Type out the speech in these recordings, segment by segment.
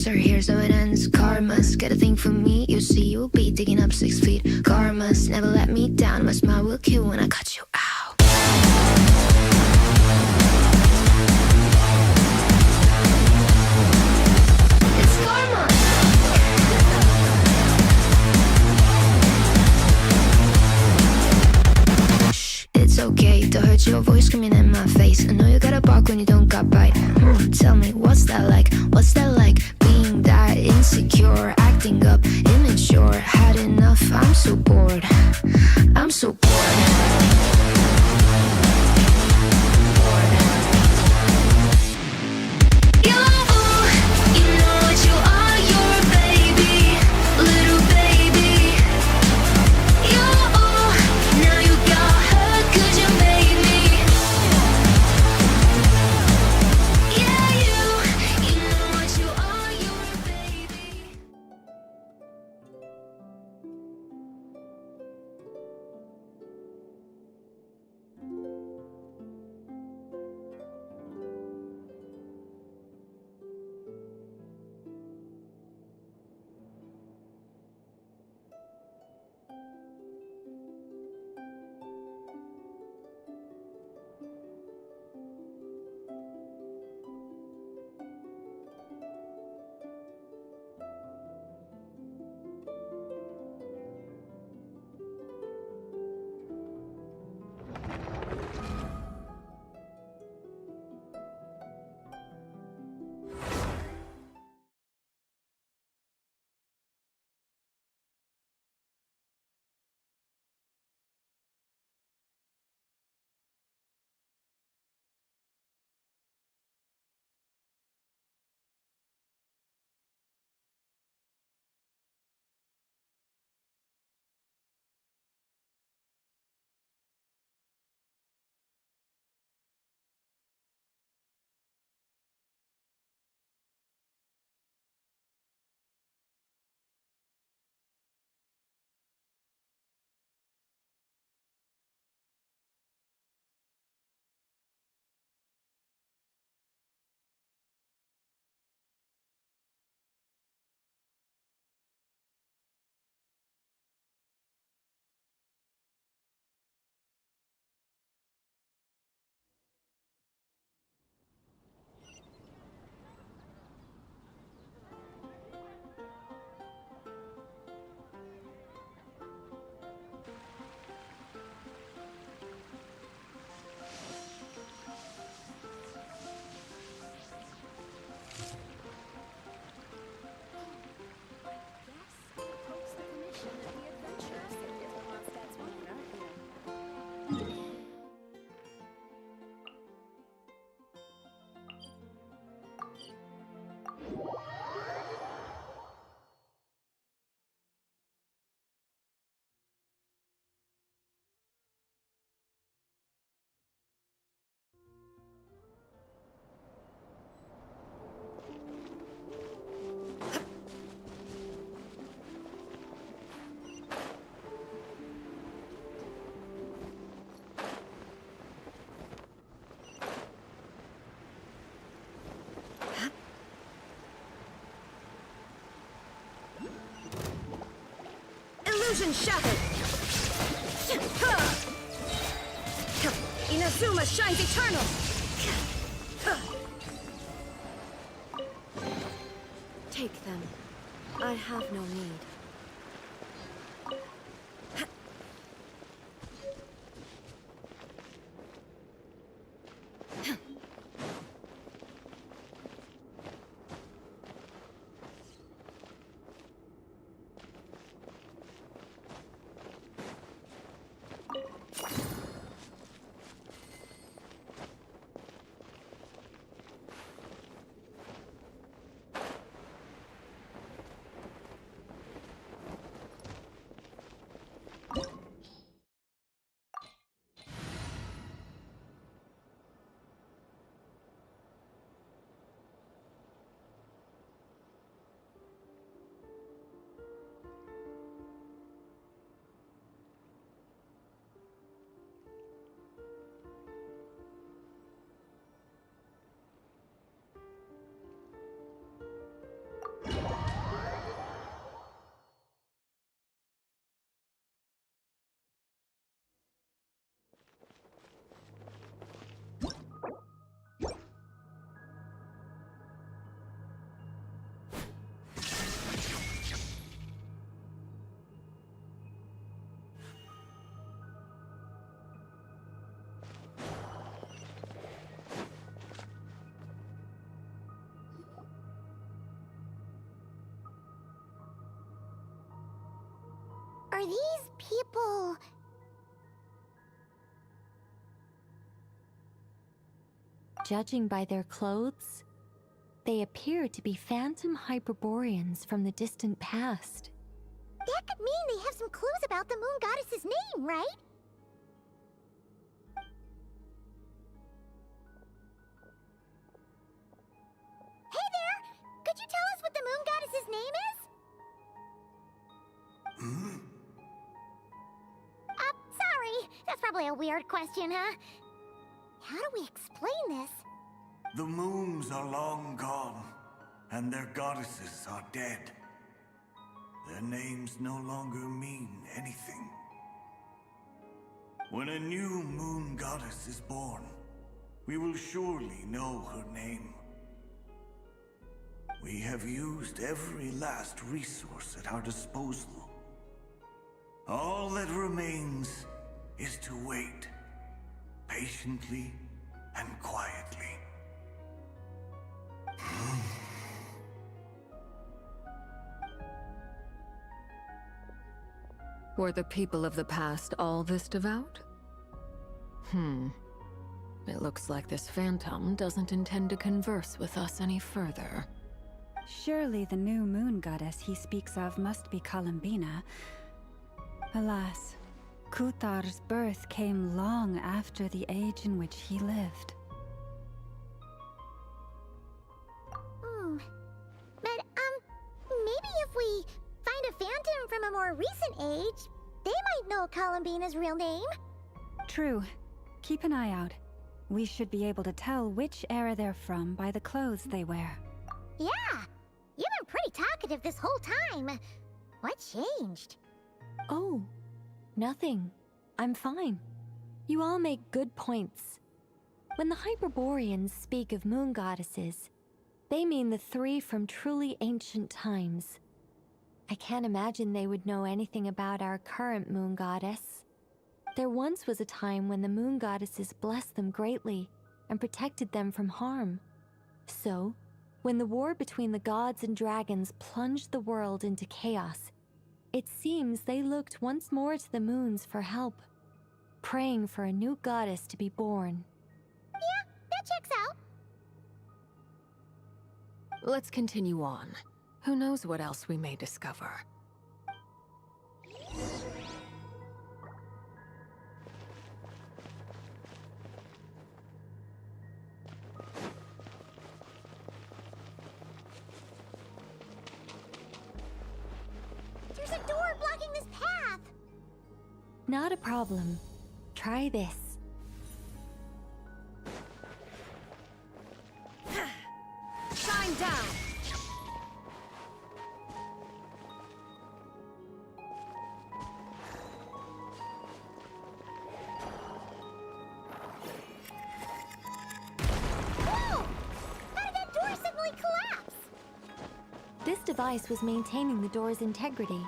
So here's how it ends. Karma's got a thing for me. You see, you'll be digging up 6 feet. Karma's never let me down. My smile will kill when I cut you out. It's karma. Shh, it's okay to hurt your voice screaming in my face. I know you gotta bark when you don't got bite. Tell me, what's that like? What's that like? Being that insecure, acting up, immature. Had enough, I'm so bored. I'm so bored. Bored. You know what you are, you're a baby, little baby. Now you got hurt 'cause you made me. Yeah, you know what you are, you're a baby. Illusion shattered! Inazuma shines eternal! Take them. I have no need. these people... Judging by their clothes, they appear to be phantom Hyperboreans from the distant past. That could mean they have some clues about the moon goddess's name, right? Hey there! Could you tell us what the moon goddess's name is? Sorry. That's probably a weird question, huh? How do we explain this? The moons are long gone, and their goddesses are dead. Their names no longer mean anything. When a new moon goddess is born, we will surely know her name. We have used every last resource at our disposal. All that remains is to wait, patiently and quietly. Were the people of the past all this devout? It looks like this phantom doesn't intend to converse with us any further. Surely the new moon goddess he speaks of must be Columbina. Alas, Kuthar's birth came long after the age in which he lived. But, maybe if we find a phantom from a more recent age, they might know Columbina's real name. True. Keep an eye out. We should be able to tell which era they're from by the clothes they wear. Yeah, you've been pretty talkative this whole time. What changed? Oh, nothing. I'm fine. You all make good points. When the Hyperboreans speak of moon goddesses, they mean the three from truly ancient times. I can't imagine they would know anything about our current moon goddess. There once was a time when the moon goddesses blessed them greatly and protected them from harm. So, when the war between the gods and dragons plunged the world into chaos, it seems they looked once more to the moons for help, praying for a new goddess to be born. Yeah, that checks out. Let's continue on. Who knows what else we may discover? There's a door blocking this path. Not a problem. Try this. Shine down! Whoa! How did that door suddenly collapse? This device was maintaining the door's integrity.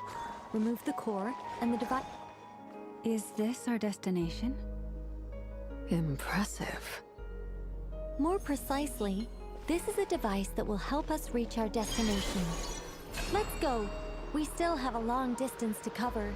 Remove the core, and the device... Is this our destination? Impressive. More precisely, this is a device that will help us reach our destination. Let's go. We still have a long distance to cover.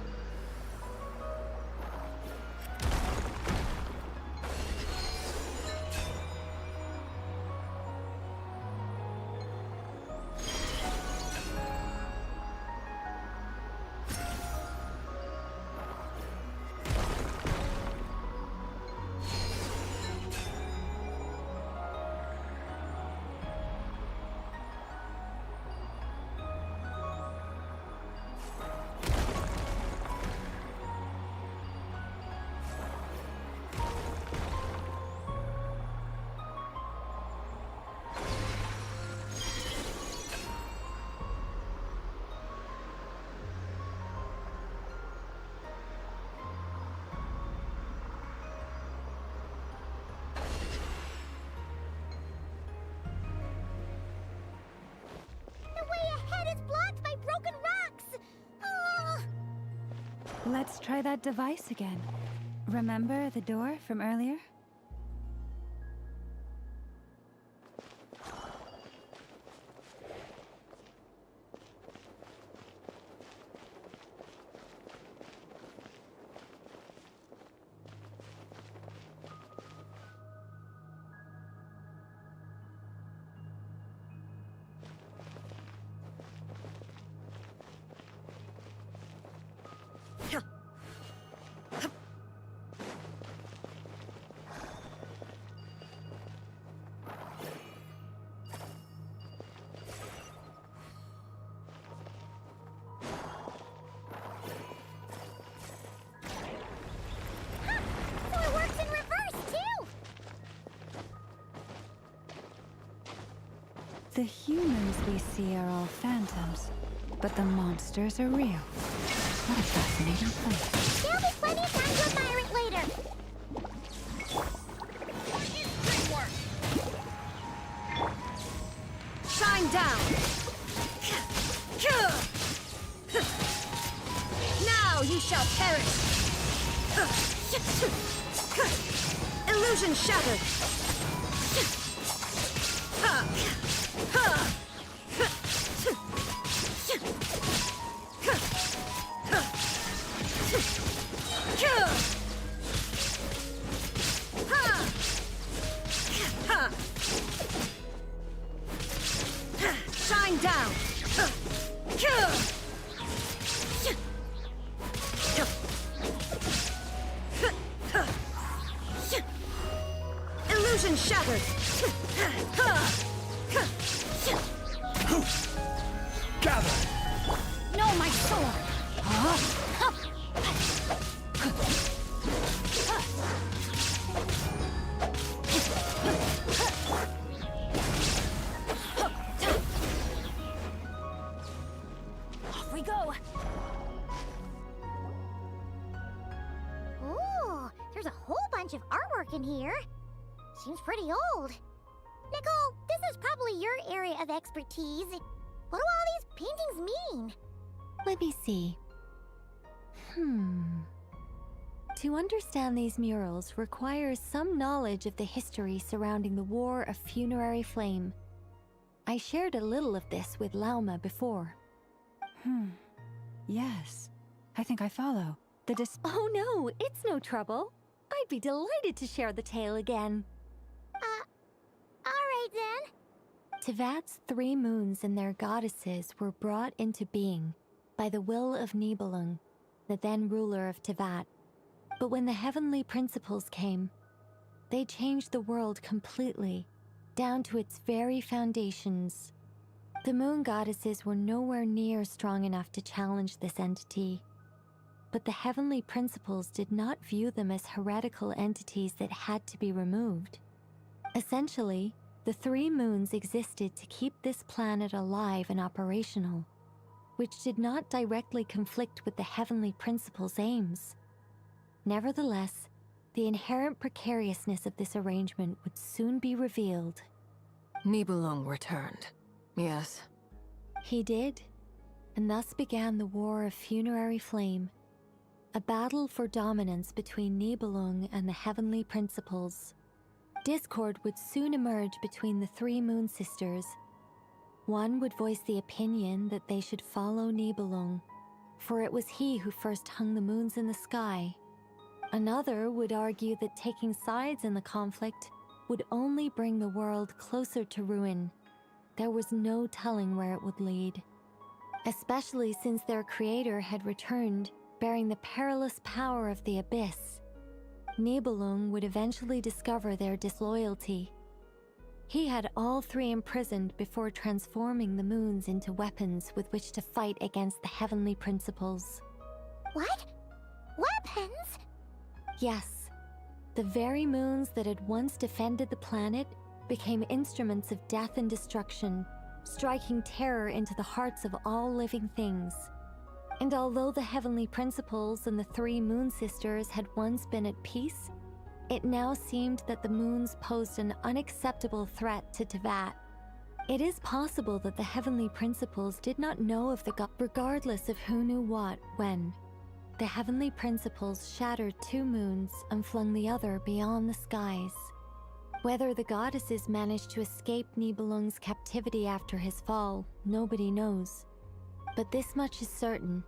Let's try that device again. Remember the door from earlier? The humans we see are all phantoms, but the monsters are real. What a fascinating place. There'll be plenty of time to admire it later. Shine down! Now you shall perish! Illusion shattered! Shine down! Illusion shattered! Gather! No, my sword! Off we go! Ooh, there's a whole bunch of artwork in here. Seems pretty old. Nicole, this is probably your area of expertise. What do all these paintings mean? Let me see. To understand these murals requires some knowledge of the history surrounding the War of Funerary Flame. I shared a little of this with Lauma before. Yes. I think I follow. Oh no, it's no trouble. I'd be delighted to share the tale again. Alright then. Tevat's 3 moons and their goddesses were brought into being by the will of Nibelung, the then ruler of Tevat. But when the heavenly principles came, they changed the world completely, down to its very foundations. The moon goddesses were nowhere near strong enough to challenge this entity. But the heavenly principles did not view them as heretical entities that had to be removed. Essentially, the 3 moons existed to keep this planet alive and operational, which did not directly conflict with the heavenly principles' aims. Nevertheless, the inherent precariousness of this arrangement would soon be revealed. Nibelung returned. Yes. He did, and thus began the War of Funerary Flame, a battle for dominance between Nibelung and the heavenly principles. Discord would soon emerge between the 3 moon sisters. One would voice the opinion that they should follow Nibelung, for it was he who first hung the moons in the sky. Another would argue that taking sides in the conflict would only bring the world closer to ruin. There was no telling where it would lead, especially since their creator had returned, bearing the perilous power of the abyss. Nibelung would eventually discover their disloyalty. He had all 3 imprisoned before transforming the moons into weapons with which to fight against the heavenly principles. What? Weapons? Yes, the very moons that had once defended the planet became instruments of death and destruction, striking terror into the hearts of all living things. And although the heavenly principles and the 3 moon sisters had once been at peace, it now seemed that the moons posed an unacceptable threat to Tevat. It is possible that the heavenly principles did not know of the god, regardless of who knew what, when. The heavenly principles shattered 2 moons and flung the other beyond the skies. Whether the goddesses managed to escape Nibelung's captivity after his fall, nobody knows. But this much is certain.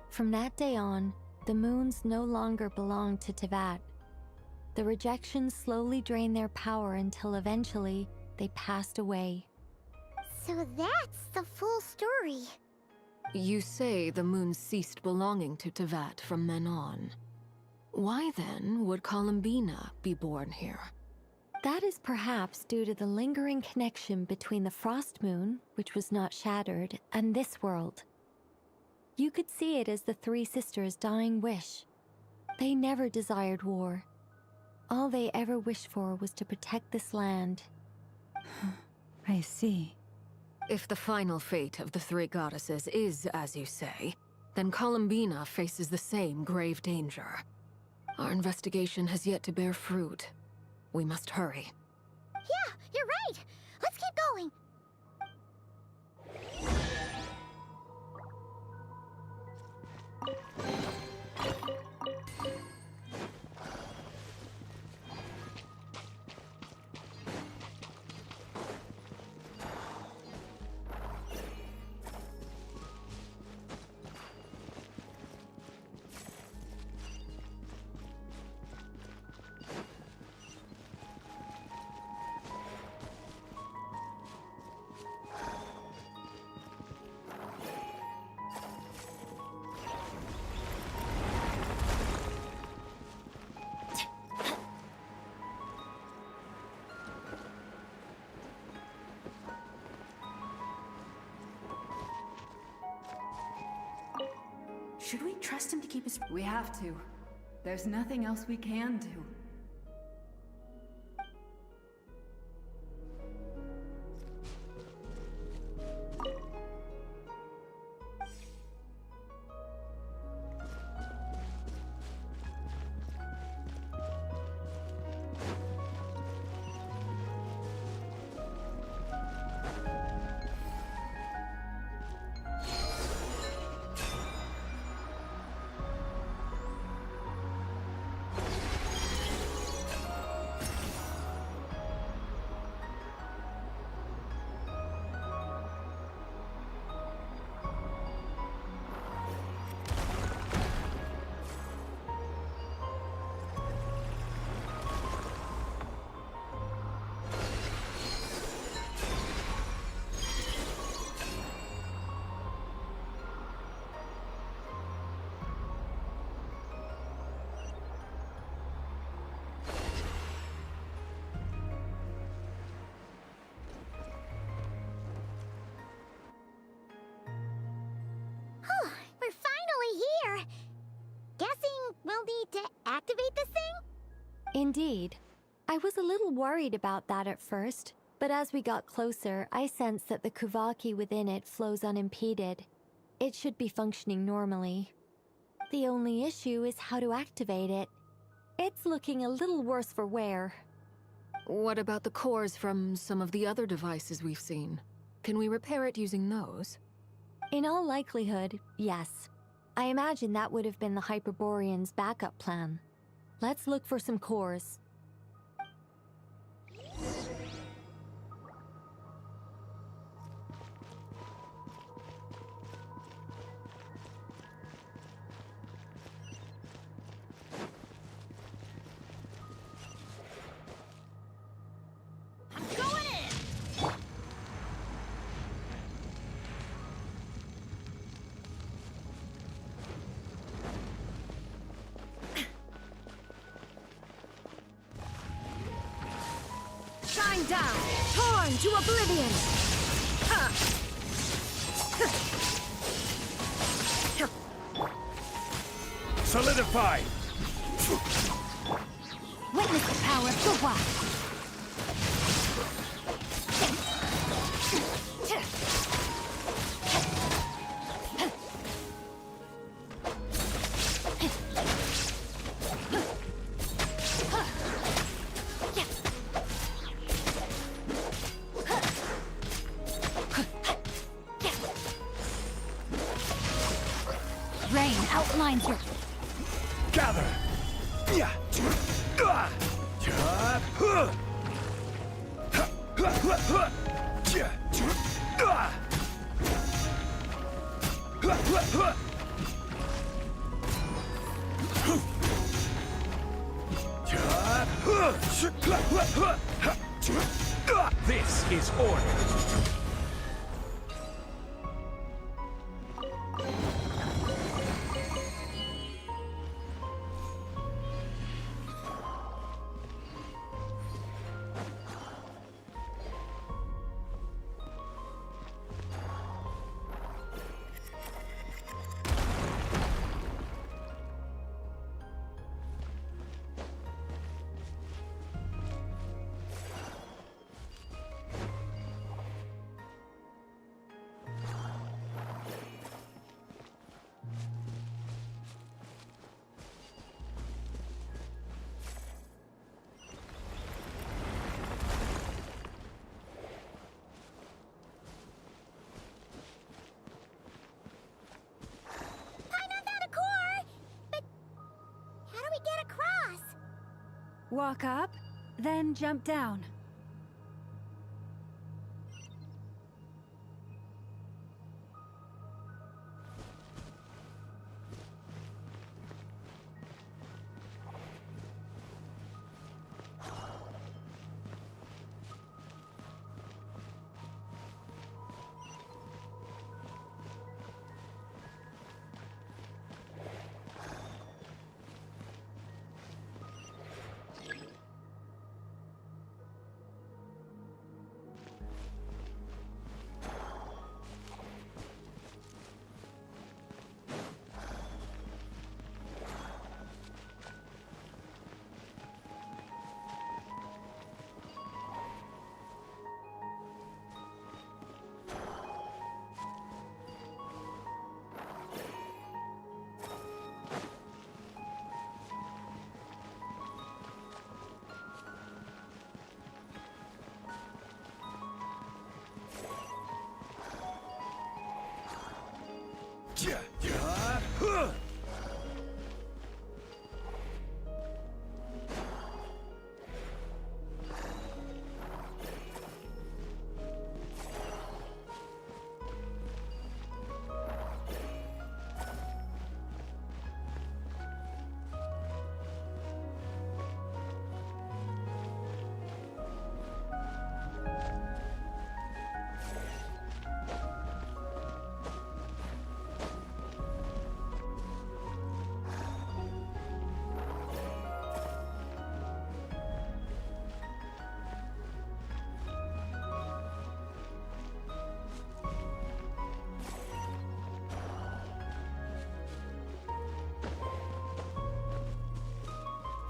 From that day on, the moons no longer belonged to Tevat. The rejection slowly drained their power until eventually they passed away. So that's the full story. You say the moons ceased belonging to Tevat from then on. Why then would Columbina be born here? That is perhaps due to the lingering connection between the Frost Moon, which was not shattered, and this world. You could see it as the 3 sisters' dying wish. They never desired war. All they ever wished for was to protect this land. I see. If the final fate of the three goddesses is as you say, then Columbina faces the same grave danger. Our investigation has yet to bear fruit. We must hurry. Yeah, you're right. Let's keep going. Should we trust him to keep his... We have to. There's nothing else we can do. We're finally here. Guessing we'll need to activate this thing? Indeed. I was a little worried about that at first, but as we got closer, I sensed that the Kuvaki within it flows unimpeded. It should be functioning normally. The only issue is how to activate it. It's looking a little worse for wear. What about the cores from some of the other devices we've seen? Can we repair it using those? In all likelihood, yes. I imagine that would have been the Hyperborean's backup plan. Let's look for some cores. Shine down! Torn to oblivion! Solidify! Witness the power of Fuwa! Rain outlines your... Gather! Yeah. This is order. Walk up, then jump down.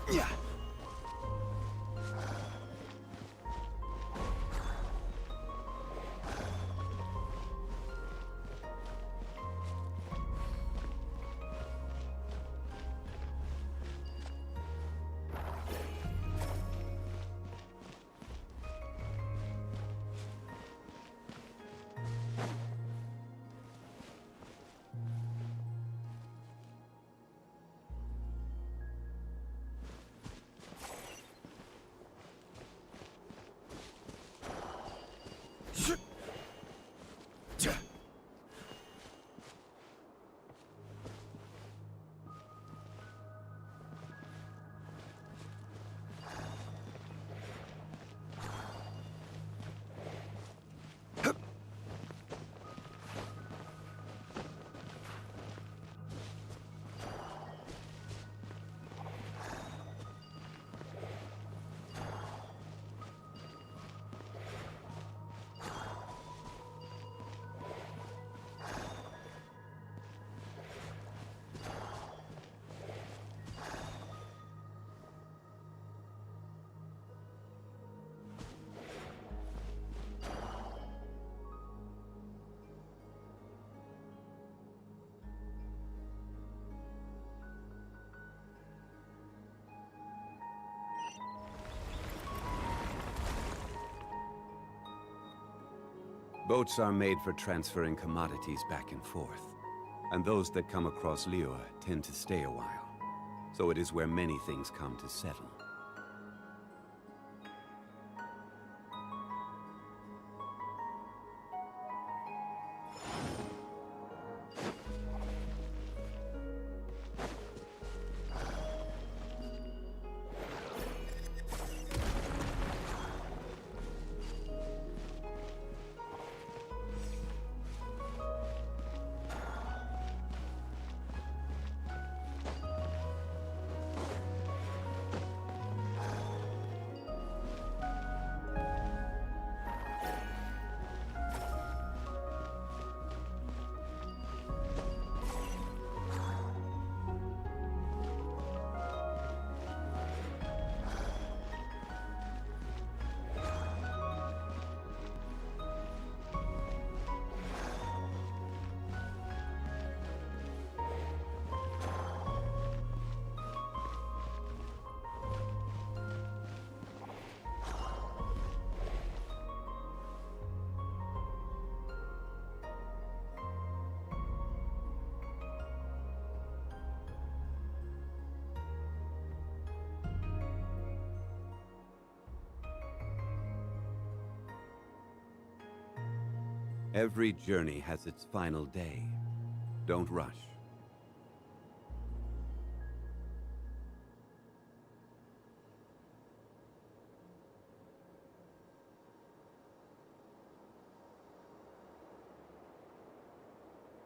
Yeah. Boats are made for transferring commodities back and forth, and those that come across Liyue tend to stay a while. So it is where many things come to settle. Every journey has its final day. Don't rush.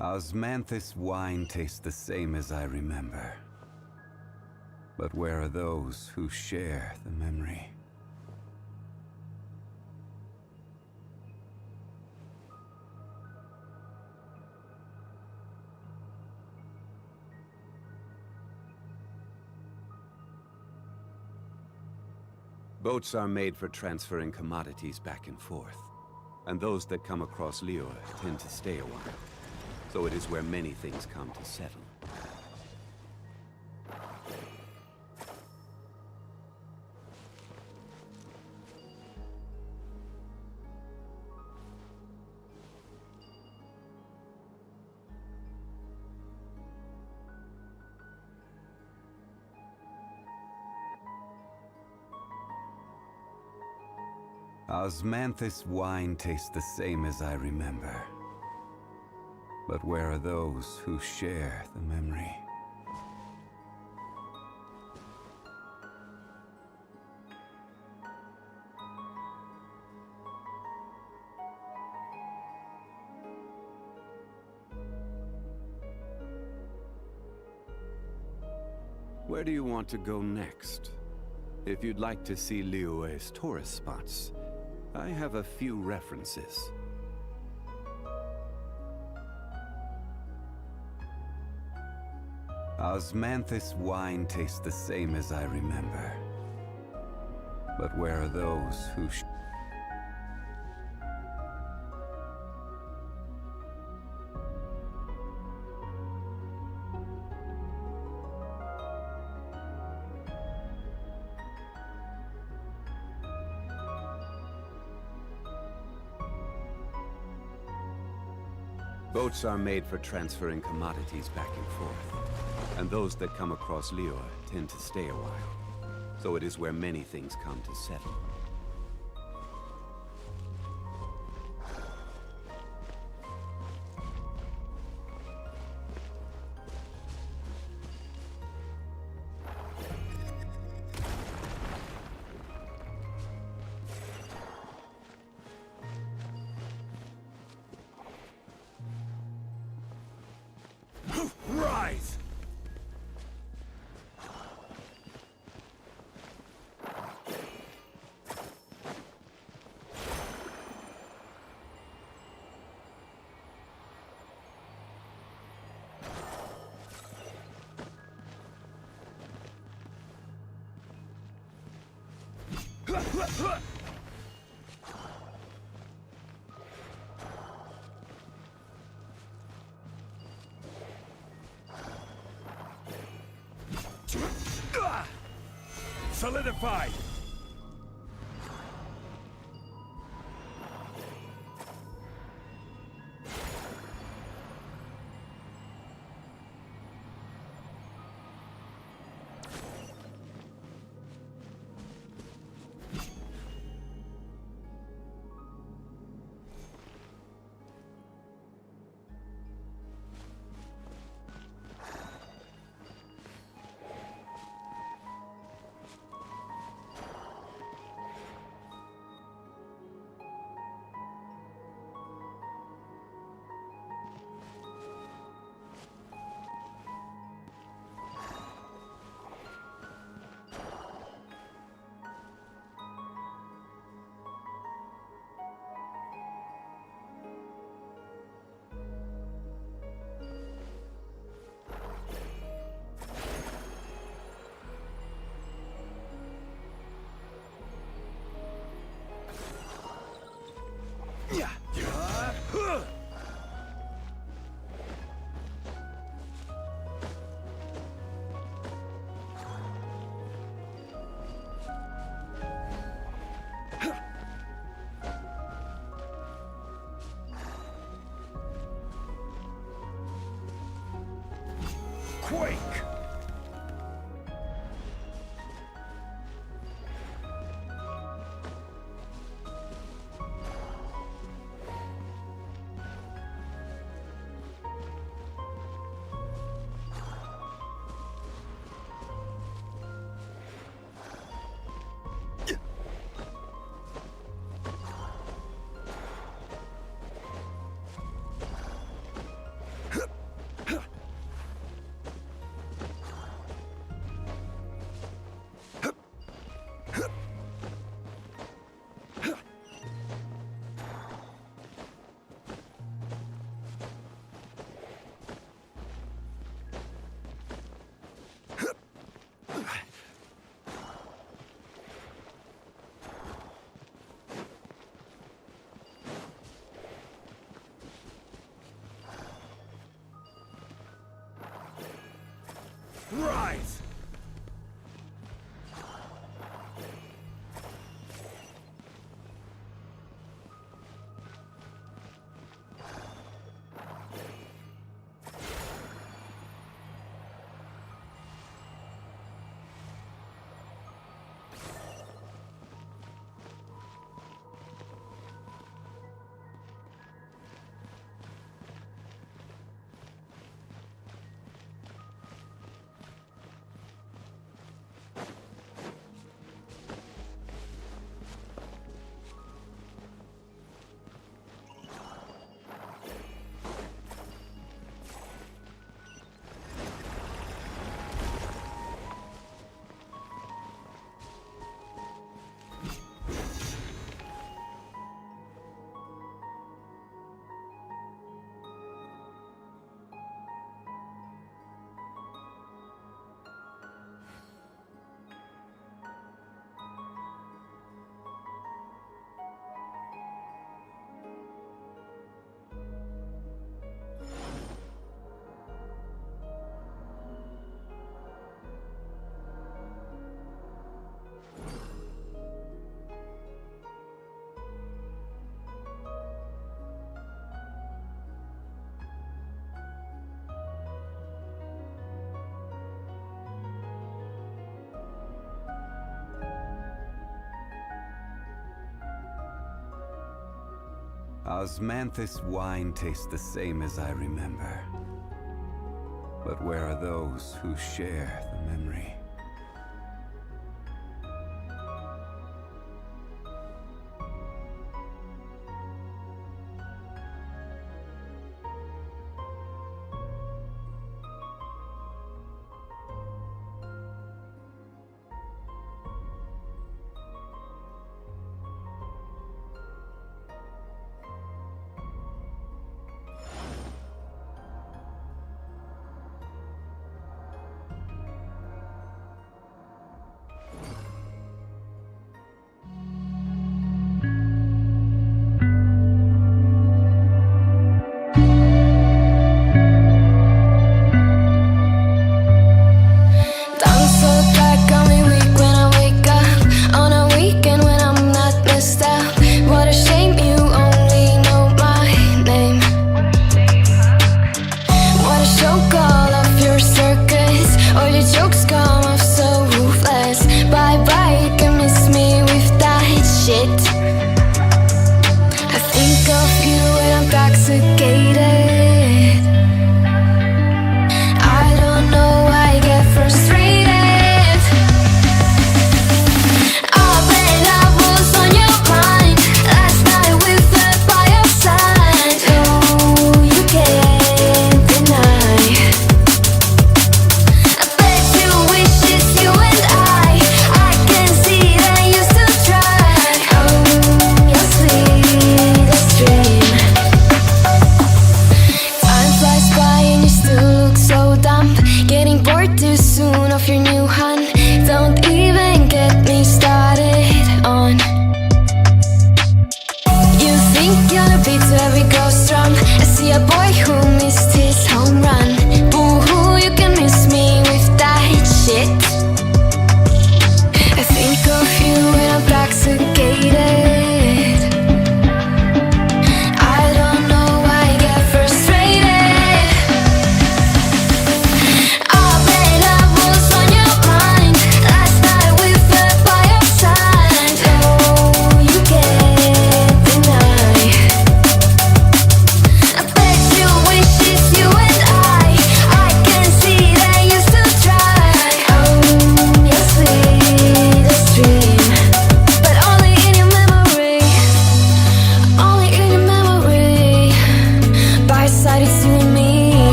Osmanthus wine tastes the same as I remember. But where are those who share the memory? Boats are made for transferring commodities back and forth. And those that come across Liyue tend to stay a while. So it is where many things come to settle. Osmanthus wine tastes the same as I remember. But where are those who share the memory? Where do you want to go next? If you'd like to see Liyue's tourist spots, I have a few references. Osmanthus wine tastes the same as I remember. But where are those who Boats are made for transferring commodities back and forth. And those that come across Liyue tend to stay a while. So it is where many things come to settle. Rise! Solidified! Quake! Rise! Osmanthus wine tastes the same as I remember. But where are those who share the memory?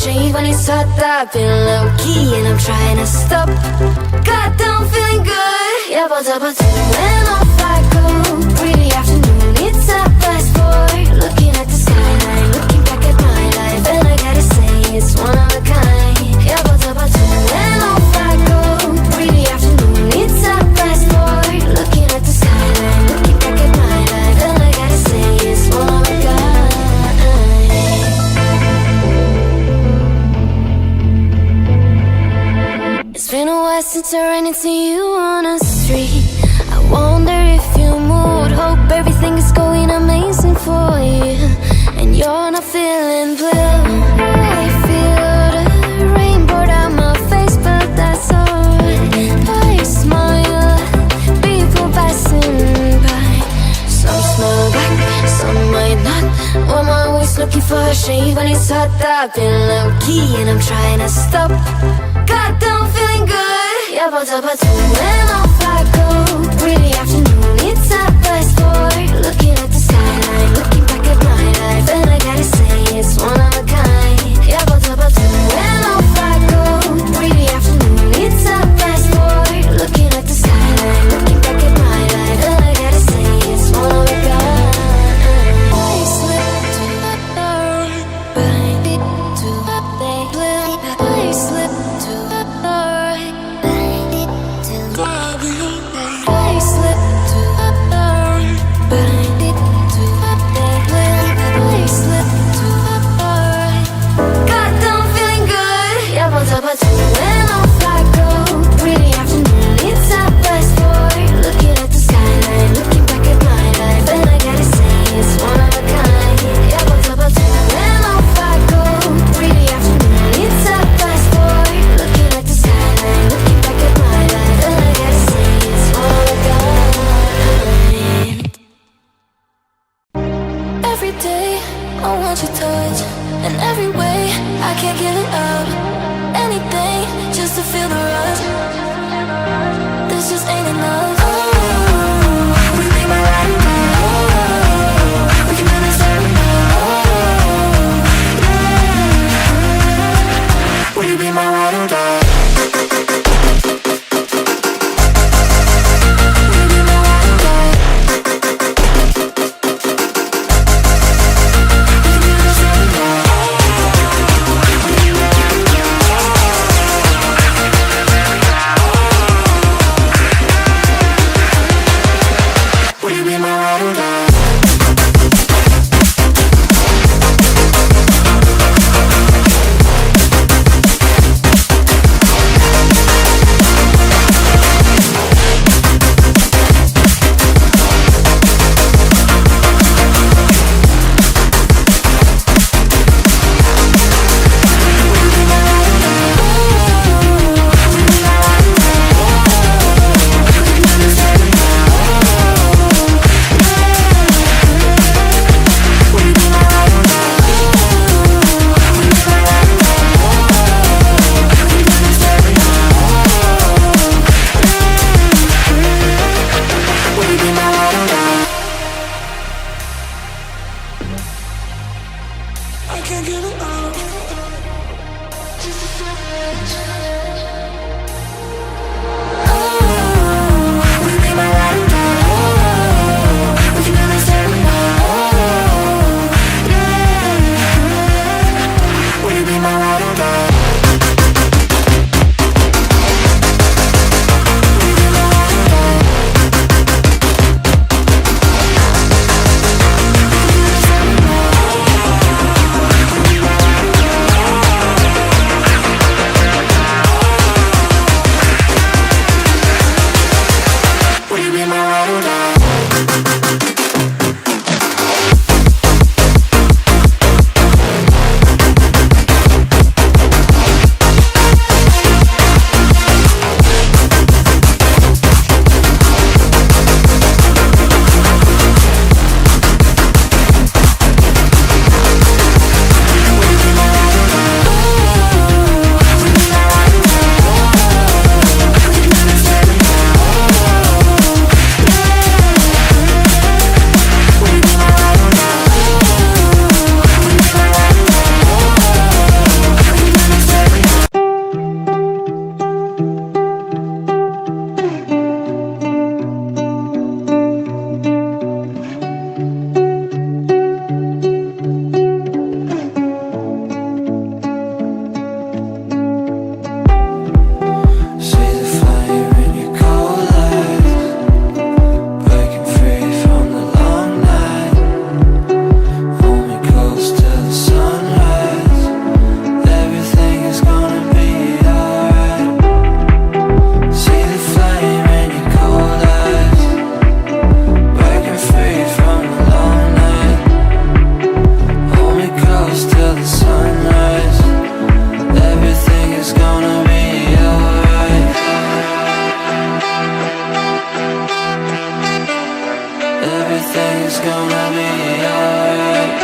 shade when it's hot. I've been low-key and I'm trying to stop. Goddamn, feeling good. Yeah, but when off I go. Pretty afternoon, it's a fast forward. Looking at the skyline, looking back at my life, and I gotta say it's one of a kind. Yeah, but when off I go. Pretty afternoon, it's a fast forward. Looking at the skyline, looking back at my life, and I gotta say it's one of a kind. It's been a while since I ran into you on the street. I wonder if you moved. Hope everything is going amazing for you, and you're not feeling blue. I feel the rain pour down my face, but that's alright. I smile, people passing by. Some smile back, some might not. I'm always looking for a shade when it's hot. I've been low-key and I'm trying to stop. Goddamn, feeling good. Yeah, but when off I go. Pretty afternoon, it's a fast forward. Looking at the skyline, looking back at my life, and I gotta say it's one of a kind. Yeah, but when off I go. Pretty afternoon, it's a fast forward. Looking at the skyline, looking back at my life, and I gotta say it's one of a kind. I slip to the dark, bind it to the day. I slip to the dark, bind it to the Everything's gonna be alright.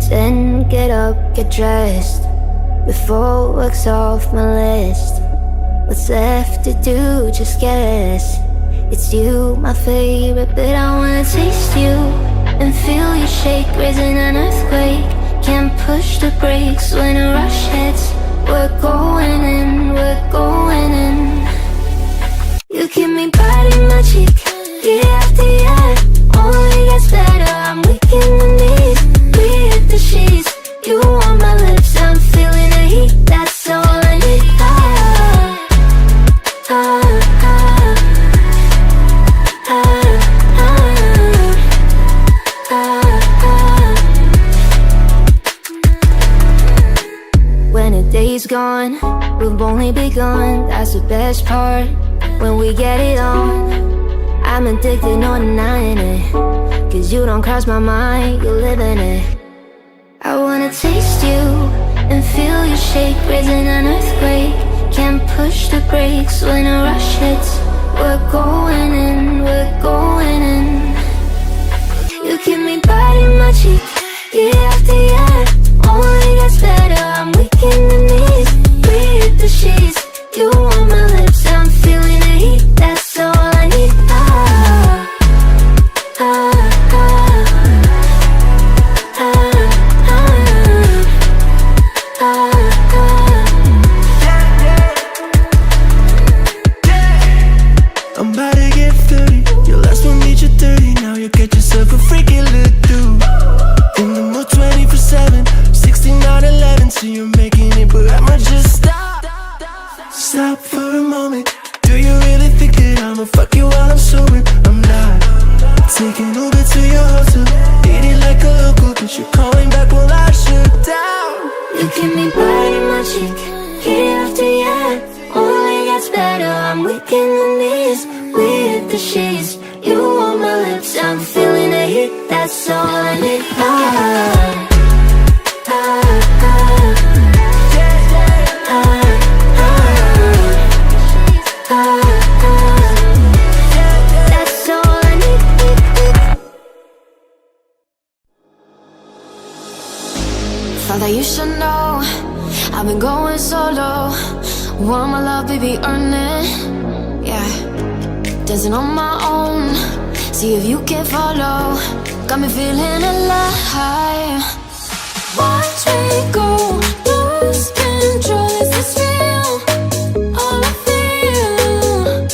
Then get up, get dressed, before work's off my list. What's left to do, just guess. It's you, my favorite, but I wanna taste you and feel you shake, raising an earthquake. Can't push the brakes when a rush hits. We're going in, we're going in. You keep me biting my cheek, year after year. Only gets better, I'm weak in the knees. We hit the sheets, you on my lips, I'm feeling the heat. That's all I need. When a day's gone, we've only begun. That's the best part, when we get it on. I'm addicted, no denying it, 'cause you don't cross my mind, you live in it. I wanna taste you and feel you shake, raising an earthquake. Can't push the brakes when a rush hits. We're going in, we're going in. You keep me biting my cheek, year after year. Only gets better, I'm weak in the knees. We hit the sheets, you on my lips, I'm feeling the heat. That's all I need. I'm about to get 30. Your last one made you 30. Now you get yourself a freaky little dude. In the mood 24/7, 6911. So you're making it, but I'ma just stop. Stop for a moment. Do you really think that I'ma fuck you while I'm sober? I'm not. Taking Uber to your hotel, eat it like a local, cause you're calling back while I shut down. You keep me biting my cheek, year after year. Only gets better, I'm weak in the knees. We hit the sheets, you on my lips, I'm feeling the heat. That's all I need. That's all I need. Father, you should know I've been going solo. Want my love, baby, earn it. Yeah, dancing on my own. See if you can follow. Got me feeling alive. Watch me go, lose control. Is this real? All I feel.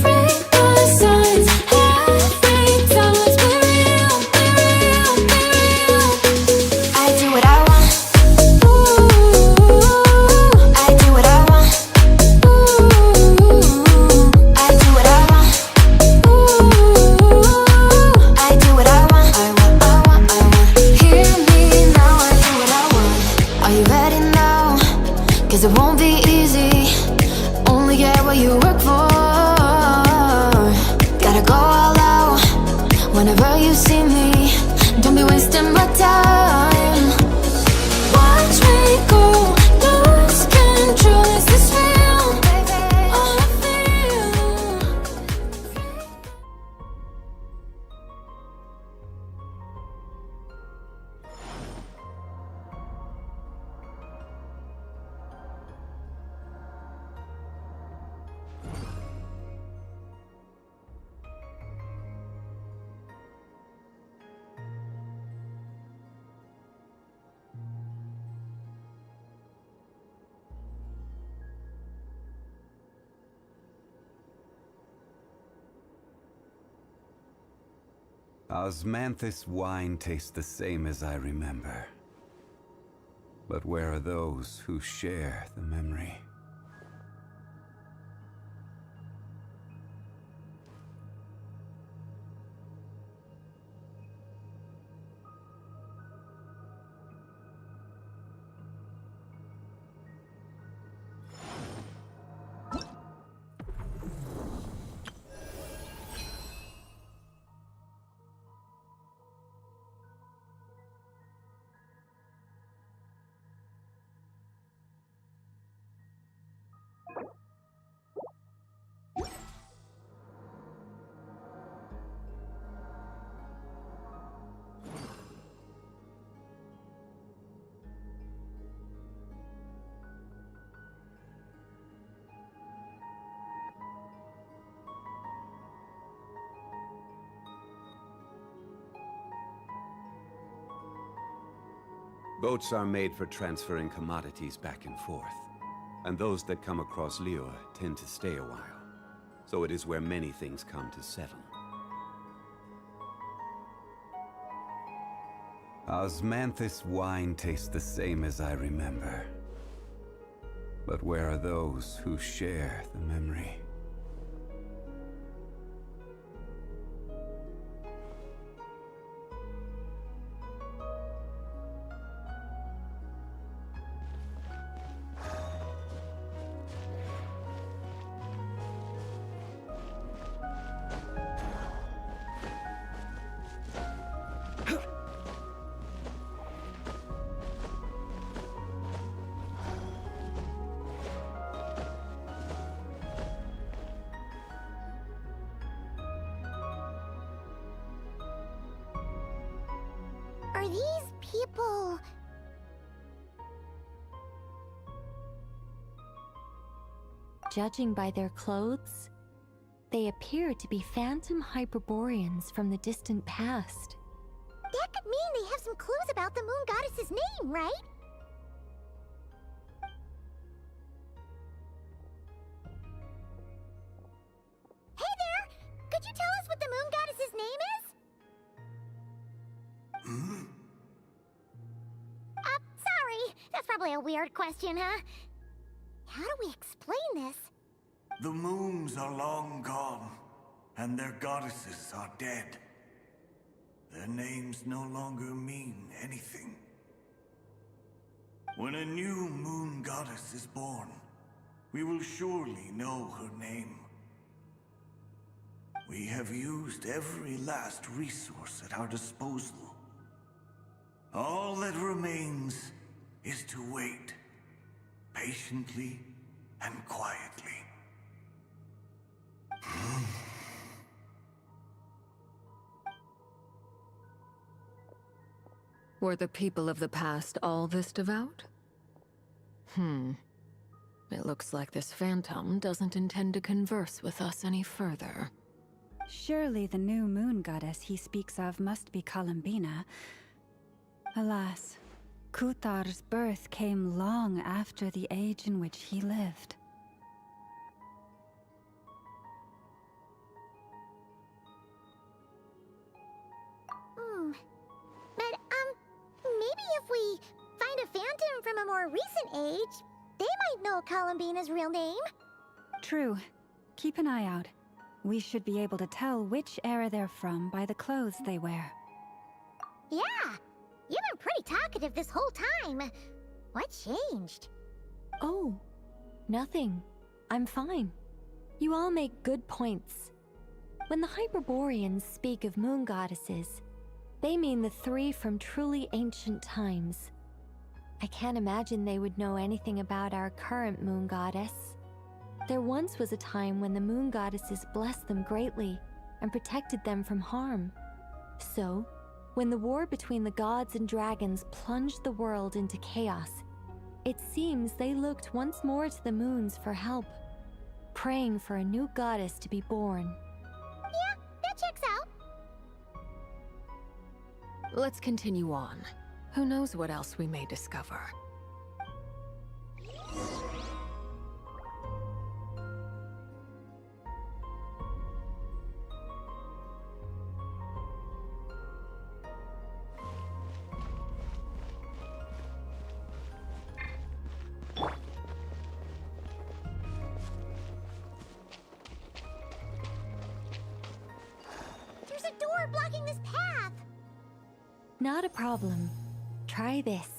Break my signs every time. Let's be real, be real, be real. I do what I want. Ooh, I do what I want. Ooh, I do what I want. Ooh, I do what I want. I want. Hear me now. I do what I want. Are you ready now? 'Cause it won't be easy. Only get what you work for. Gotta go all out whenever you see me. Don't be wasting my time. Watch me go, lose control. Is this real? All I feel. Osmanthus wine tastes the same as I remember. But where are those who share the memory? Boats are made for transferring commodities back and forth, and those that come across Liyue tend to stay a while. So it is where many things come to settle. Osmanthus wine tastes the same as I remember. But where are those who share the memory? Are these people... Judging by their clothes, they appear to be phantom Hyperboreans from the distant past. That could mean they have some clues about the moon goddess's name, right? Hey there! Could you tell us what the moon goddess's name is? Sorry. That's probably a weird question, huh? How do we explain this? The moons are long gone, and their goddesses are dead. Their names no longer mean anything. When a new moon goddess is born, we will surely know her name. We have used every last resource at our disposal. All that remains is to wait, patiently and quietly. Were the people of the past all this devout? It looks like this phantom doesn't intend to converse with us any further. Surely the new moon goddess he speaks of must be Columbina. Alas, Kuthar's birth came long after the age in which he lived. But, maybe if we find a phantom from a more recent age, they might know Columbina's real name. True. Keep an eye out. We should be able to tell which era they're from by the clothes they wear. Yeah, you've been pretty talkative this whole time. What changed? Oh, nothing. I'm fine. You all make good points. When the Hyperboreans speak of moon goddesses, they mean the three from truly ancient times. I can't imagine they would know anything about our current moon goddess. There once was a time when the moon goddesses blessed them greatly and protected them from harm. So, when the war between the gods and dragons plunged the world into chaos, it seems they looked once more to the moons for help, praying for a new goddess to be born. Yeah, that checks out. Let's continue on. Who knows what else we may discover? There's a door blocking this path. Not a problem. Try this.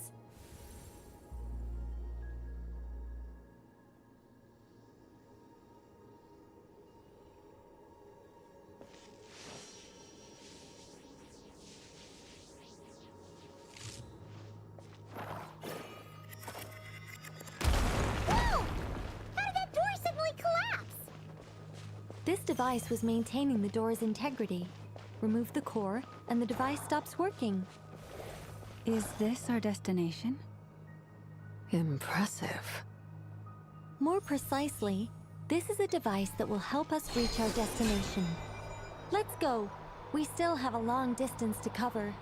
Whoa! How did that door suddenly collapse? This device was maintaining the door's integrity. Remove the core, and the device stops working. Is this our destination? Impressive. More precisely, this is a device that will help us reach our destination. Let's go. We still have a long distance to cover.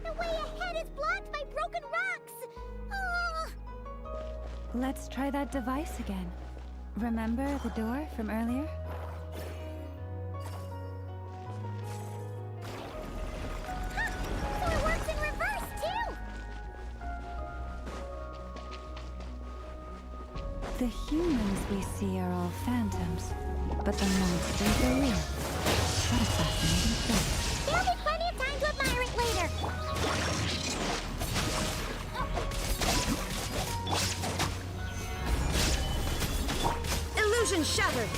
The way ahead is blocked by broken rocks. Ugh. Let's try that device again. Remember the door from earlier? So it works in reverse, too! The humans we see are all phantoms, but the monsters are real. What a fascinating thing. There'll be plenty of time to admire it later. Illusion shattered!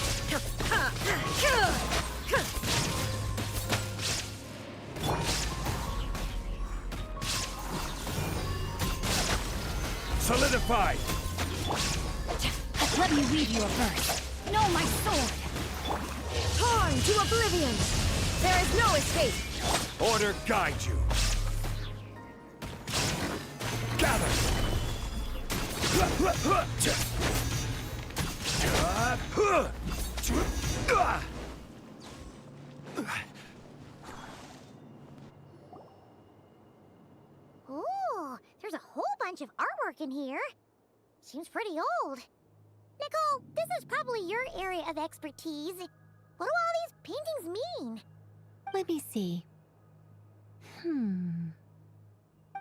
Solidified! Let me read your verse. No, my sword! Torn to oblivion! There is no escape! Order guide you! Gather! Ooh, there's a whole bunch of artwork in here. Seems pretty old. Nicole, this is probably your area of expertise. What What do all these paintings mean? Let me see.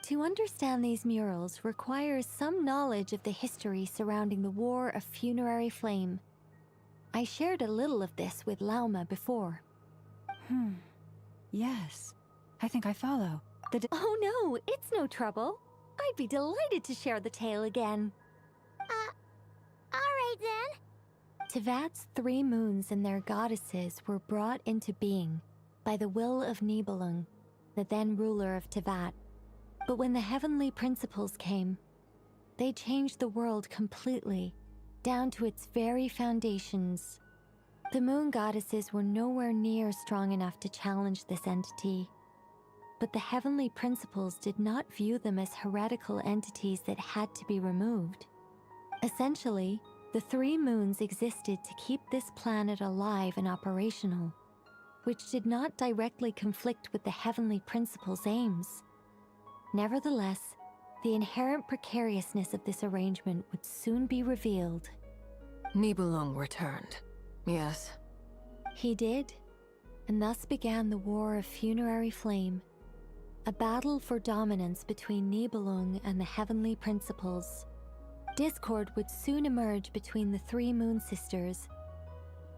To understand these murals requires some knowledge of the history surrounding the War of Funerary Flame. I shared a little of this with Lauma before. Yes. I think I follow. Oh no, it's no trouble. I'd be delighted to share the tale again. Alright then. Tevat's 3 moons and their goddesses were brought into being by the will of Nibelung, the then ruler of Tevat. But when the heavenly principles came, they changed the world completely, down to its very foundations. The moon goddesses were nowhere near strong enough to challenge this entity. But the heavenly principles did not view them as heretical entities that had to be removed. Essentially, the 3 moons existed to keep this planet alive and operational, which did not directly conflict with the heavenly principles' aims. Nevertheless, the inherent precariousness of this arrangement would soon be revealed. Nibelung returned. Yes. He did, and thus began the War of Funerary Flame, a battle for dominance between Nibelung and the heavenly principles. Discord would soon emerge between the 3 moon sisters.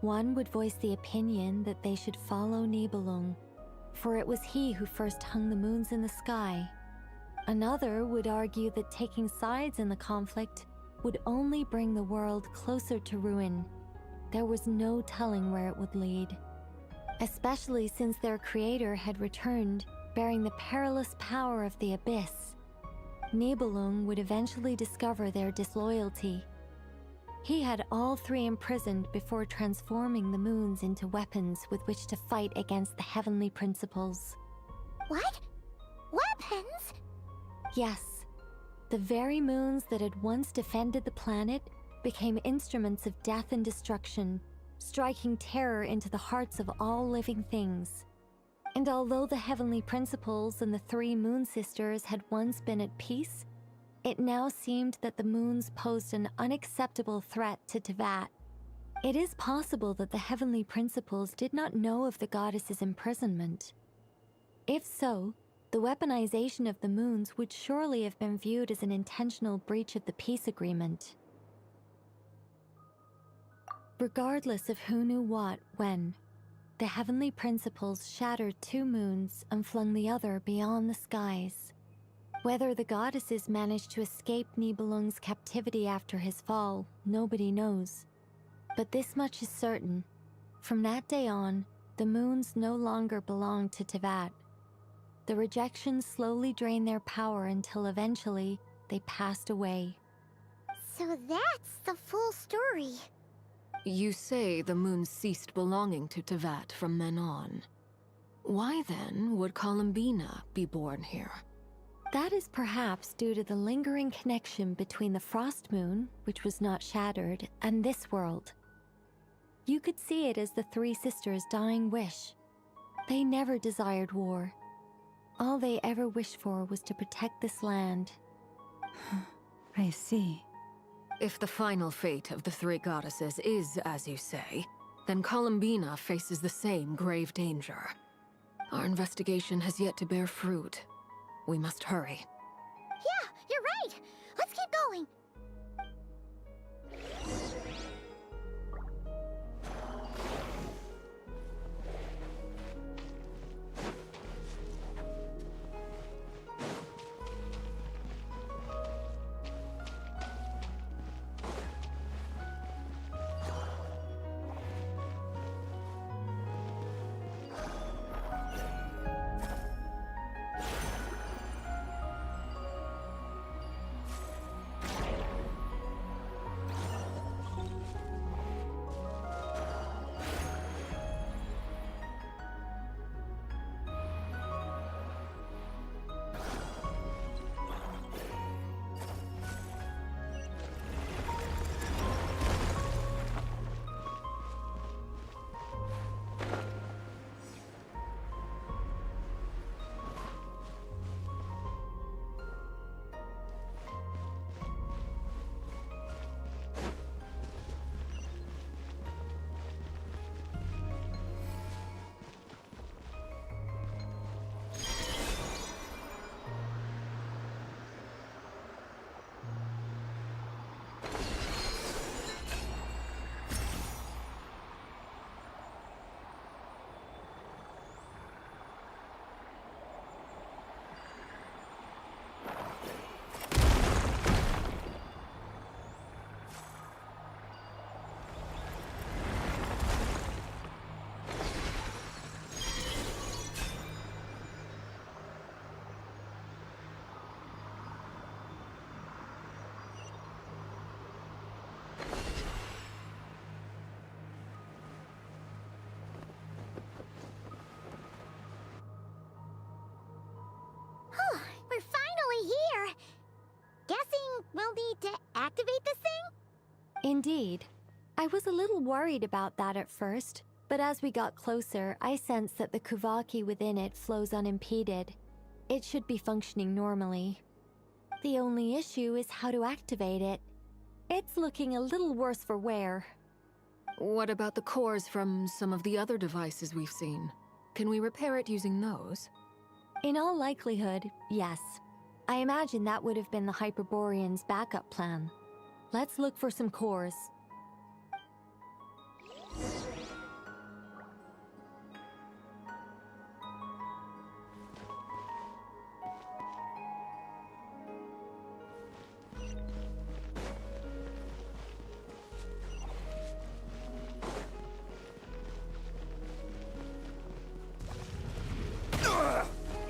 One would voice the opinion that they should follow Nibelung, for it was he who first hung the moons in the sky. Another would argue that taking sides in the conflict would only bring the world closer to ruin. There was no telling where it would lead, especially since their creator had returned bearing the perilous power of the abyss. Nibelung would eventually discover their disloyalty. He had all 3 imprisoned before transforming the moons into weapons with which to fight against the heavenly principles. What? Weapons? Yes, the very moons that had once defended the planet became instruments of death and destruction, striking terror into the hearts of all living things. And although the heavenly principles and the 3 moon sisters had once been at peace, it now seemed that the moons posed an unacceptable threat to Tevat. It is possible that the heavenly principles did not know of the goddess's imprisonment. If so, the weaponization of the moons would surely have been viewed as an intentional breach of the peace agreement. Regardless of who knew what, when, the heavenly principles shattered 2 moons and flung the other beyond the skies. Whether the goddesses managed to escape Nibelung's captivity after his fall, nobody knows. But this much is certain. From that day on, the moons no longer belonged to Tevat. The rejections slowly drained their power until eventually they passed away. So that's the full story. You say the moons ceased belonging to Tevat from then on. Why then would Columbina be born here? That is perhaps due to the lingering connection between the Frost Moon, which was not shattered, and this world. You could see it as the 3 sisters' dying wish. They never desired war. All they ever wished for was to protect this land. I see. If the final fate of the 3 goddesses is as you say, then Columbina faces the same grave danger. Our investigation has yet to bear fruit. We must hurry. Yeah, you're right. Let's keep going. Indeed. I was a little worried about that at first, but as we got closer, I sensed that the Kuvaki within it flows unimpeded. It should be functioning normally. The only issue is how to activate it. It's looking a little worse for wear. What about the cores from some of the other devices we've seen? Can we repair it using those? In all likelihood, yes. I imagine that would have been the Hyperborean's backup plan. Let's look for some cores.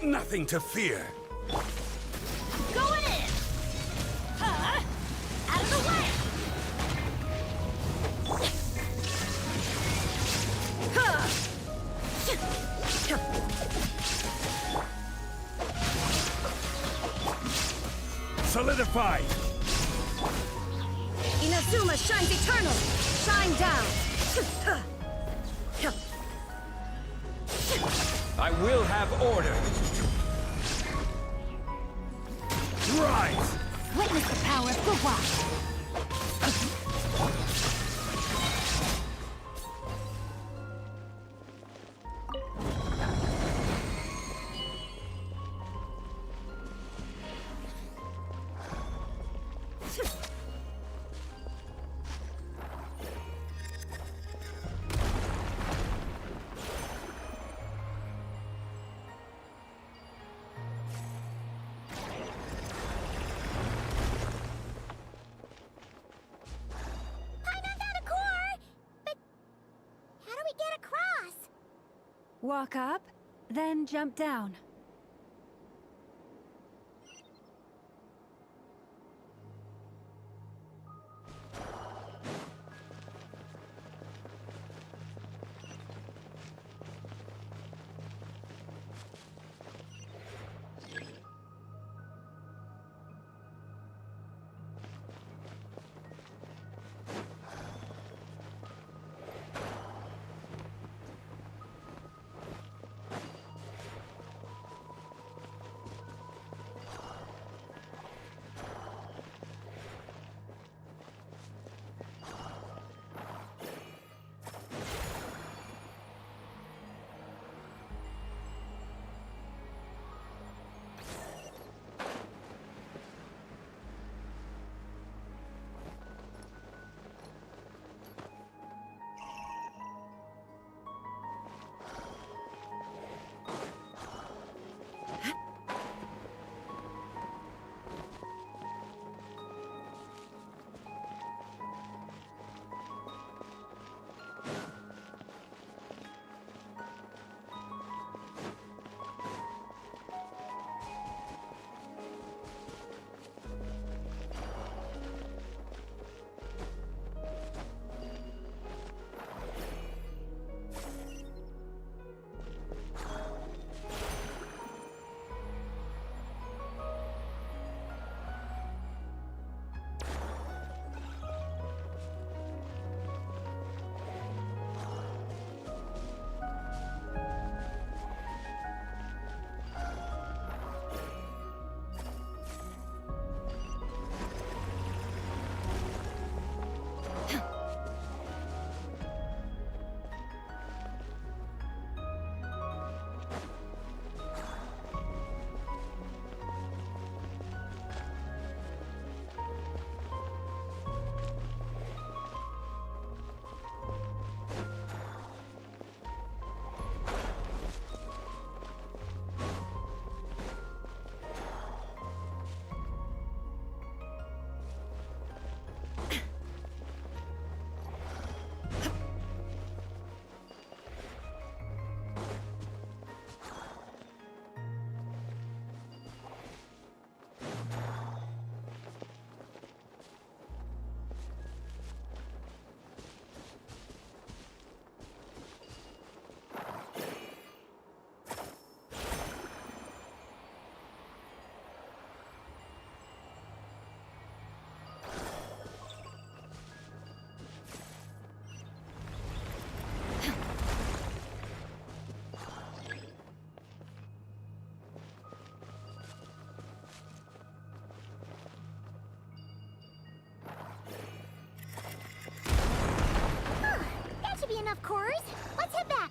Nothing to fear. Going in! Huh? Out of the way! Huh! Solidified! Inazuma shines eternal! Shine down! I will have order. Rise! Witness the power of Gua! Walk up, then jump down. Of course. Let's head back.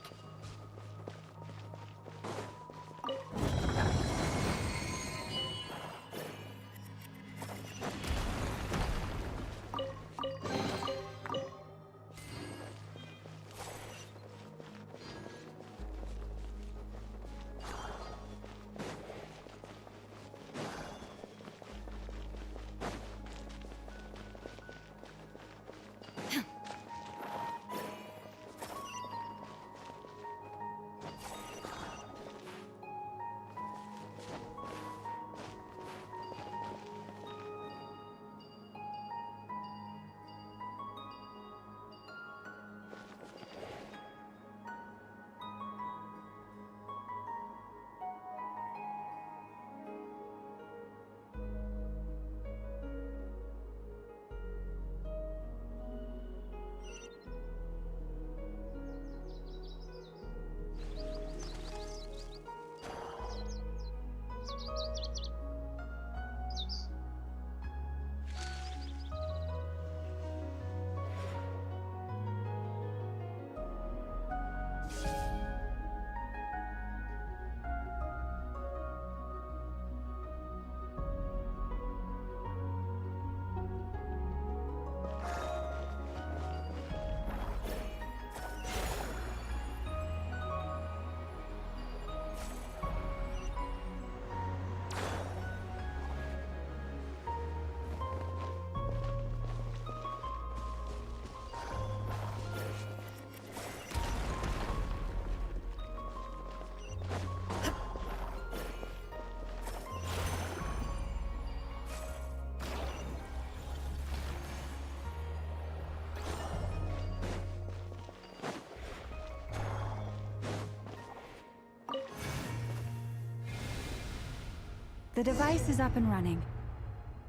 The device is up and running.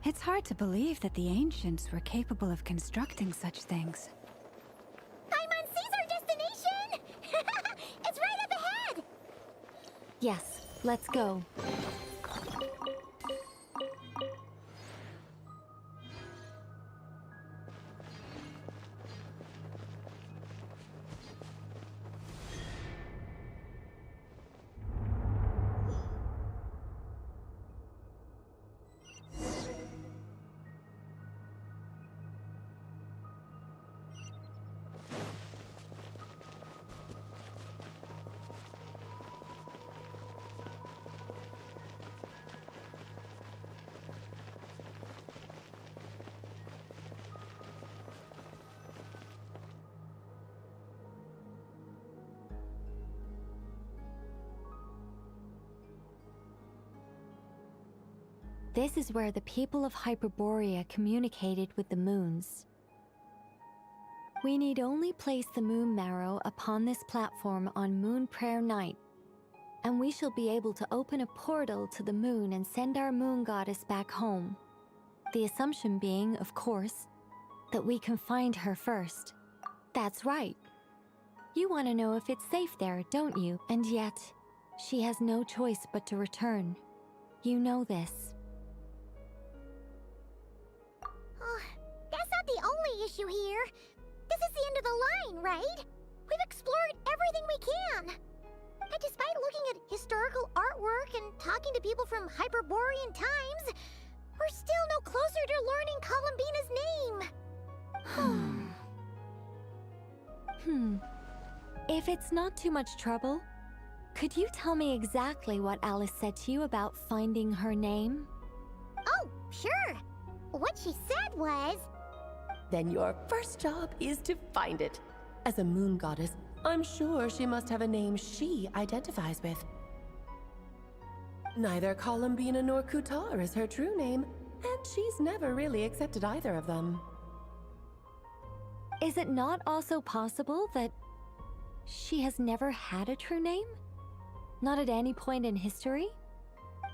It's hard to believe that the ancients were capable of constructing such things. Paimon sees our destination! It's right up ahead! Yes, let's go. This is where the people of Hyperborea communicated with the moons. We need only place the moon marrow upon this platform on Moon Prayer Night, and we shall be able to open a portal to the moon and send our moon goddess back home. The assumption being, of course, that we can find her first. That's right. You want to know if it's safe there, don't you? And yet, she has no choice but to return. You know this. That's not the only issue here. This is the end of the line, right? We've explored everything we can. And despite looking at historical artwork and talking to people from Hyperborean times, we're still no closer to learning Columbina's name. If it's not too much trouble, could you tell me exactly what Alice said to you about finding her name? Oh, sure. What she said was... Then your first job is to find it. As a moon goddess, I'm sure she must have a name she identifies with. Neither Columbina nor Kutar is her true name, and she's never really accepted either of them. Is it not also possible that she has never had a true name? Not at any point in history?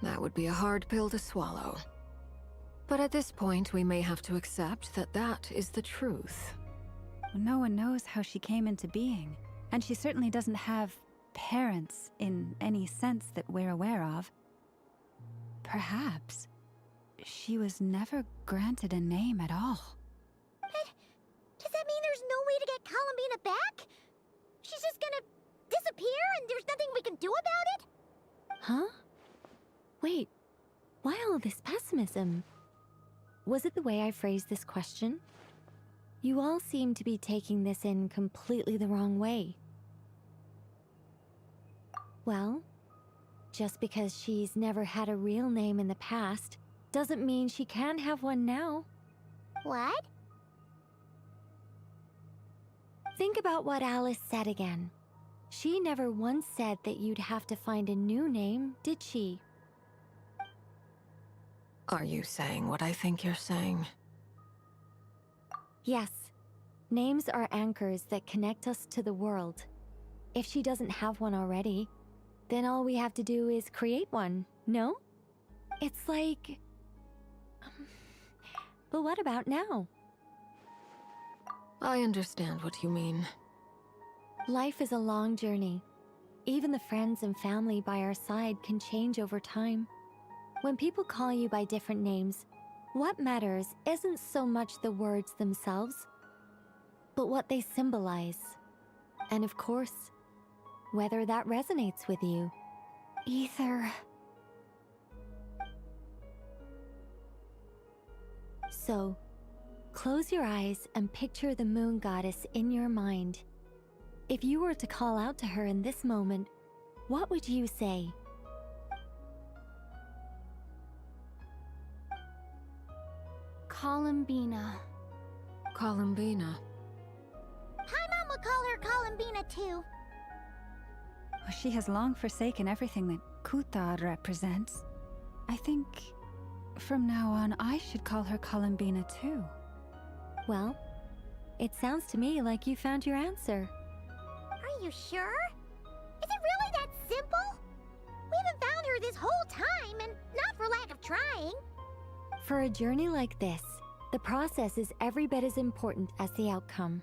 That would be a hard pill to swallow. But at this point, we may have to accept that that is the truth. No one knows how she came into being, and she certainly doesn't have parents in any sense that we're aware of. Perhaps she was never granted a name at all. But does that mean there's no way to get Columbina back? do about it? Huh? Wait, why all this pessimism? Was it the way I phrased this question? You all seem to be taking this in completely the wrong way. Well, just because she's never had a real name in the past doesn't mean she can't have one now. What? Think about what Alice said again. She never once said that you'd have to find a new name, did she? Are you saying what I think you're saying? Yes. Names are anchors that connect us to the world. If she doesn't have one already, then all we have to do is create one, no? It's like... But what about now? I understand what you mean. Life is a long journey. Even the friends and family by our side can change over time. When people call you by different names, what matters isn't so much the words themselves, but what they symbolize. And of course, whether that resonates with you. Ether. So, close your eyes and picture the moon goddess in your mind. If you were to call out to her in this moment, what would you say? Columbina. Columbina. Paimon would call her Columbina too. She has long forsaken everything that Kuthar represents. I think from now on I should call her Columbina too. Well, it sounds to me like you found your answer. Are you sure? Is it really that simple? We haven't found her this whole time, and not for lack of trying. For a journey like this, the process is every bit as important as the outcome.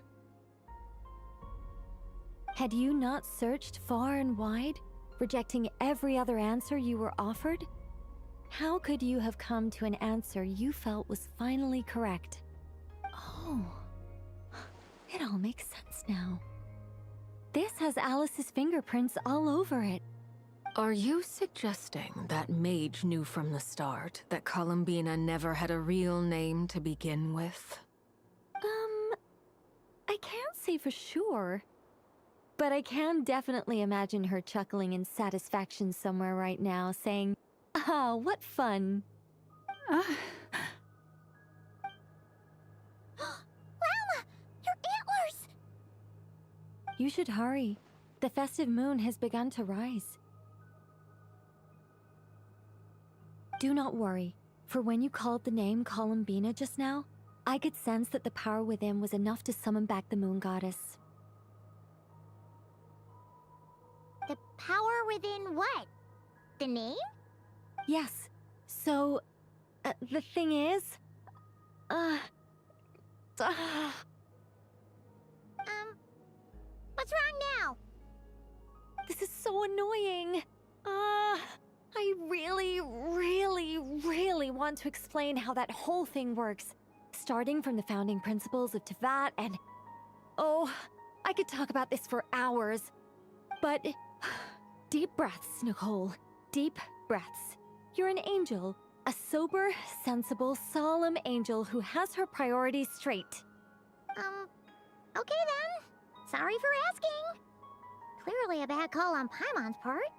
Had you not searched far and wide, rejecting every other answer you were offered, how could you have come to an answer you felt was finally correct? Oh, it all makes sense now. This has Alice's fingerprints all over it. Are you suggesting that Mage knew from the start that Columbina never had a real name to begin with? I can't say for sure. But I can definitely imagine her chuckling in satisfaction somewhere right now, saying, "Ah, what fun." Llama! Your antlers! You should hurry. The festive moon has begun to rise. Do not worry, for when you called the name Columbina just now, I could sense that the power within was enough to summon back the moon goddess. The power within what? The name? Yes, so... the thing is... What's wrong now? This is so annoying. I really want to explain how that whole thing works. Starting from the founding principles of Tevat and... Oh, I could talk about this for hours. But... Deep breaths, Nicole. Deep breaths. You're an angel. A sober, sensible, solemn angel who has her priorities straight. Okay then. Sorry for asking. Clearly a bad call on Paimon's part.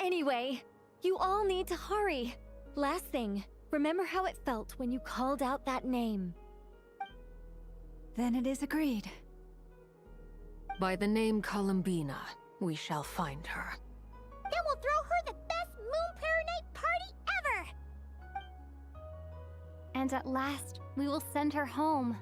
Anyway, you all need to hurry. Last thing, remember how it felt when you called out that name. Then it is agreed. By the name Columbina, we shall find her. Then we'll throw her the best Moon Paranite party ever! And at last, we will send her home.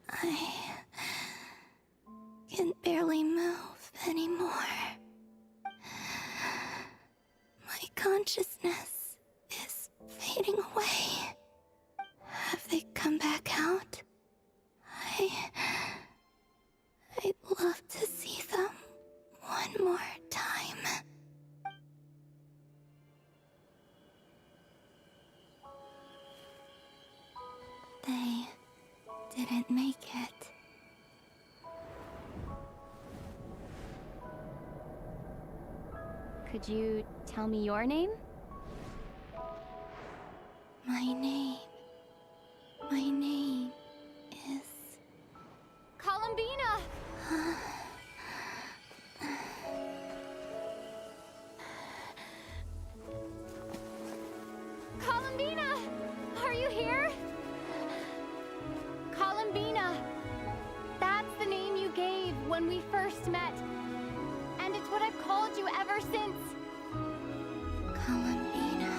I can barely move anymore. My consciousness is fading away. Have they come back out? I'd love to see them one more time. didn't make it. Could you tell me your name? My name is... Columbina! Columbina! Are you here? Columbina! That's the name you gave when we first met. And it's what I've called you ever since. Columbina.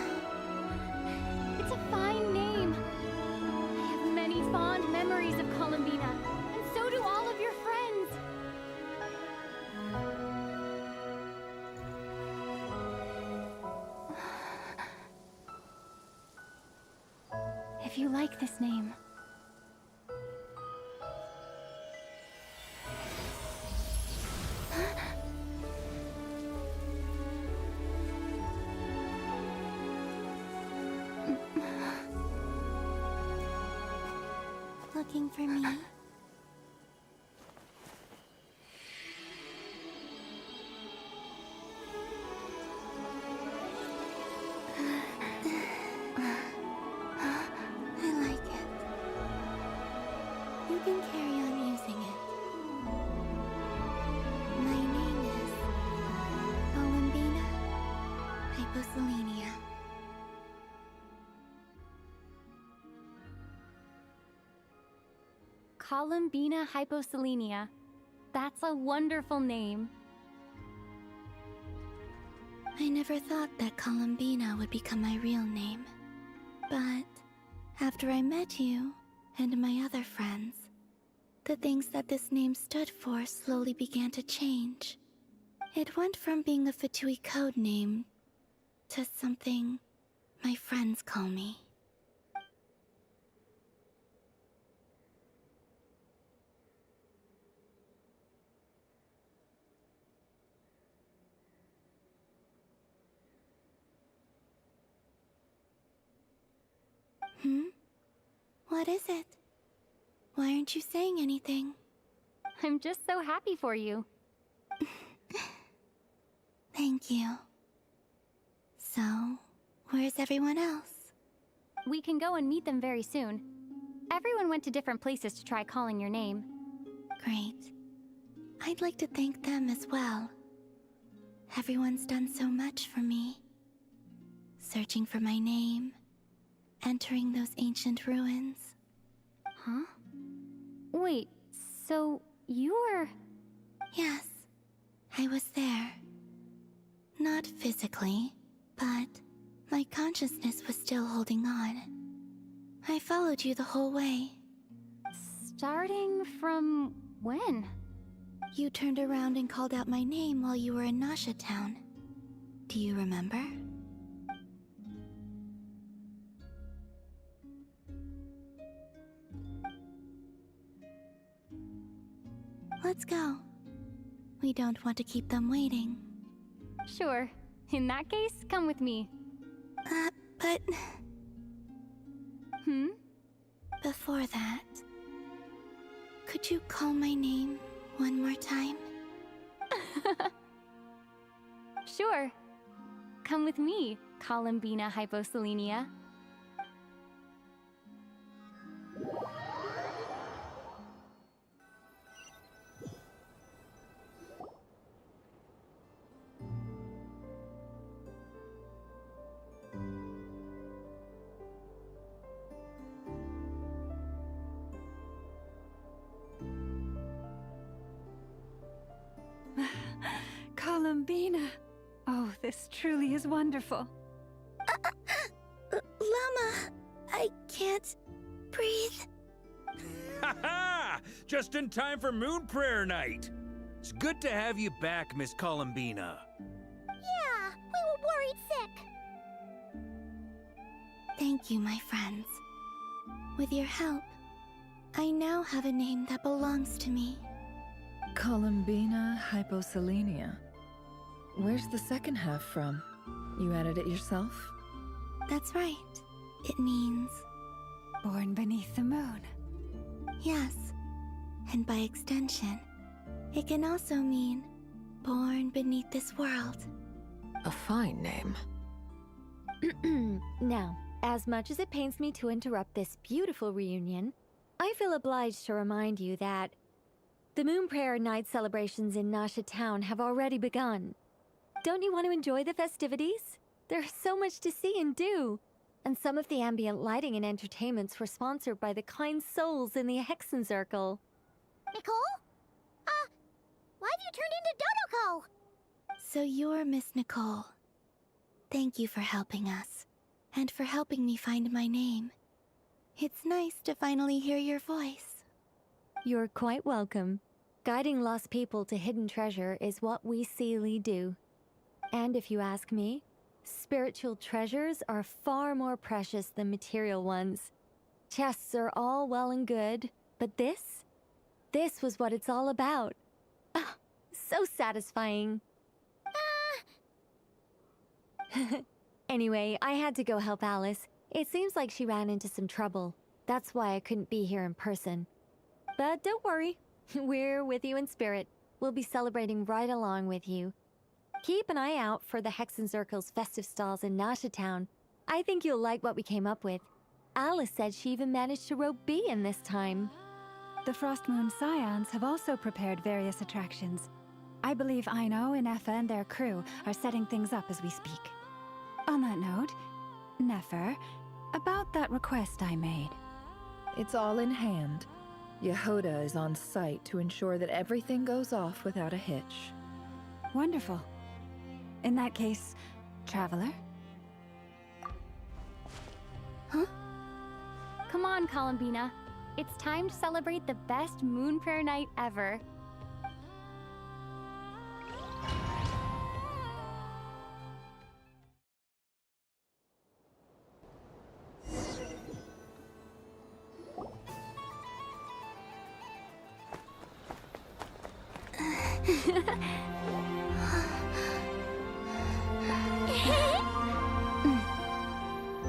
It's a fine name. I have many fond memories of Columbina, and so do all of your friends. If you like this name... Looking for me? I like it. You can carry on using it. My name is Columbina Hyposelenia. Columbina Hyposelenia. That's a wonderful name. I never thought that Columbina would become my real name. But after I met you and my other friends, the things that this name stood for slowly began to change. It went from being a Fatui code name to something my friends call me. What is it? Why aren't you saying anything? I'm just so happy for you. Thank you. So, where's everyone else? We can go and meet them very soon. Everyone went to different places to try calling your name. Great. I'd like to thank them as well. Everyone's done so much for me. Searching for my name, entering those ancient ruins. Huh? Wait, so you were... Yes, I was there. Not physically, but my consciousness was still holding on. I followed you the whole way. Starting from when? You turned around and called out my name while you were in Nasha Town. Do you remember? Let's go. We don't want to keep them waiting. Sure. In that case, come with me. But... Hmm? Before that... Could you call my name one more time? Sure. Come with me, Columbina Hyposelenia. Columbina! Oh, this truly is wonderful. Llama! I can't breathe. Ha ha! Just in time for Moon Prayer Night! It's good to have you back, Miss Columbina. Yeah, we were worried sick. Thank you, my friends. With your help, I now have a name that belongs to me. Columbina Hyposelenia. Where's the second half from? You added it yourself? That's right. It means... Born beneath the moon. Yes, and by extension, it can also mean born beneath this world. A fine name. Now, as much as it pains me to interrupt this beautiful reunion, I feel obliged to remind you that the Moon Prayer Night celebrations in Nasha Town have already begun. Don't you want to enjoy the festivities? There's so much to see and do. And some of the ambient lighting and entertainments were sponsored by the kind souls in the Hexen Circle. Nicole? Why have you turned into Dodoko? So you're Miss Nicole. Thank you for helping us, and for helping me find my name. It's nice to finally hear your voice. You're quite welcome. Guiding lost people to hidden treasure is what we Seelie do. And if you ask me, spiritual treasures are far more precious than material ones. Chests are all well and good, but this was what it's all about. Ah, so satisfying. Anyway, I had to go help Alice. It seems like she ran into some trouble. That's why I couldn't be here in person. But don't worry, we're with you in spirit. We'll be celebrating right along with you. Keep an eye out for the Hexen Circle's festive stalls in Nasha Town. I think you'll like what we came up with. Alice said she even managed to rope B in this time. The Frost Moon Scions have also prepared various attractions. I believe Aino and Effa and their crew are setting things up as we speak. On that note, Nefer, about that request I made. It's all in hand. Yehoda is on site to ensure that everything goes off without a hitch. Wonderful. In that case, Traveler? Huh? Come on, Columbina. It's time to celebrate the best Moon Prayer Night ever.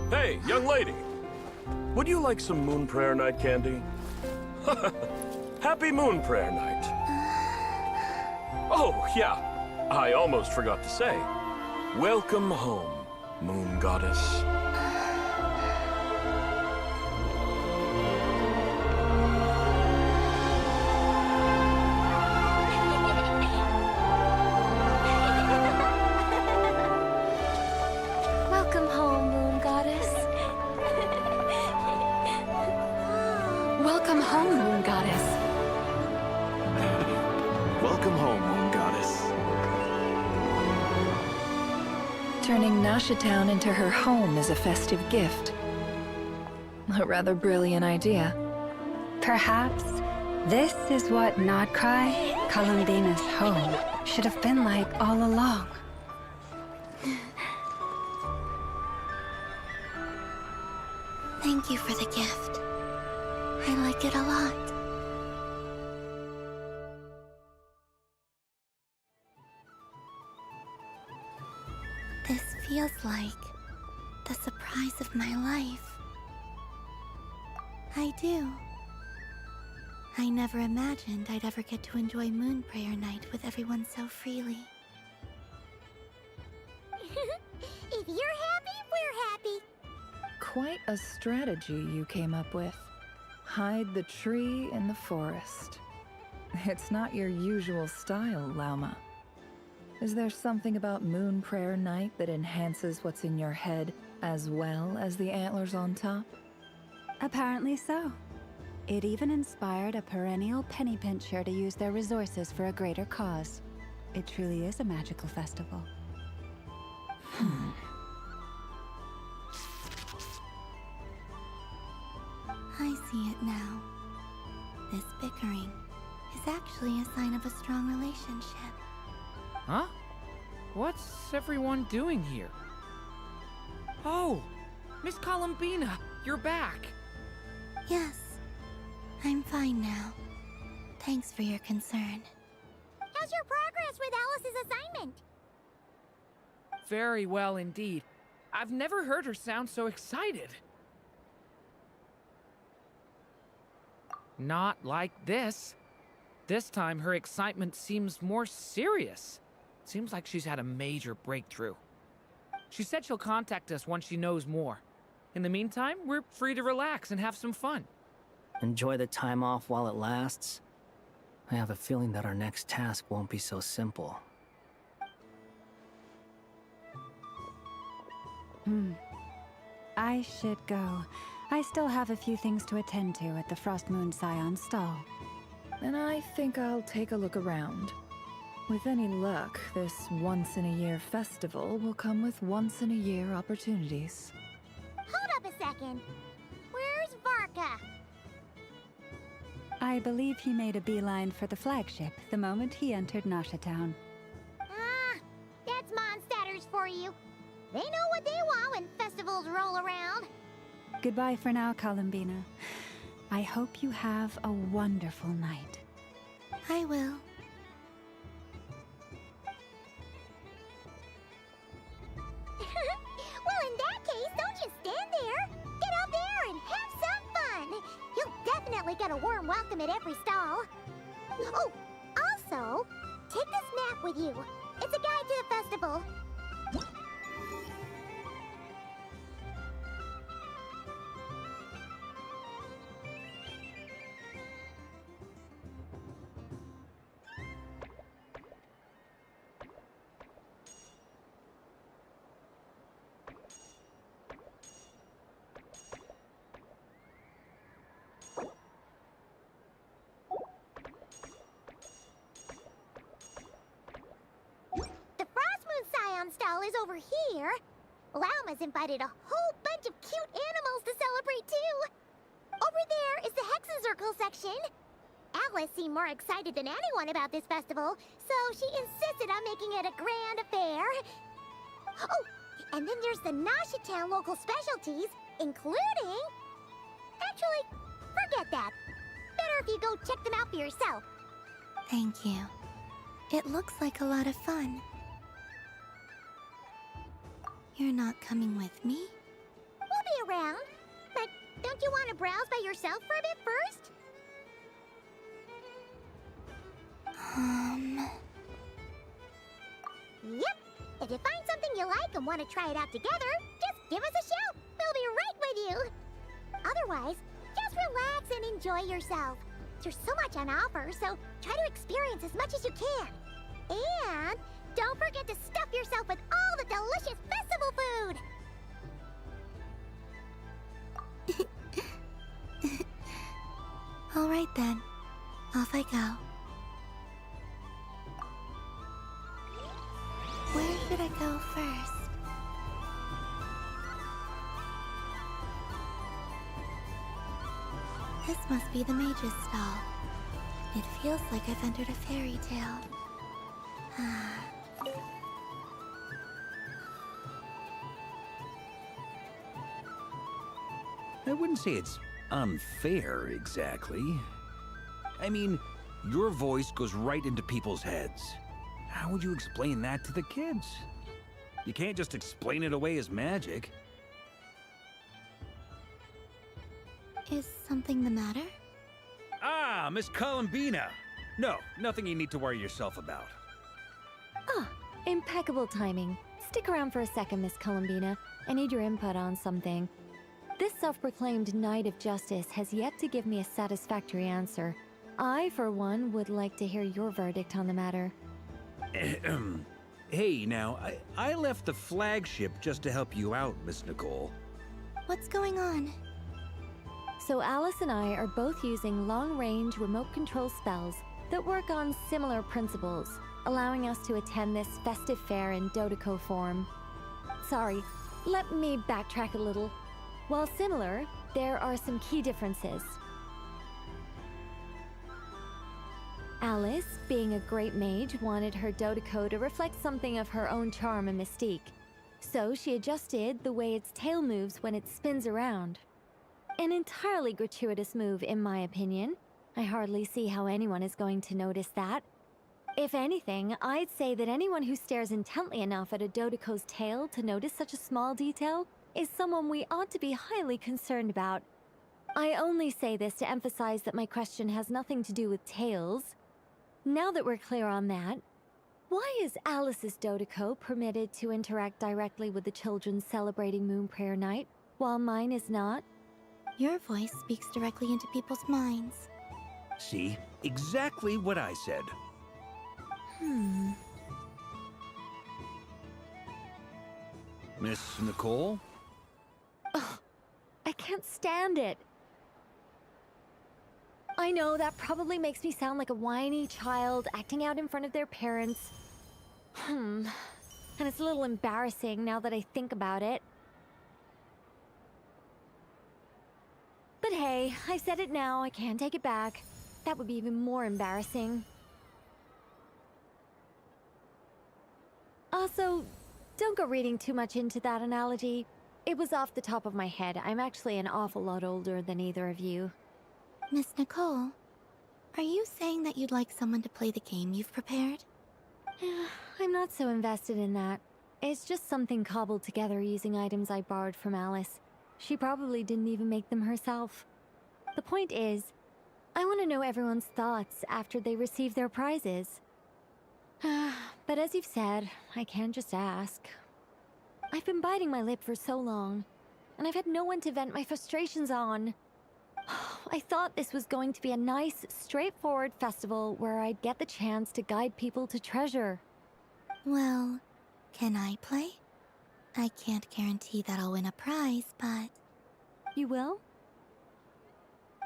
Hey, young lady! Would you like some Moon Prayer Night candy? Happy Moon Prayer Night! Oh, yeah, I almost forgot to say. Welcome home, Moon Goddess. Welcome home, Moon Goddess. Welcome home, Moon Goddess. Welcome home, Moon Goddess. Turning Nasha Town into her home is a festive gift. A rather brilliant idea. Perhaps this is what Nodcry, Columbina's home, should have been like all along. Thank you for the gift. I like it a lot. This feels like the surprise of my life. I do. I never imagined I'd ever get to enjoy Moon Prayer Night with everyone so freely. If you're happy, we're happy. Quite a strategy you came up with. Hide the tree in the forest. It's not your usual style, Lauma. Is there something about Moon Prayer Night that enhances what's in your head as well as the antlers on top? Apparently so. It even inspired a perennial penny pincher to use their resources for a greater cause. It truly is a magical festival. I see it now. This bickering is actually a sign of a strong relationship. Huh? What's everyone doing here? Oh! Miss Columbina, you're back! Yes, I'm fine now. Thanks for your concern. How's your progress with Alice's assignment? Very well indeed. I've never heard her sound so excited. Not like this. This time, her excitement seems more serious. Seems like she's had a major breakthrough. She said she'll contact us once she knows more. In the meantime, we're free to relax and have some fun. Enjoy the time off while it lasts. I have a feeling that our next task won't be so simple. I should go. I still have a few things to attend to at the Frost Moon Scion stall. And I think I'll take a look around. With any luck, this once-in-a-year festival will come with once-in-a-year opportunities. Hold up a second. Where's Varka? I believe he made a beeline for the flagship the moment he entered Nasha Town. Ah, that's Mondstadters for you. They know what they want when festivals roll around. Goodbye for now, Columbina. I hope you have a wonderful night. I will. Well, in that case, don't just stand there. Get out there and have some fun. You'll definitely get a warm welcome at every stall. Oh, also, take this map with you. It's a guide to the festival. Stall is over here. Lauma's invited a whole bunch of cute animals to celebrate too. Over there is the Hexacircle section. Alice seemed more excited than anyone about this festival, so she insisted on making it a grand affair. Oh, and then there's the Nasha Town local specialties, including... Actually, forget that. Better if you go check them out for yourself. Thank you. It looks like a lot of fun. You're not coming with me? We'll be around. But don't you want to browse by yourself for a bit first? Yep. If you find something you like and want to try it out together, just give us a shout. We'll be right with you. Otherwise, just relax and enjoy yourself. There's so much on offer, so try to experience as much as you can. And don't forget to stuff yourself with all the delicious festival food! All right then. Off I go. Where should I go first? This must be the Mage's stall. It feels like I've entered a fairy tale. I wouldn't say it's unfair, exactly. I mean, your voice goes right into people's heads. How would you explain that to the kids? You can't just explain it away as magic. Is something the matter? Ah, Miss Columbina! No, nothing you need to worry yourself about. Ah, impeccable timing. Stick around for a second, Miss Columbina. I need your input on something. This self-proclaimed Knight of Justice has yet to give me a satisfactory answer. I, for one, would like to hear your verdict on the matter. Hey, now, I left the flagship just to help you out, Miss Nicole. What's going on? So Alice and I are both using long-range remote control spells that work on similar principles, allowing us to attend this festive fair in Dodeco form. Sorry, let me backtrack a little. While similar, there are some key differences. Alice, being a great mage, wanted her Dodeco to reflect something of her own charm and mystique. So she adjusted the way its tail moves when it spins around. An entirely gratuitous move, in my opinion. I hardly see how anyone is going to notice that. If anything, I'd say that anyone who stares intently enough at a Dodeco's tail to notice such a small detail is someone we ought to be highly concerned about. I only say this to emphasize that my question has nothing to do with Tails. Now that we're clear on that, why is Alice's Dodeko permitted to interact directly with the children celebrating Moon Prayer Night, while mine is not? Your voice speaks directly into people's minds. See? Exactly what I said. Miss Nicole? Ugh, I can't stand it. I know that probably makes me sound like a whiny child acting out in front of their parents. And it's a little embarrassing now that I think about it. But hey, I've said it now, I can't take it back. That would be even more embarrassing. Also, don't go reading too much into that analogy. It was off the top of my head. I'm actually an awful lot older than either of you. Miss Nicole, are you saying that you'd like someone to play the game you've prepared? I'm not so invested in that. It's just something cobbled together using items I borrowed from Alice. She probably didn't even make them herself. The point is, I want to know everyone's thoughts after they receive their prizes. But as you've said, I can't just ask. I've been biting my lip for so long, and I've had no one to vent my frustrations on. I thought this was going to be a nice, straightforward festival where I'd get the chance to guide people to treasure. Well, can I play? I can't guarantee that I'll win a prize, but... You will?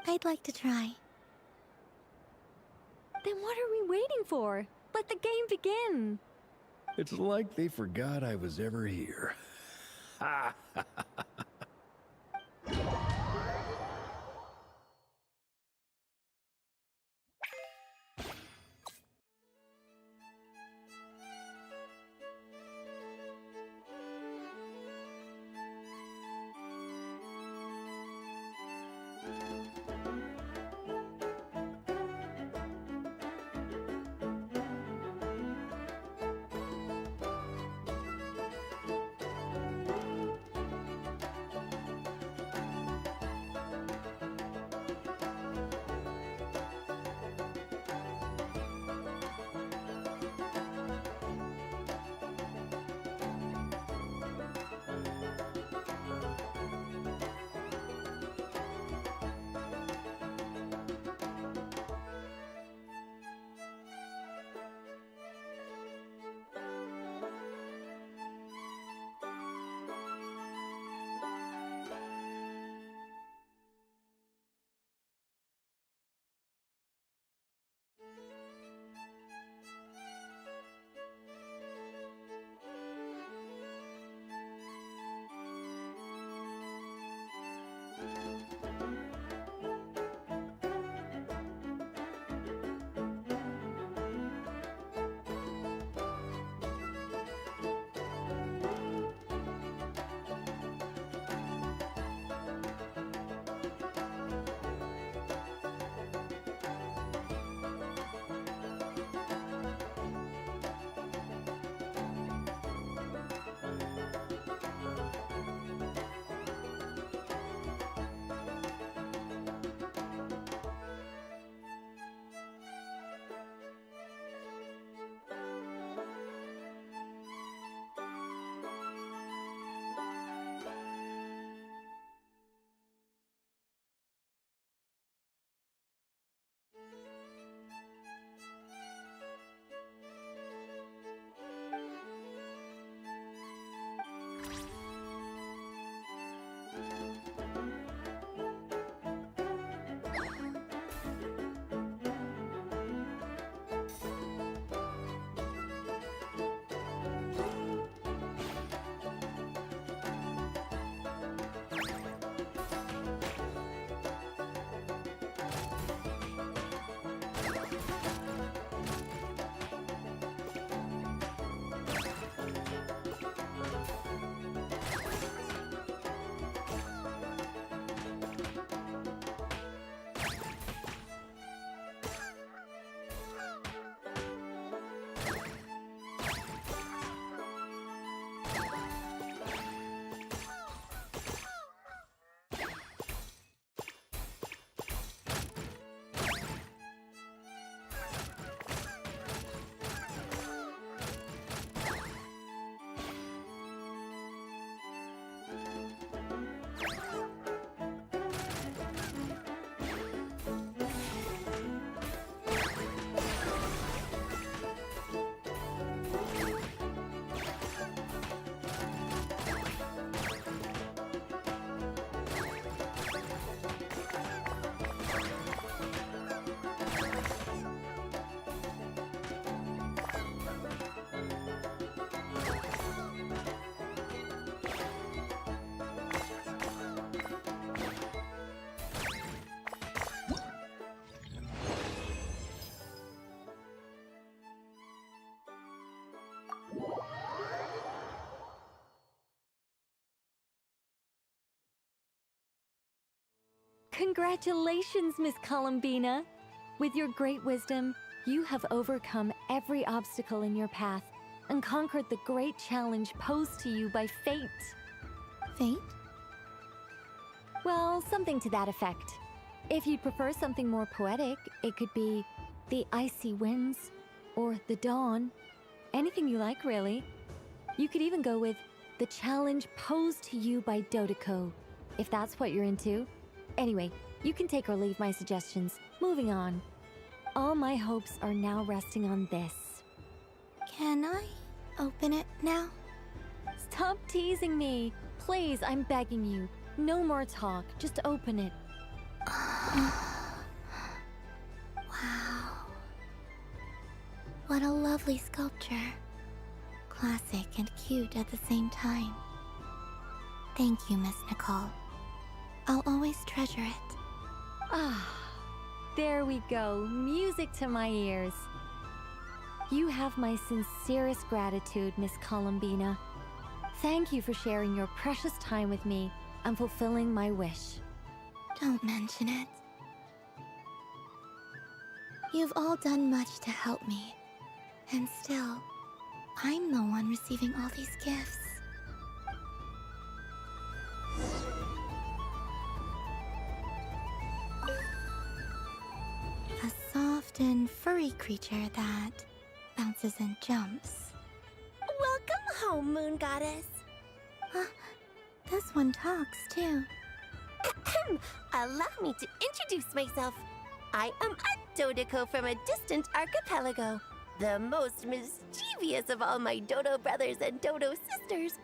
I'd like to try. Then what are we waiting for? Let the game begin! It's like they forgot I was ever here. Ha! Congratulations, Miss Columbina! With your great wisdom, you have overcome every obstacle in your path and conquered the great challenge posed to you by fate. Fate? Well, something to that effect. If you'd prefer something more poetic, it could be the icy winds or the dawn. Anything you like, really. You could even go with the challenge posed to you by Dodoko, if that's what you're into. Anyway, you can take or leave my suggestions. Moving on. All my hopes are now resting on this. Can I open it now? Stop teasing me. Please, I'm begging you. No more talk. Just open it. Wow. What a lovely sculpture. Classic and cute at the same time. Thank you, Miss Nicole. I'll always treasure it. Ah, there we go. Music to my ears. You have my sincerest gratitude, Miss Columbina. Thank you for sharing your precious time with me and fulfilling my wish. Don't mention it. You've all done much to help me. And still, I'm the one receiving all these gifts. A soft and furry creature that bounces and jumps. Welcome home, Moon Goddess. This one talks, too. Allow me to introduce myself. I am a Dodoko from a distant archipelago, the most mischievous of all my Dodo brothers and Dodo sisters.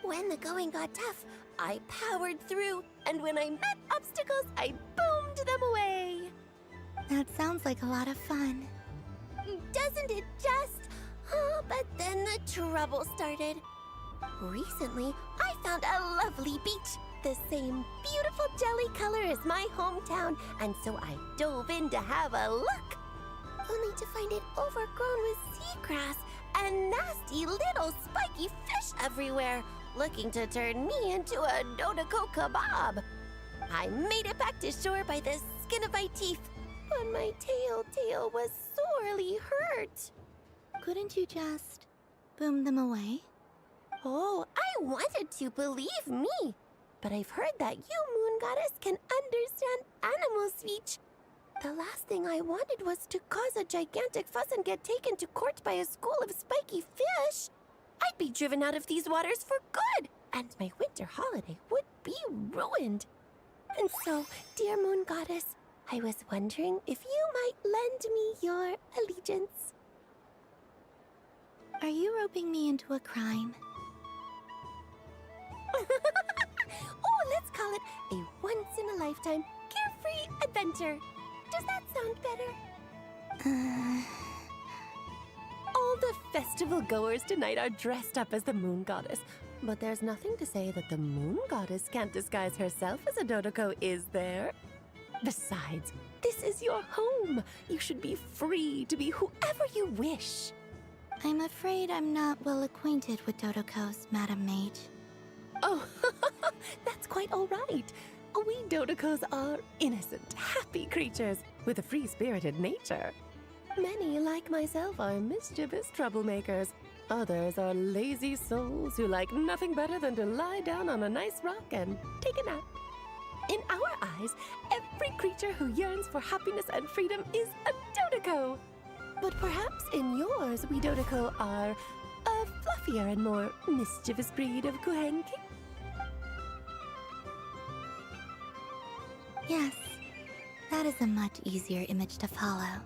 When the going got tough, I powered through, and when I met obstacles, I boomed them away. That sounds like a lot of fun. Doesn't it just? Oh, but then the trouble started. Recently, I found a lovely beach, the same beautiful jelly color as my hometown, and so I dove in to have a look. Only to find it overgrown with seagrass and nasty little spiky fish everywhere, looking to turn me into a Dodoko kebab. I made it back to shore by the skin of my teeth, but my tail was sorely hurt. Couldn't you just boom them away? Oh, I wanted to, believe me. But I've heard that you, Moon Goddess, can understand animal speech. The last thing I wanted was to cause a gigantic fuss and get taken to court by a school of spiky fish. I'd be driven out of these waters for good, and my winter holiday would be ruined. And so, dear Moon Goddess, I was wondering if you might lend me your allegiance. Are you roping me into a crime? Oh, let's call it a once-in-a-lifetime carefree adventure. Does that sound better? All the festival goers tonight are dressed up as the Moon Goddess, but there's nothing to say that the Moon Goddess can't disguise herself as a Dodoko, is there? Besides, this is your home. You should be free to be whoever you wish. I'm afraid I'm not well acquainted with Dodokos, Madam Mage. Oh, that's quite all right. We Dodokos are innocent, happy creatures with a free-spirited nature. Many, like myself, are mischievous troublemakers. Others are lazy souls who like nothing better than to lie down on a nice rock and take a nap. In our eyes, every creature who yearns for happiness and freedom is a Dodoko. But perhaps in yours, we Dodoko are a fluffier and more mischievous breed of Kuhenki. Yes, that is a much easier image to follow.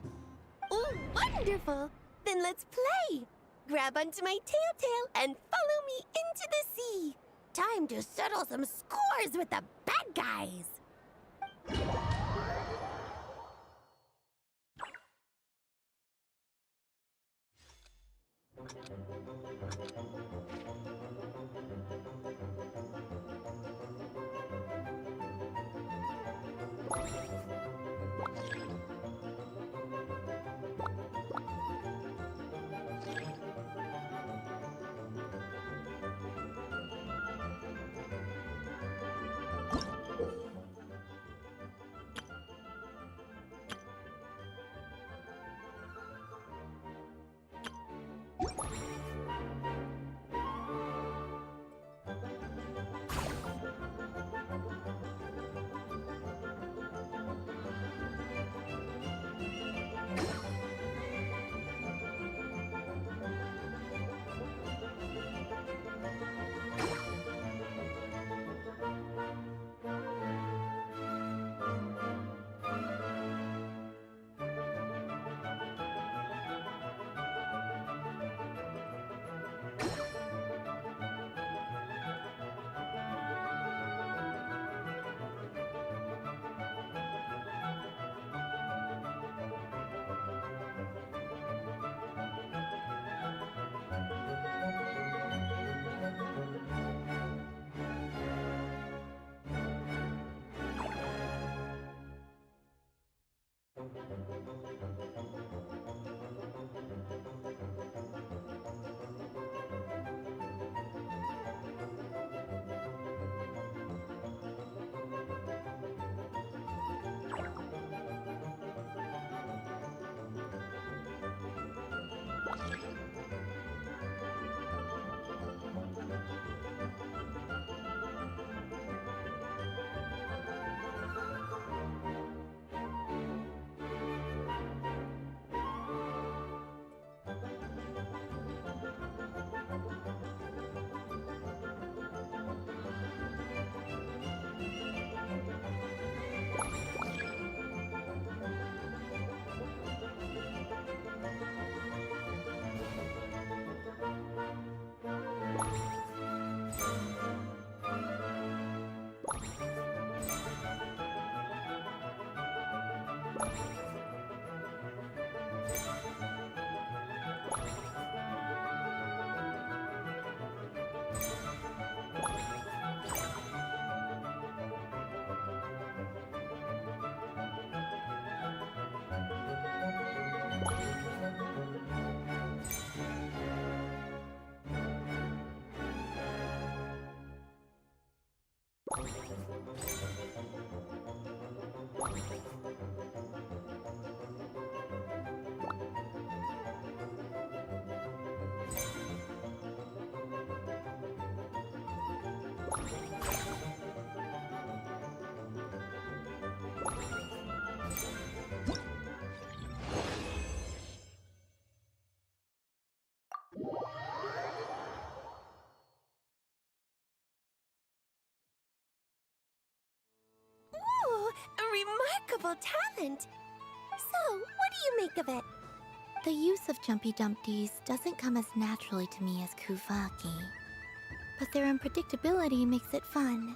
Oh, wonderful! Then let's play! Grab onto my tail and follow me into the sea! Time to settle some scores with the bad guys! Ooh, a remarkable talent! So, what do you make of it? The use of Jumpy Dumpties doesn't come as naturally to me as Kuvaki, but their unpredictability makes it fun.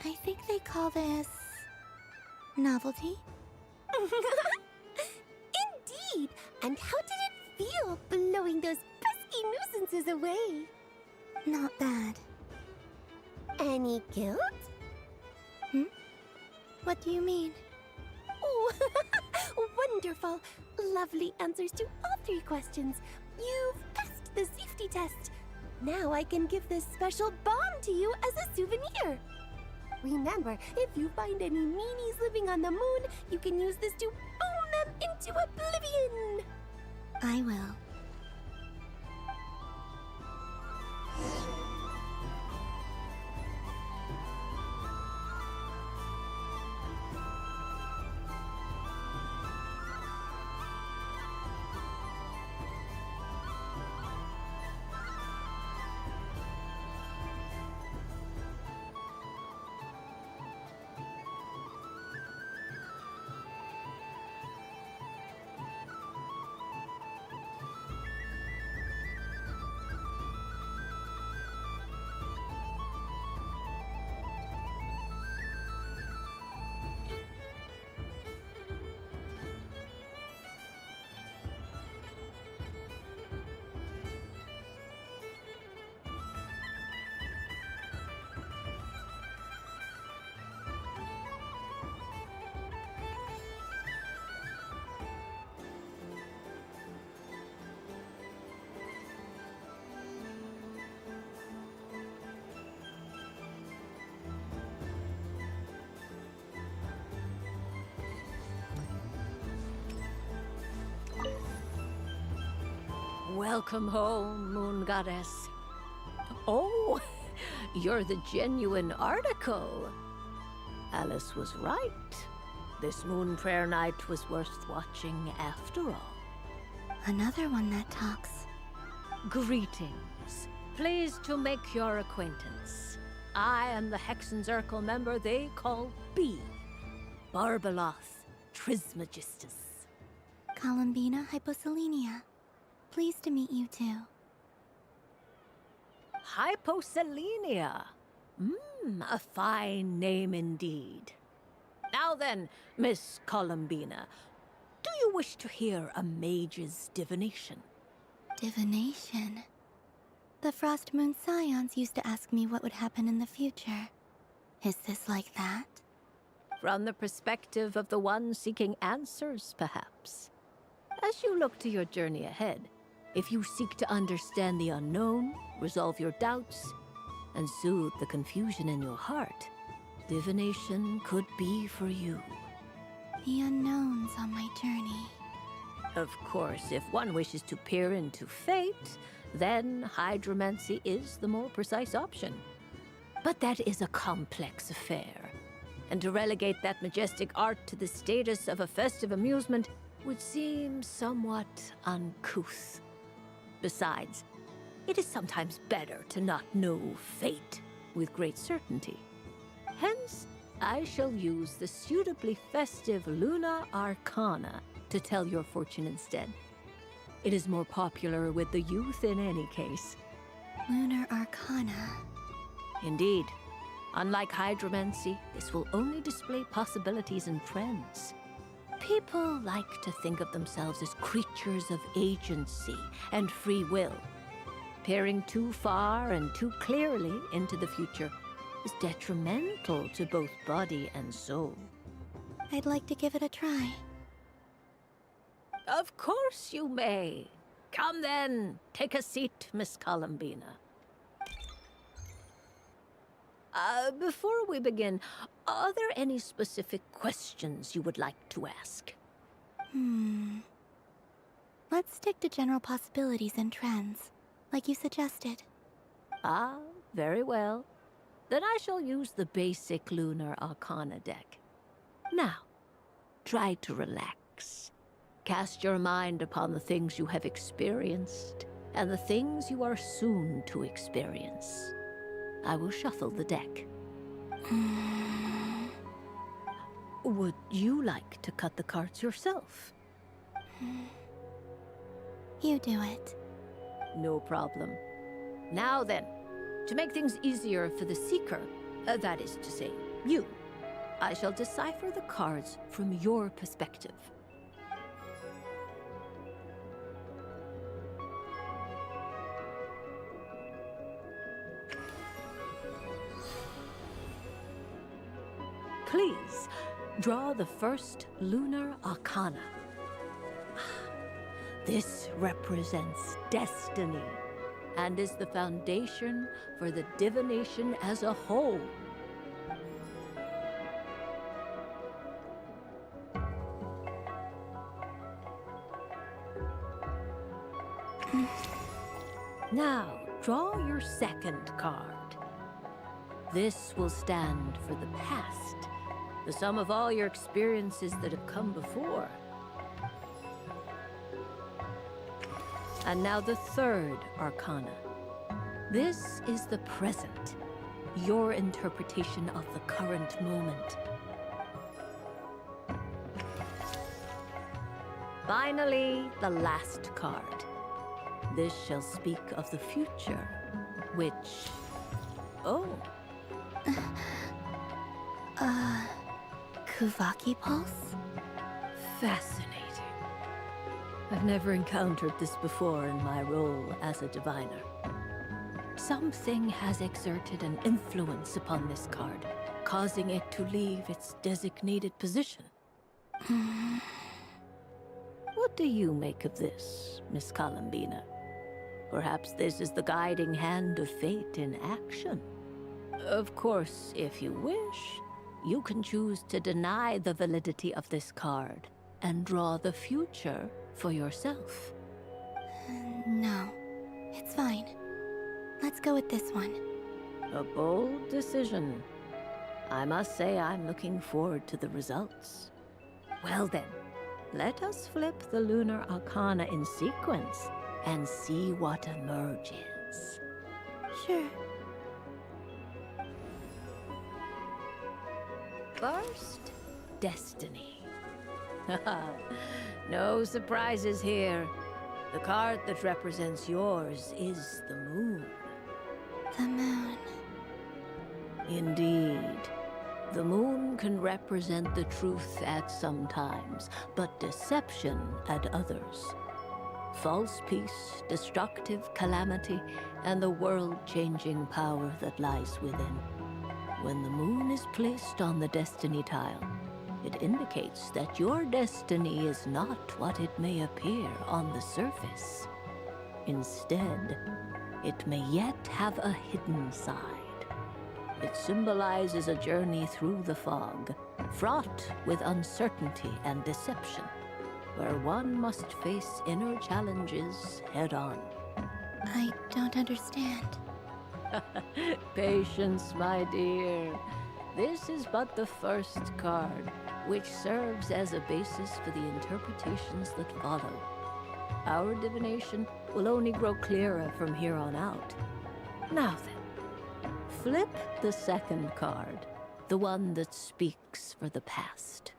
I think they call this... novelty? Indeed! And how did it feel blowing those pesky nuisances away? Not bad. Any guilt? What do you mean? Oh, wonderful! Lovely answers to all 3 questions. You've passed the safety test. Now I can give this special bomb to you as a souvenir. Remember, if you find any meanies living on the moon, you can use this to boom them into oblivion. I will. Welcome home, Moon Goddess. Oh, you're the genuine article. Alice was right. This moon prayer night was worth watching after all. Another one that talks. Greetings. Pleased to make your acquaintance. I am the Hexenzirkel member they call B. Barbeloth Trismegistus. Columbina Hyposelenia. Pleased to meet you too. Hyposelenia. A fine name indeed. Now then, Miss Columbina, do you wish to hear a mage's divination? Divination? The Frost Moon Scions used to ask me what would happen in the future. Is this like that? From the perspective of the one seeking answers, perhaps. As you look to your journey ahead, if you seek to understand the unknown, resolve your doubts, and soothe the confusion in your heart, divination could be for you. The unknowns on my journey. Of course, if one wishes to peer into fate, then hydromancy is the more precise option. But that is a complex affair, and to relegate that majestic art to the status of a festive amusement would seem somewhat uncouth. Besides, it is sometimes better to not know fate with great certainty. Hence, I shall use the suitably festive Luna Arcana to tell your fortune instead. It is more popular with the youth in any case. Lunar Arcana. Indeed. Unlike hydromancy, this will only display possibilities and trends. People like to think of themselves as creatures of agency and free will. Peering too far and too clearly into the future is detrimental to both body and soul. I'd like to give it a try. Of course you may. Come then, take a seat, Miss Columbina. Before we begin, are there any specific questions you would like to ask? Let's stick to general possibilities and trends, like you suggested. Ah, very well. Then I shall use the basic Lunar Arcana deck. Now, try to relax. Cast your mind upon the things you have experienced and the things you are soon to experience. I will shuffle the deck. Would you like to cut the cards yourself? You do it. No problem. Now then, to make things easier for the Seeker, that is to say, you, I shall decipher the cards from your perspective. Please, draw the first Lunar Arcana. This represents destiny and is the foundation for the divination as a whole. Now, draw your second card. This will stand for the past, the sum of all your experiences that have come before. And now the third Arcana. This is the present, your interpretation of the current moment. Finally, the last card. This shall speak of the future, which... Oh. Kuvaki Pulse? Fascinating. I've never encountered this before in my role as a diviner. Something has exerted an influence upon this card, causing it to leave its designated position. What do you make of this, Miss Columbina? Perhaps this is the guiding hand of fate in action. Of course, if you wish, you can choose to deny the validity of this card and draw the future for yourself. No, it's fine. Let's go with this one. A bold decision. I must say I'm looking forward to the results. Well then, let us flip the Lunar Arcana in sequence and see what emerges. Sure. First, Destiny. No surprises here. The card that represents yours is the moon. The moon. Indeed. The moon can represent the truth at some times, but deception at others. False peace, destructive calamity, and the world-changing power that lies within. When the moon is placed on the destiny tile, it indicates that your destiny is not what it may appear on the surface. Instead, it may yet have a hidden side. It symbolizes a journey through the fog, fraught with uncertainty and deception, where one must face inner challenges head-on. I don't understand. Patience, my dear. This is but the first card, which serves as a basis for the interpretations that follow. Our divination will only grow clearer from here on out. Now then, flip the second card, the one that speaks for the past.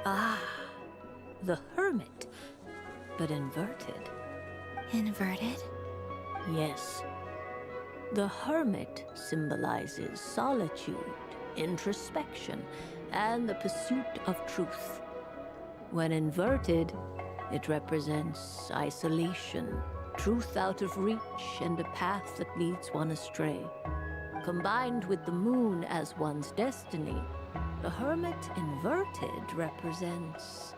Ah, the Hermit, but inverted. Inverted? Yes. The Hermit symbolizes solitude introspection, and the pursuit of truth. When inverted, it represents isolation, truth out of reach, and a path that leads one astray. Combined with the moon as one's destiny, the hermit inverted represents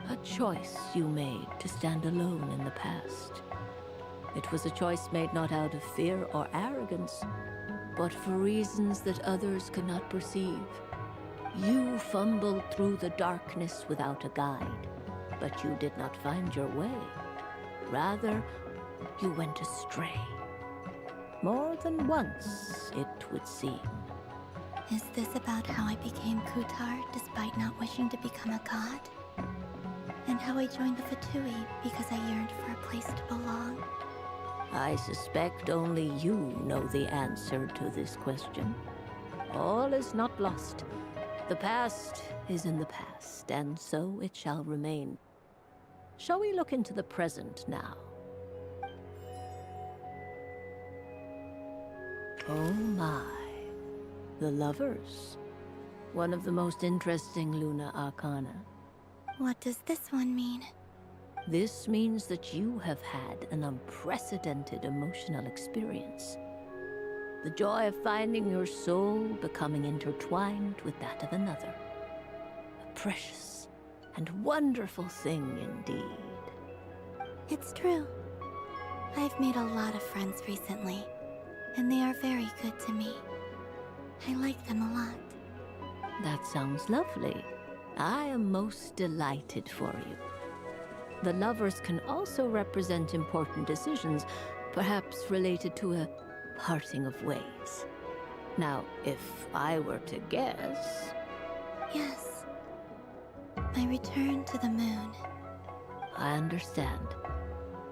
a choice you made to stand alone in the past. It was a choice made not out of fear or arrogance, but for reasons that others could not perceive. You fumbled through the darkness without a guide, but you did not find your way. Rather, you went astray. More than once, it would seem. Is this about how I became Kutar despite not wishing to become a god? And how I joined the Fatui because I yearned for a place to belong? I suspect only you know the answer to this question. All is not lost. The past is in the past, and so it shall remain. Shall we look into the present now? Oh my. The Lovers. One of the most interesting Luna Arcana. What does this one mean? This means that you have had an unprecedented emotional experience. The joy of finding your soul becoming intertwined with that of another. A precious and wonderful thing indeed. It's true. I've made a lot of friends recently, and they are very good to me. I like them a lot. That sounds lovely. I am most delighted for you. The Lovers can also represent important decisions, perhaps related to a parting of ways. Now, if I were to guess... Yes. My return to the moon. I understand.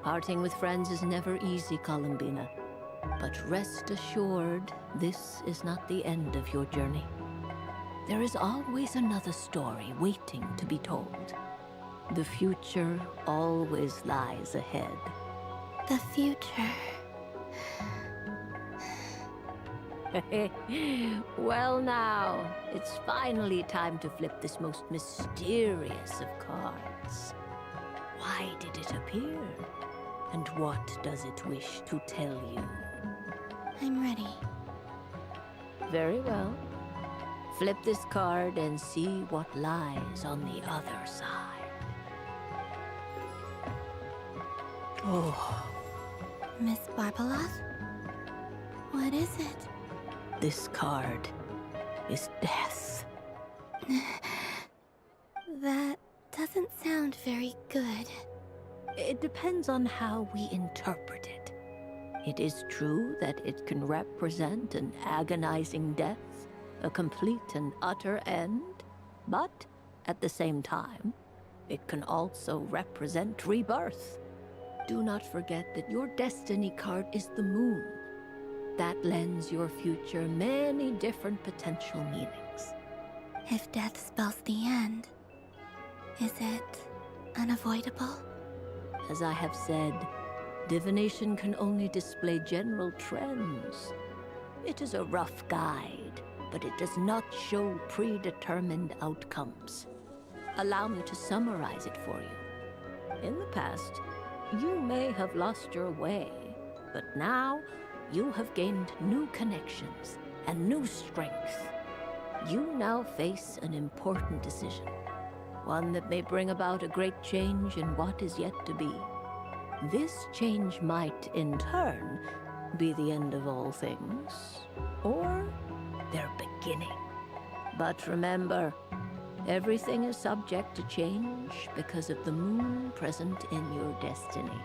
Parting with friends is never easy, Columbina. But rest assured, this is not the end of your journey. There is always another story waiting to be told. The future always lies ahead. The future. Well now, it's finally time to flip this most mysterious of cards. Why did it appear? And what does it wish to tell you? I'm ready. Very well. Flip this card and see what lies on the other side. Oh. Miss Barbeloth? What is it? This card is death. That doesn't sound very good. It depends on how we interpret it. It is true that it can represent an agonizing death, a complete and utter end, but at the same time, it can also represent rebirth. Do not forget that your destiny card is the moon. That lends your future many different potential meanings. If death spells the end, is it unavoidable? As I have said, divination can only display general trends. It is a rough guide, but it does not show predetermined outcomes. Allow me to summarize it for you. In the past, you may have lost your way, but now you have gained new connections and new strength. You now face an important decision, one that may bring about a great change in what is yet to be. This change might, in turn, be the end of all things, or their beginning. But remember, everything is subject to change because of the moon present in your destiny.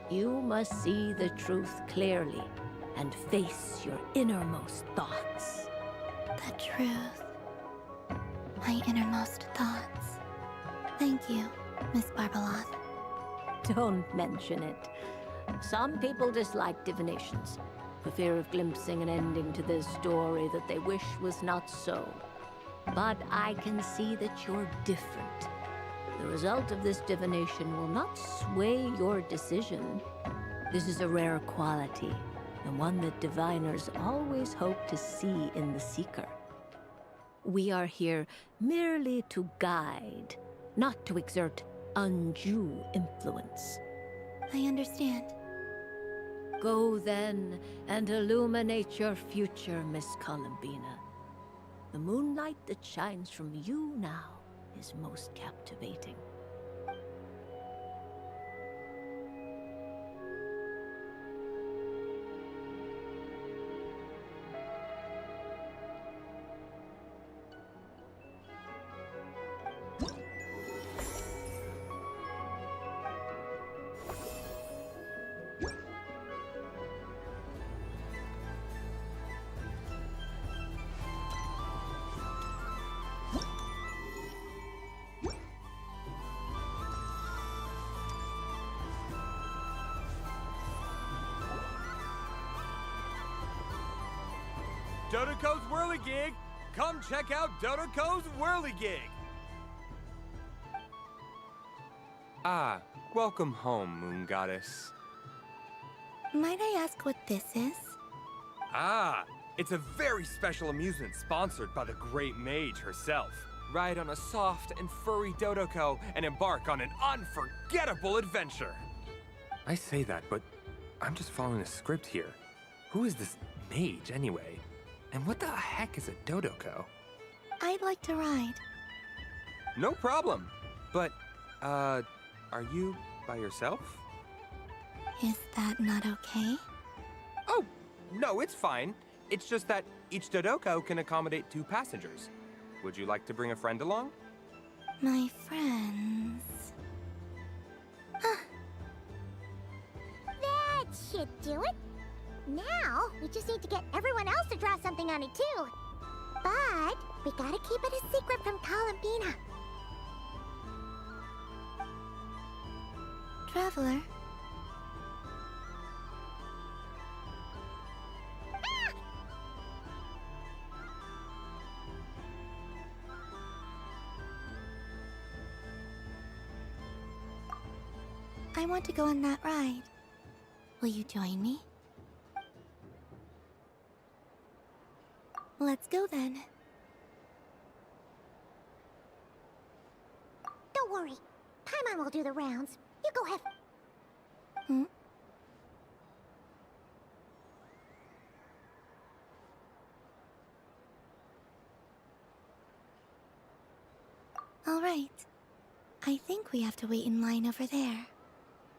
You must see the truth clearly and face your innermost thoughts. The truth. My innermost thoughts. Thank you, Miss Barbeloth. Don't mention it. Some people dislike divinations, for fear of glimpsing an ending to their story that they wish was not so. But I can see that you're different. The result of this divination will not sway your decision. This is a rare quality, and one that diviners always hope to see in the seeker. We are here merely to guide, not to exert undue influence. I understand. Go then and illuminate your future, Miss Columbina. The moonlight that shines from you now is most captivating. Dodoko's Whirligig! Come check out Dodoko's Whirligig! Ah, welcome home, Moon Goddess. Might I ask what this is? Ah, it's a very special amusement sponsored by the great mage herself. Ride on a soft and furry Dodoko and embark on an unforgettable adventure. I say that, but I'm just following a script here. Who is this mage, anyway? And what the heck is a Dodoko? I'd like to ride. No problem. But, are you by yourself? Is that not okay? Oh, no, it's fine. It's just that each Dodoko can accommodate 2 passengers. Would you like to bring a friend along? My friends... That should do it. Now, we just need to get everyone else to draw something on it too. But we gotta keep it a secret from Columbina. Traveler. I want to go on that ride. Will you join me? Let's go then. Don't worry. Paimon will do the rounds. You go have... Hmm? All right. I think we have to wait in line over there.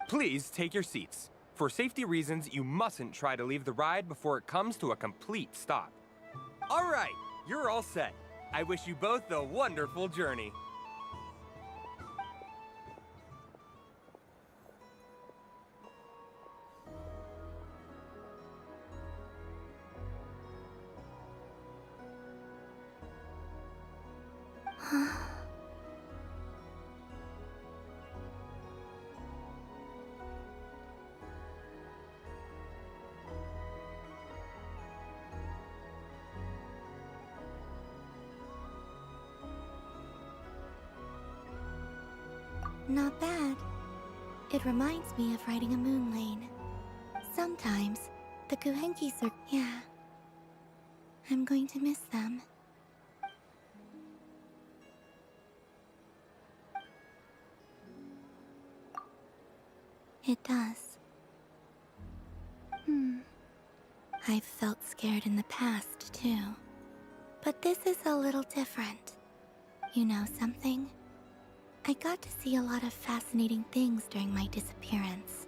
Please take your seats. For safety reasons, you mustn't try to leave the ride before it comes to a complete stop. All right, you're all set. I wish you both a wonderful journey. Not bad. It reminds me of riding a moon lane. Sometimes, the Kuhenki yeah. I'm going to miss them. It does. I've felt scared in the past, too. But this is a little different. You know something? I got to see a lot of fascinating things during my disappearance.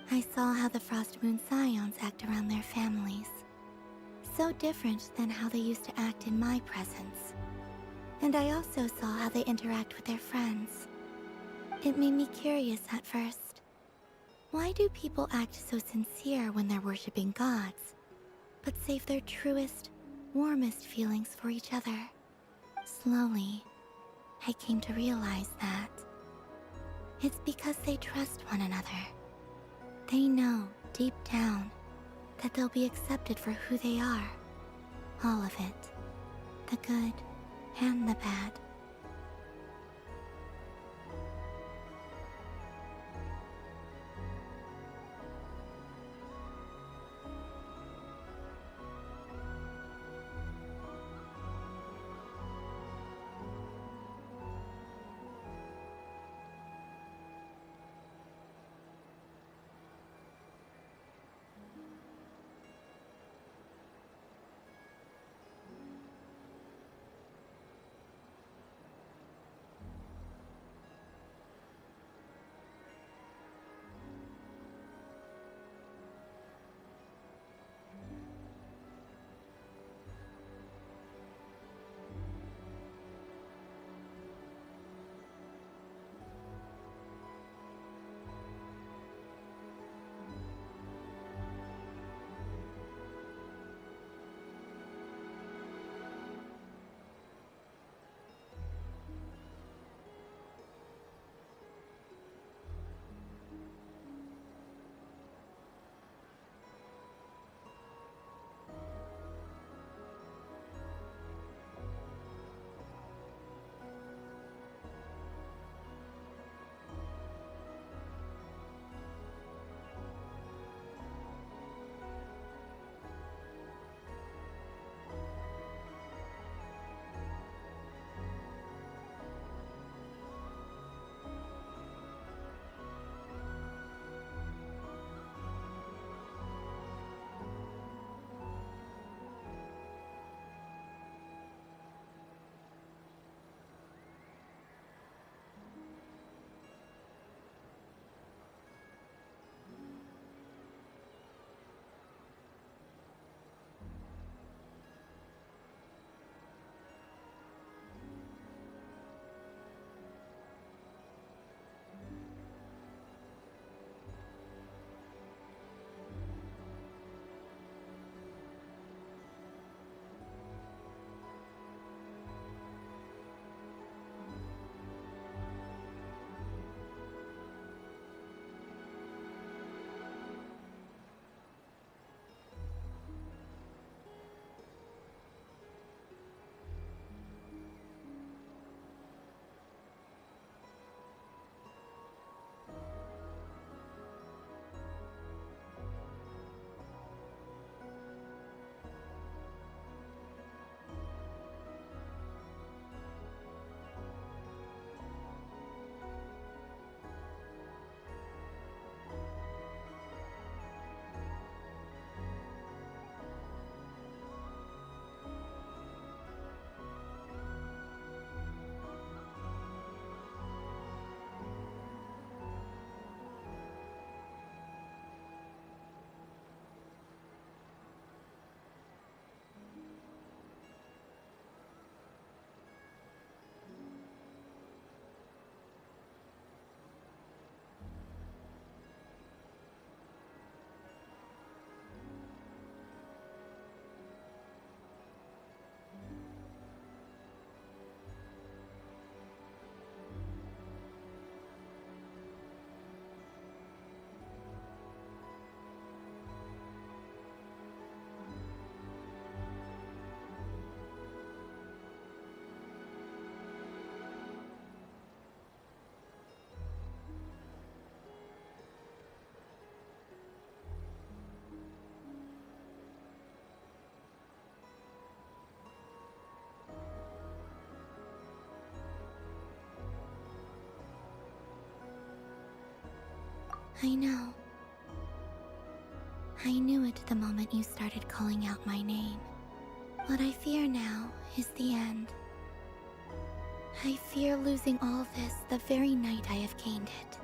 I saw how the Frost Moon Scions act around their families. So different than how they used to act in my presence. And I also saw how they interact with their friends. It made me curious at first. Why do people act so sincere when they're worshipping gods, but save their truest, warmest feelings for each other? Slowly, I came to realize that it's because they trust one another. They know, deep down, that they'll be accepted for who they are. All of it. The good and the bad. I know. I knew it the moment you started calling out my name. What I fear now is the end. I fear losing all this the very night I have gained it.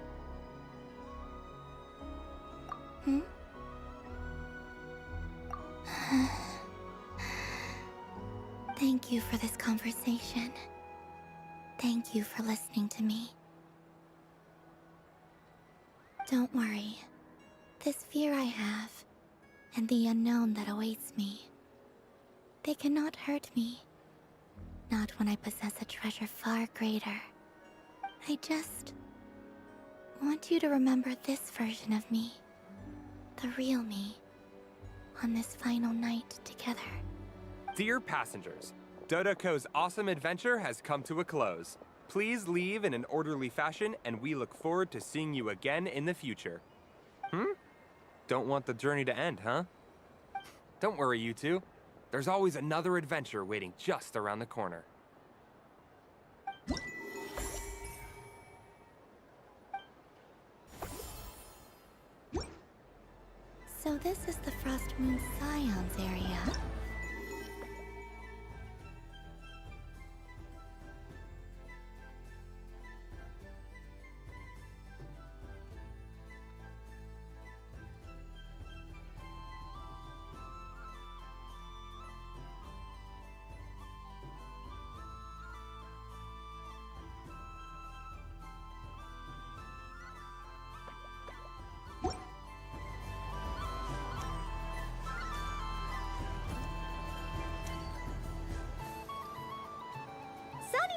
Hmm? Thank you for this conversation. Thank you for listening to me. Don't worry. This fear I have, and the unknown that awaits me, they cannot hurt me. Not when I possess a treasure far greater. I just want you to remember this version of me. The real me. On this final night together. Dear passengers, Dodoko's awesome adventure has come to a close. Please leave in an orderly fashion, and we look forward to seeing you again in the future. Don't want the journey to end, huh? Don't worry, you two. There's always another adventure waiting just around the corner. So this is the Frost Moon Scions area.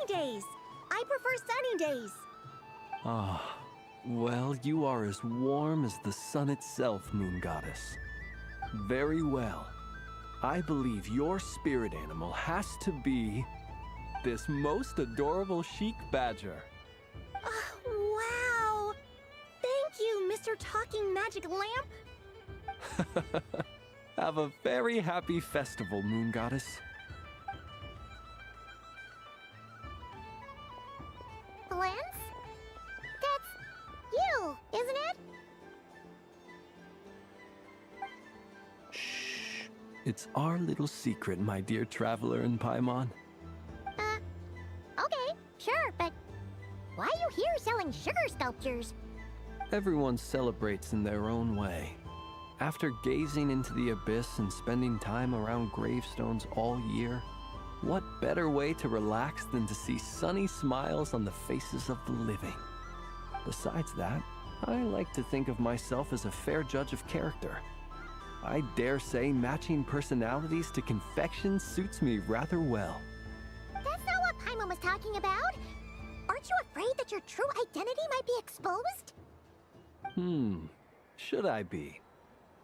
Days. I prefer sunny days. Ah, well, you are as warm as the sun itself, Moon Goddess. Very well. I believe your spirit animal has to be this most adorable chic badger. Wow! Thank you, Mr. Talking Magic Lamp. Have a very happy festival, Moon Goddess. Lance? That's you, isn't it? Shh. It's our little secret, my dear traveler in Paimon. Okay, sure, but why are you here selling sugar sculptures? Everyone celebrates in their own way. After gazing into the abyss and spending time around gravestones all year, what better way to relax than to see sunny smiles on the faces of the living? Besides that, I like to think of myself as a fair judge of character. I dare say matching personalities to confection suits me rather well. That's not what Paimon was talking about. Aren't you afraid that your true identity might be exposed? Should I be?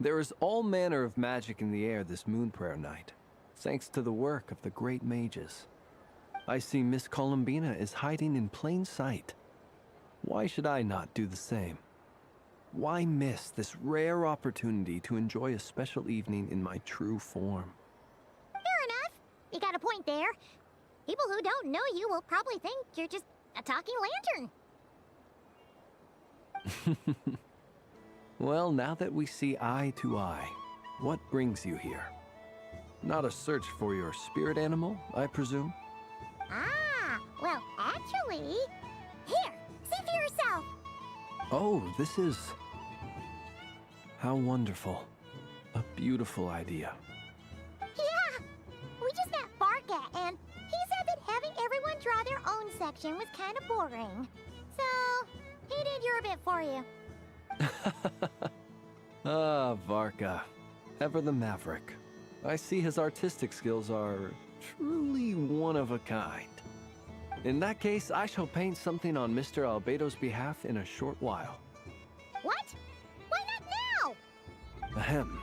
There is all manner of magic in the air this moon prayer night, thanks to the work of the great mages. I see Miss Columbina is hiding in plain sight. Why should I not do the same? Why miss this rare opportunity to enjoy a special evening in my true form? Fair enough. You got a point there. People who don't know you will probably think you're just a talking lantern. Well, now that we see eye to eye, what brings you here? Not a search for your spirit animal, I presume? Ah, well, actually... Here, see for yourself! Oh, this is... How wonderful. A beautiful idea. Yeah! We just met Barca, and he said that having everyone draw their own section was kind of boring. So, he did your bit for you. Ah, Varka. Ever the maverick. I see his artistic skills are truly one of a kind. In that case, I shall paint something on Mr. Albedo's behalf in a short while. What? Why not now? Ahem.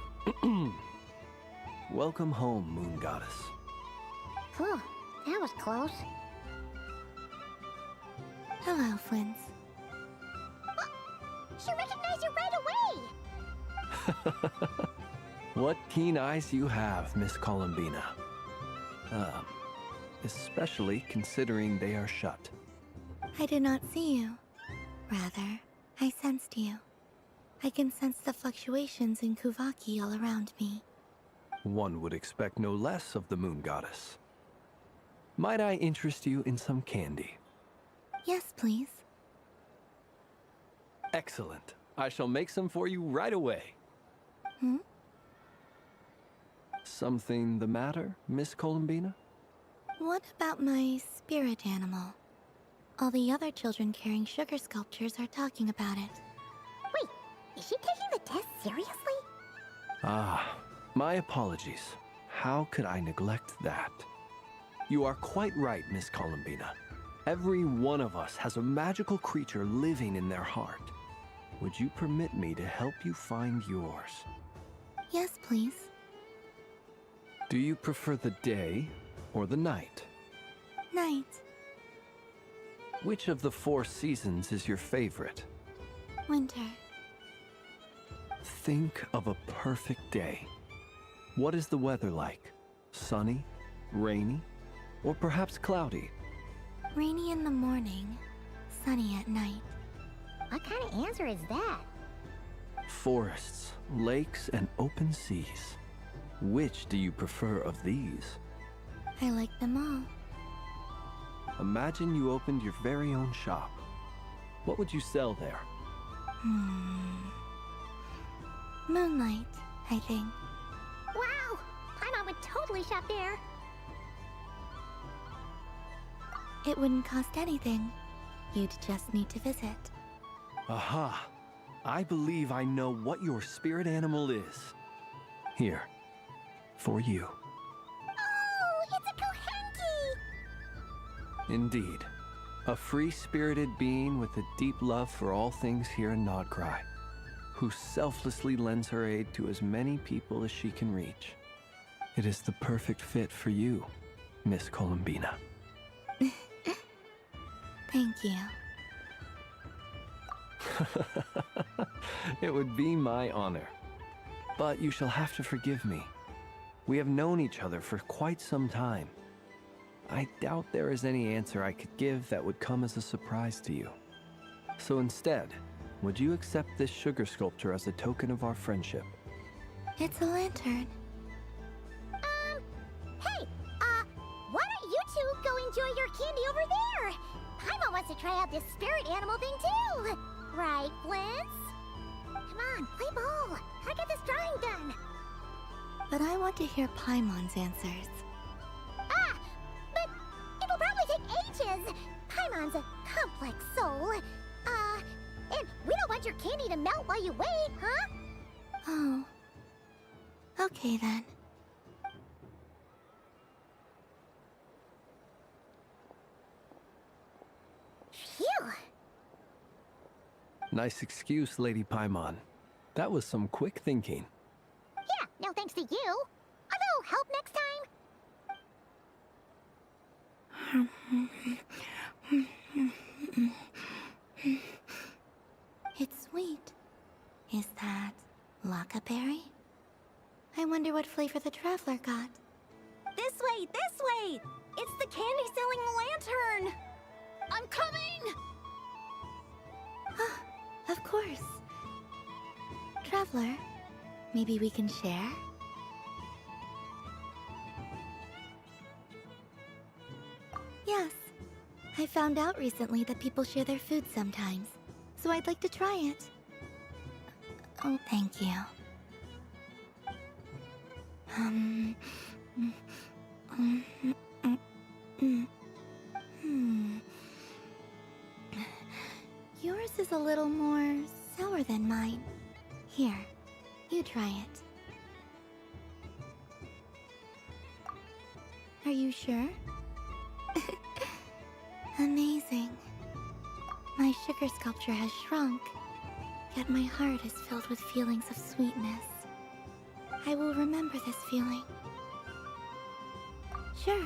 Welcome home, Moon Goddess. Whew, that was close. Hello, Flins. She recognized you right away! What keen eyes you have, Miss Columbina. Especially considering they are shut. I did not see you. Rather, I sensed you. I can sense the fluctuations in Kuvaki all around me. One would expect no less of the moon goddess. Might I interest you in some candy? Yes, please. Excellent. I shall make some for you right away. Hmm? Something the matter, Miss Columbina? What about my spirit animal? All the other children carrying sugar sculptures are talking about it. Wait, is she taking the test seriously? Ah, my apologies. How could I neglect that? You are quite right, Miss Columbina. Every one of us has a magical creature living in their heart. Would you permit me to help you find yours? Yes, please. Do you prefer the day or the night? Night. Which of the 4 seasons is your favorite? Winter. Think of a perfect day. What is the weather like? Sunny, rainy, or perhaps cloudy? Rainy in the morning, sunny at night. What kind of answer is that? Forests, lakes, and open seas. Which do you prefer of these? I like them all. Imagine you opened your very own shop. What would you sell there? Moonlight, I think. Wow! Paimon would totally shop there. It wouldn't cost anything. You'd just need to visit. Aha! I believe I know what your spirit animal is. Here, for you. Oh, it's a Kohenki! Indeed. A free-spirited being with a deep love for all things here in Nodcry, who selflessly lends her aid to as many people as she can reach. It is the perfect fit for you, Miss Columbina. Thank you. It would be my honor. But you shall have to forgive me. We have known each other for quite some time. I doubt there is any answer I could give that would come as a surprise to you. So instead, would you accept this sugar sculpture as a token of our friendship? It's a lantern. Hey, why don't you two go enjoy your candy over there? Paimon wants to try out this spirit animal thing too. Right, Blitz? Come on, play ball. I get this drawing done. But I want to hear Paimon's answers. Ah, but it'll probably take ages. Paimon's a complex soul. And we don't want your candy to melt while you wait, huh? Oh. Okay then. Phew. Nice excuse, Lady Paimon. That was some quick thinking. Yeah, no thanks to you. A little help next time? It's sweet. Is that Lockaberry? I wonder what flavor the traveler got. This way, this way! It's the candy-selling lantern! I'm coming! Of course. Traveler, maybe we can share? Yes. I found out recently that people share their food sometimes, so I'd like to try it. Oh, thank you. Yours is a little more sour than mine. Here, you try it. Are you sure? Amazing. My sugar sculpture has shrunk, yet my heart is filled with feelings of sweetness. I will remember this feeling. Sure.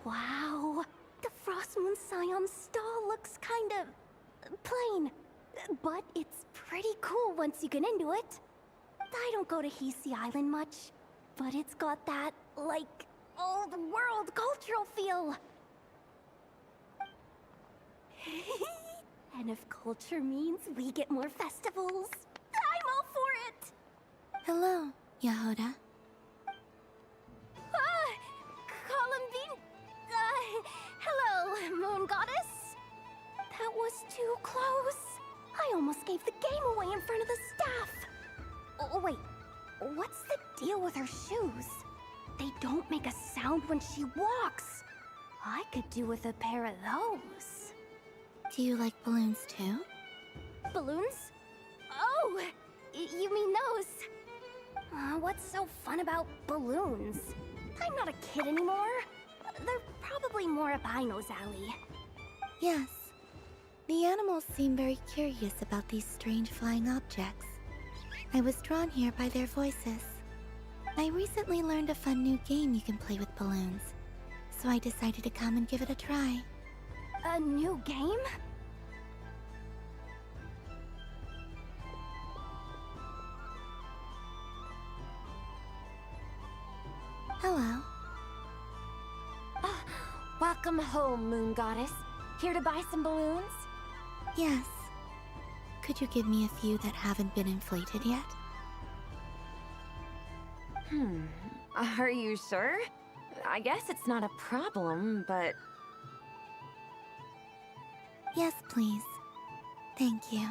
Wow, the Frost Moon Scion stall looks kind of plain, but it's pretty cool once you get into it. I don't go to Hisi Island much, but it's got that, like, old world cultural feel. And if culture means we get more festivals, I'm all for it! Hello, Yehoda. Columbine... hello, Moon Goddess? That was too close. I almost gave the game away in front of the staff. Oh, wait. What's the deal with her shoes? They don't make a sound when she walks. I could do with a pair of those. Do you like balloons too? Balloons? Oh, you mean those? What's so fun about balloons? I'm not a kid anymore. They're probably more up Aino's alley. Yes. The animals seem very curious about these strange flying objects. I was drawn here by their voices. I recently learned a fun new game you can play with balloons, so I decided to come and give it a try. A new game? Hello. Welcome home, Moon Goddess. Here to buy some balloons? Yes. Could you give me a few that haven't been inflated yet? Are you sure? I guess it's not a problem, but... Yes, please. Thank you.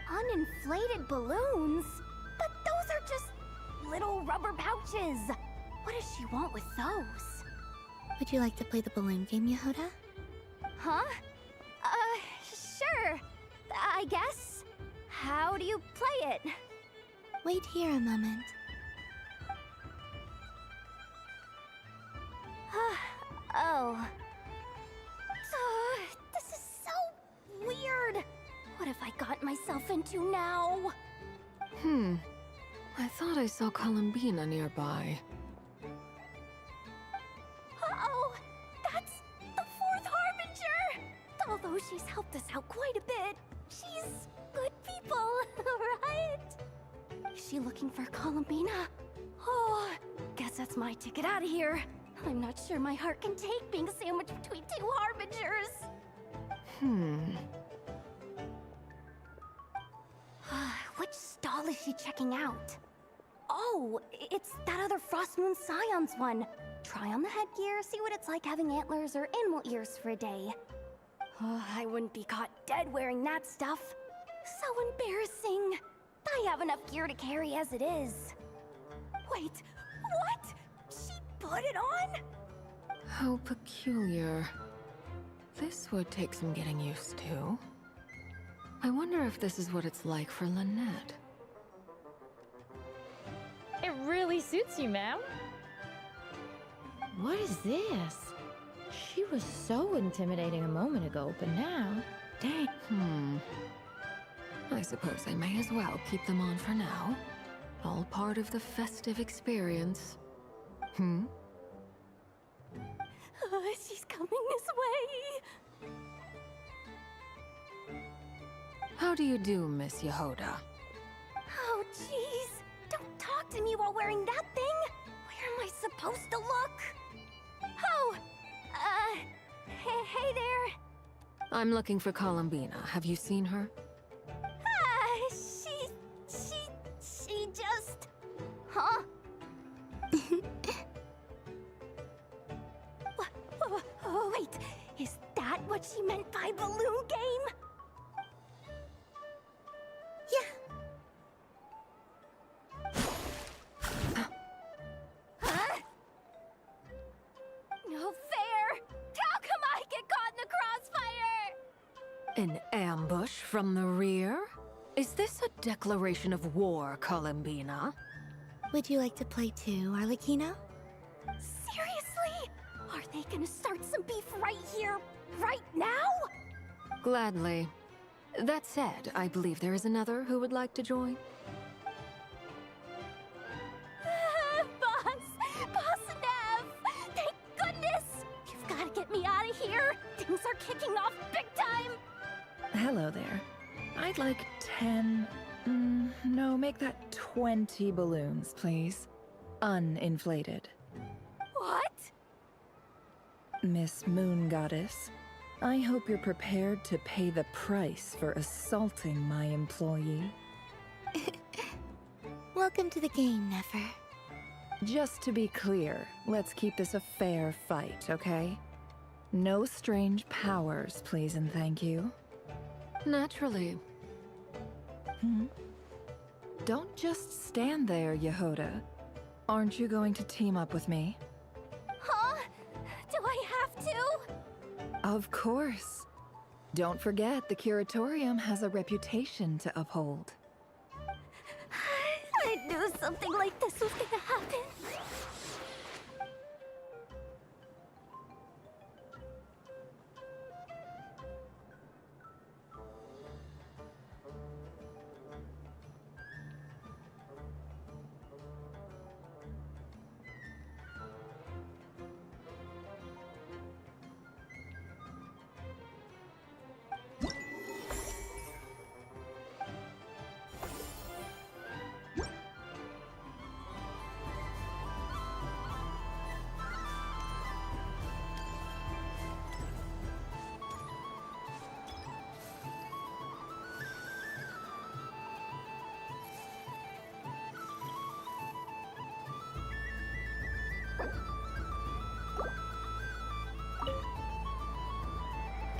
Uninflated balloons? But those are just little rubber pouches. What does she want with those? Would you like to play the balloon game, Yehoda? Huh? Sure. I guess. How do you play it? Wait here a moment. Oh. This is so weird. What have I got myself into now? I thought I saw Columbina nearby. Uh-oh! That's the fourth Harbinger! Although she's helped us out quite a bit, she's good people, right? Is she looking for Columbina? Oh, guess that's my ticket out of here. I'm not sure my heart can take being sandwiched between two Harbingers. Which stall is she checking out? Oh, it's that other Frost Moon Scion's one. Try on the headgear, see what it's like having antlers or animal ears for a day. Oh, I wouldn't be caught dead wearing that stuff. So embarrassing. I have enough gear to carry as it is. Wait, what? She put it on? How peculiar. This would take some getting used to. I wonder if this is what it's like for Lynette. It really suits you, ma'am. What is this? She was so intimidating a moment ago, but now... Dang. I suppose I may as well keep them on for now. All part of the festive experience. She's coming this way. How do you do, Miss Yehoda? Oh, jeez. Don't talk to me while wearing that thing. Where am I supposed to look? Oh, hey there. I'm looking for Columbina. Have you seen her? She just... Huh? Oh, wait. Is that what she meant by balloon game? Huh? No fair! How come I get caught in the crossfire? An ambush from the rear? Is this a declaration of war, Columbina? Would you like to play too, Arlecchino? Seriously? Are they gonna start some beef right here, right now? Gladly. That said, I believe there is another who would like to join. Boss Nev! Thank goodness! You've gotta get me out of here! Things are kicking off big time! Hello there. I'd like 10 No, make that 20 balloons, please. Uninflated. What? Miss Moon Goddess, I hope you're prepared to pay the price for assaulting my employee. Welcome to the game, Nefer. Just to be clear, let's keep this a fair fight, okay? No strange powers, please and thank you. Naturally. Don't just stand there, Yehoda. Aren't you going to team up with me? Huh? Do I have to? Of course. Don't forget, the Curatorium has a reputation to uphold. I knew something like this was gonna happen.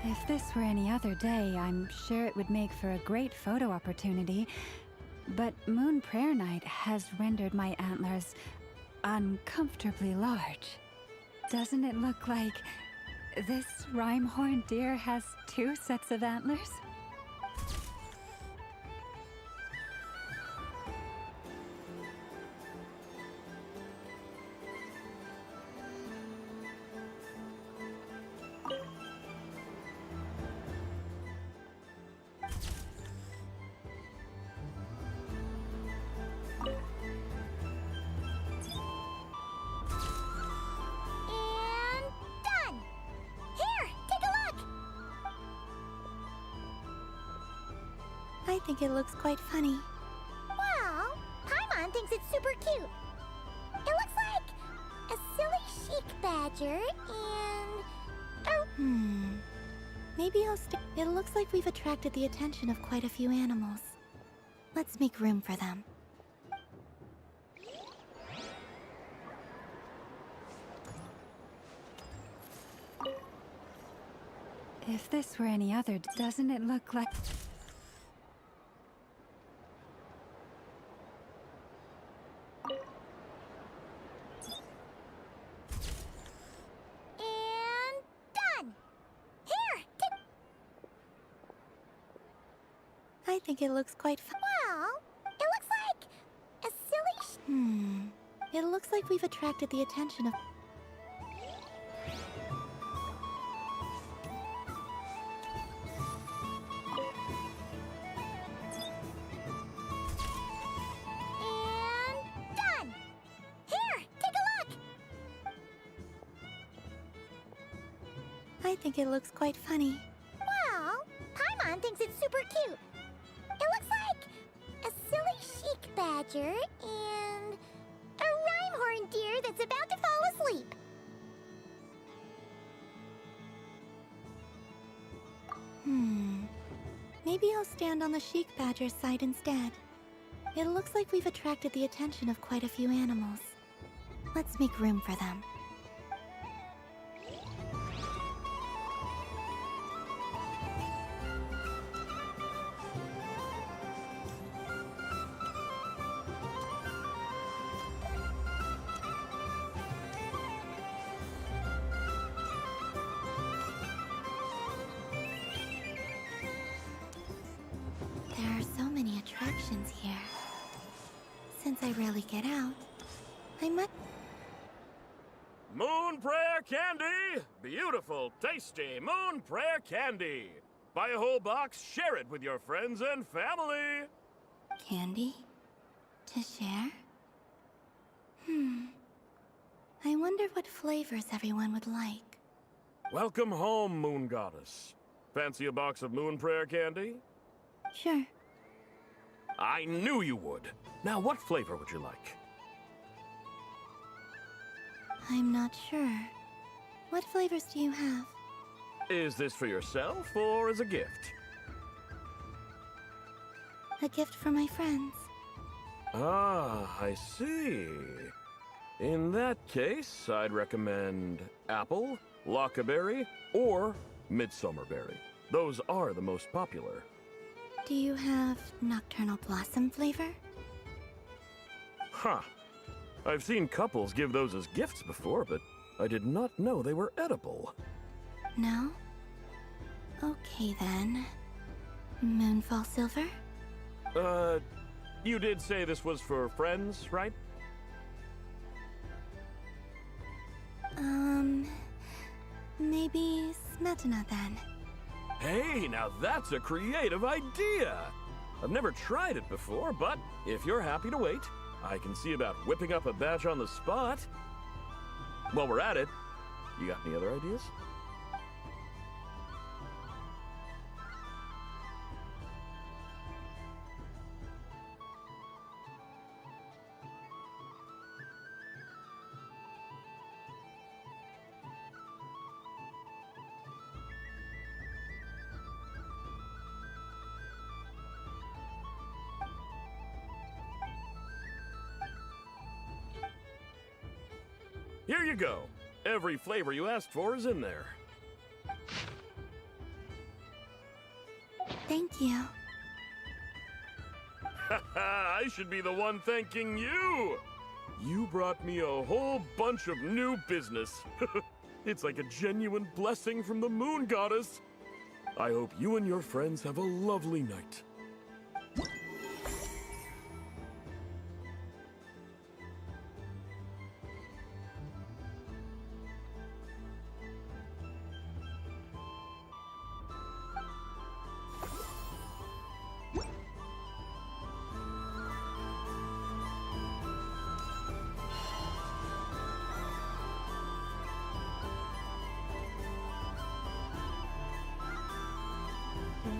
If this were any other day, I'm sure it would make for a great photo opportunity. But Moon Prayer Night has rendered my antlers uncomfortably large. Doesn't it look like this rhyme-horned deer has 2 sets of antlers? I think it looks quite funny. Well, Paimon thinks it's super cute. It looks like a silly chic badger and... Maybe I'll It looks like we've attracted the attention of quite a few animals. Let's make room for them. If this were any other, doesn't it look like... And done! Here, I think it looks quite fun. Well, it looks like a silly... It looks like we've attracted the attention of... And done! Here, take a look! I think it looks quite funny. Well, Paimon thinks it's super cute. It looks like a silly chic badger and a rhyme-horned deer that's about to fall asleep. Maybe I'll stand on the chic badger's side instead. It looks like we've attracted the attention of quite a few animals. Let's make room for them. There are so many attractions here. Since I rarely get out, I might... Moon Prayer Candy! Beautiful, tasty Moon Prayer Candy! Buy a whole box, share it with your friends and family! Candy? To share? I wonder what flavors everyone would like. Welcome home, Moon Goddess. Fancy a box of Moon Prayer Candy? Sure. I knew you would. Now, what flavor would you like? I'm not sure. What flavors do you have? Is this for yourself or as a gift? A gift for my friends. Ah, I see. In that case, I'd recommend apple, lockaberry, or midsummerberry. Those are the most popular. Do you have nocturnal blossom flavor? Huh. I've seen couples give those as gifts before, but I did not know they were edible. No? Okay then. Moonfall silver? You did say this was for friends, right? Maybe smetana then. Hey, now that's a creative idea! I've never tried it before, but if you're happy to wait, I can see about whipping up a batch on the spot. While we're at it, you got any other ideas? Here you go. Every flavor you asked for is in there. Thank you. I should be the one thanking you! You brought me a whole bunch of new business. It's like a genuine blessing from the Moon Goddess. I hope you and your friends have a lovely night.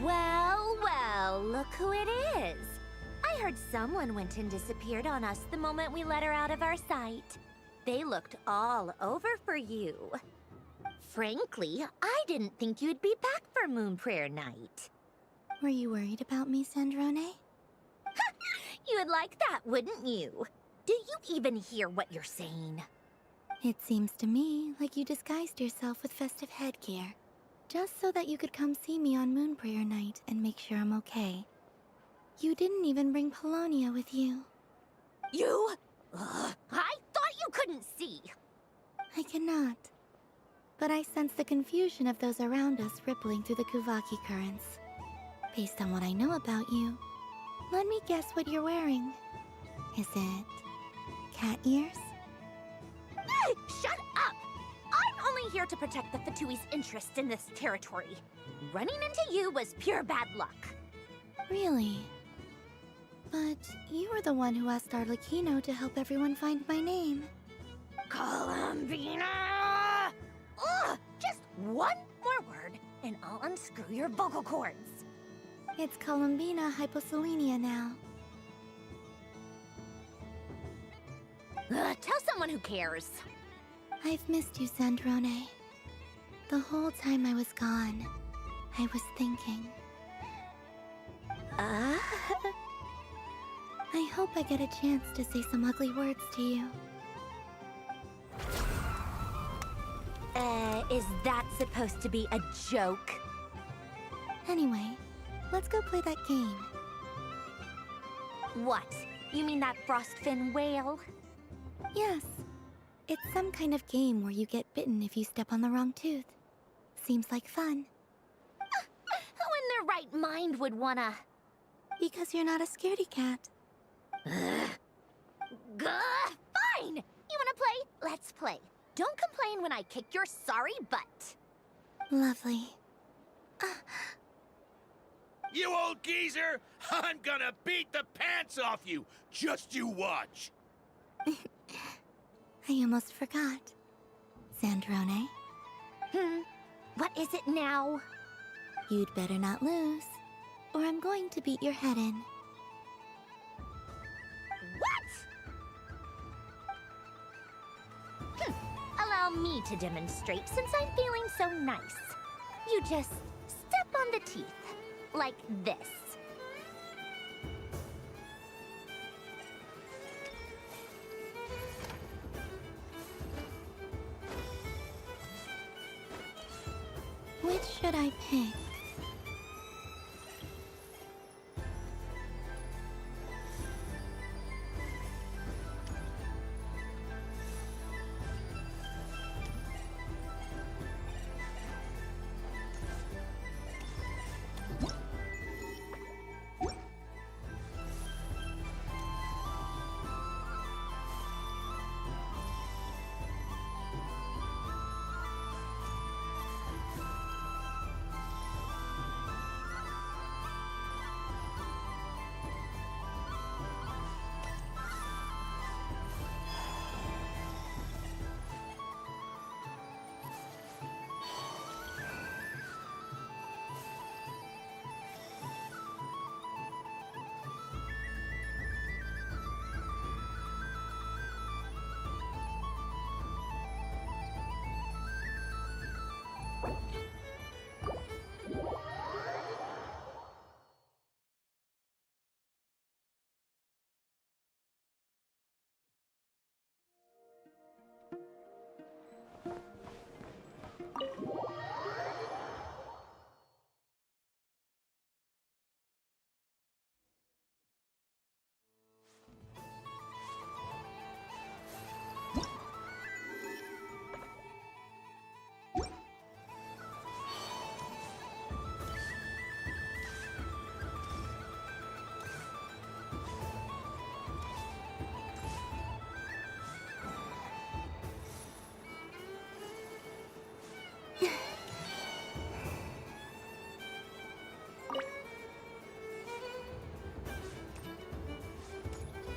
Well, well, look who it is. I heard someone went and disappeared on us the moment we let her out of our sight. They looked all over for you. Frankly, I didn't think you'd be back for Moon Prayer Night. Were you worried about me, Sandrone? You would like that, wouldn't you? Do you even hear what you're saying? It seems to me like you disguised yourself with festive headgear, just so that you could come see me on Moon Prayer Night and make sure I'm okay. You didn't even bring Polonia with you. You? Ugh, I thought you couldn't see. I cannot. But I sense the confusion of those around us rippling through the Kuvaki currents. Based on what I know about you, let me guess what you're wearing. Is it cat ears? Shut up! I'm only here to protect the Fatui's interest in this territory. Running into you was pure bad luck. Really? But you were the one who asked Arlecchino to help everyone find my name. Columbina! Ugh! Just one more word, and I'll unscrew your vocal cords. It's Columbina Hyposelenia now. Tell someone who cares. I've missed you, Sandrone. The whole time I was gone, I was thinking. I hope I get a chance to say some ugly words to you. Is that supposed to be a joke? Anyway, let's go play that game. What? You mean that frostfin whale? Yes. It's some kind of game where you get bitten if you step on the wrong tooth. Seems like fun. Who in their right mind would wanna... Because you're not a scaredy cat. Fine! You wanna play? Let's play. Don't complain when I kick your sorry butt. Lovely. You old geezer! I'm gonna beat the pants off you! Just you watch! I almost forgot. Sandrone? What is it now? You'd better not lose, or I'm going to beat your head in. Allow me to demonstrate since I'm feeling so nice. You just step on the teeth, like this. Which should I pick?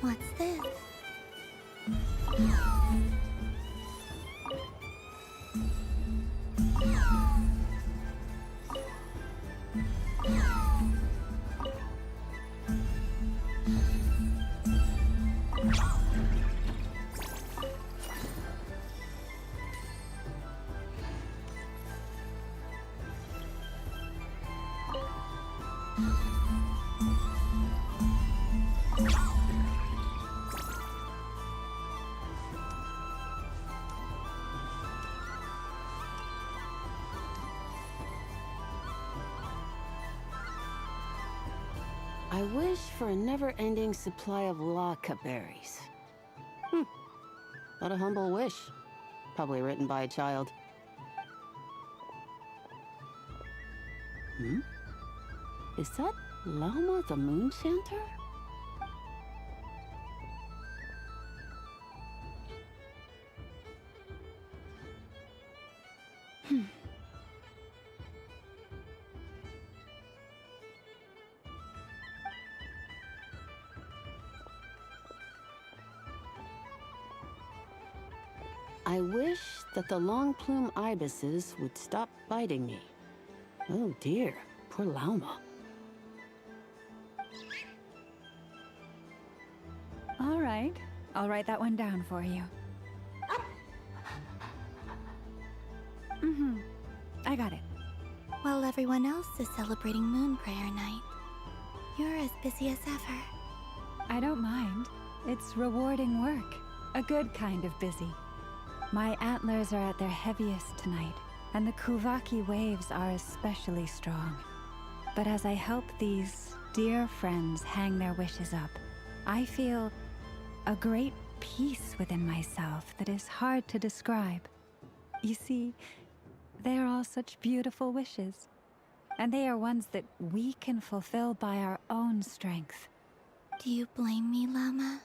What's this? I wish for a never-ending supply of laka berries. What a humble wish. Probably written by a child. Is that Lauma the Moon Chanter? I wish that the long plume ibises would stop biting me. Oh dear, poor Lauma. All right, I'll write that one down for you. I got it. While everyone else is celebrating Moon Prayer Night, you're as busy as ever. I don't mind. It's rewarding work. A good kind of busy. My antlers are at their heaviest tonight, and the Kuvaki waves are especially strong. But as I help these dear friends hang their wishes up, I feel a great peace within myself that is hard to describe. You see, they are all such beautiful wishes, and they are ones that we can fulfill by our own strength. Do you blame me, Llama?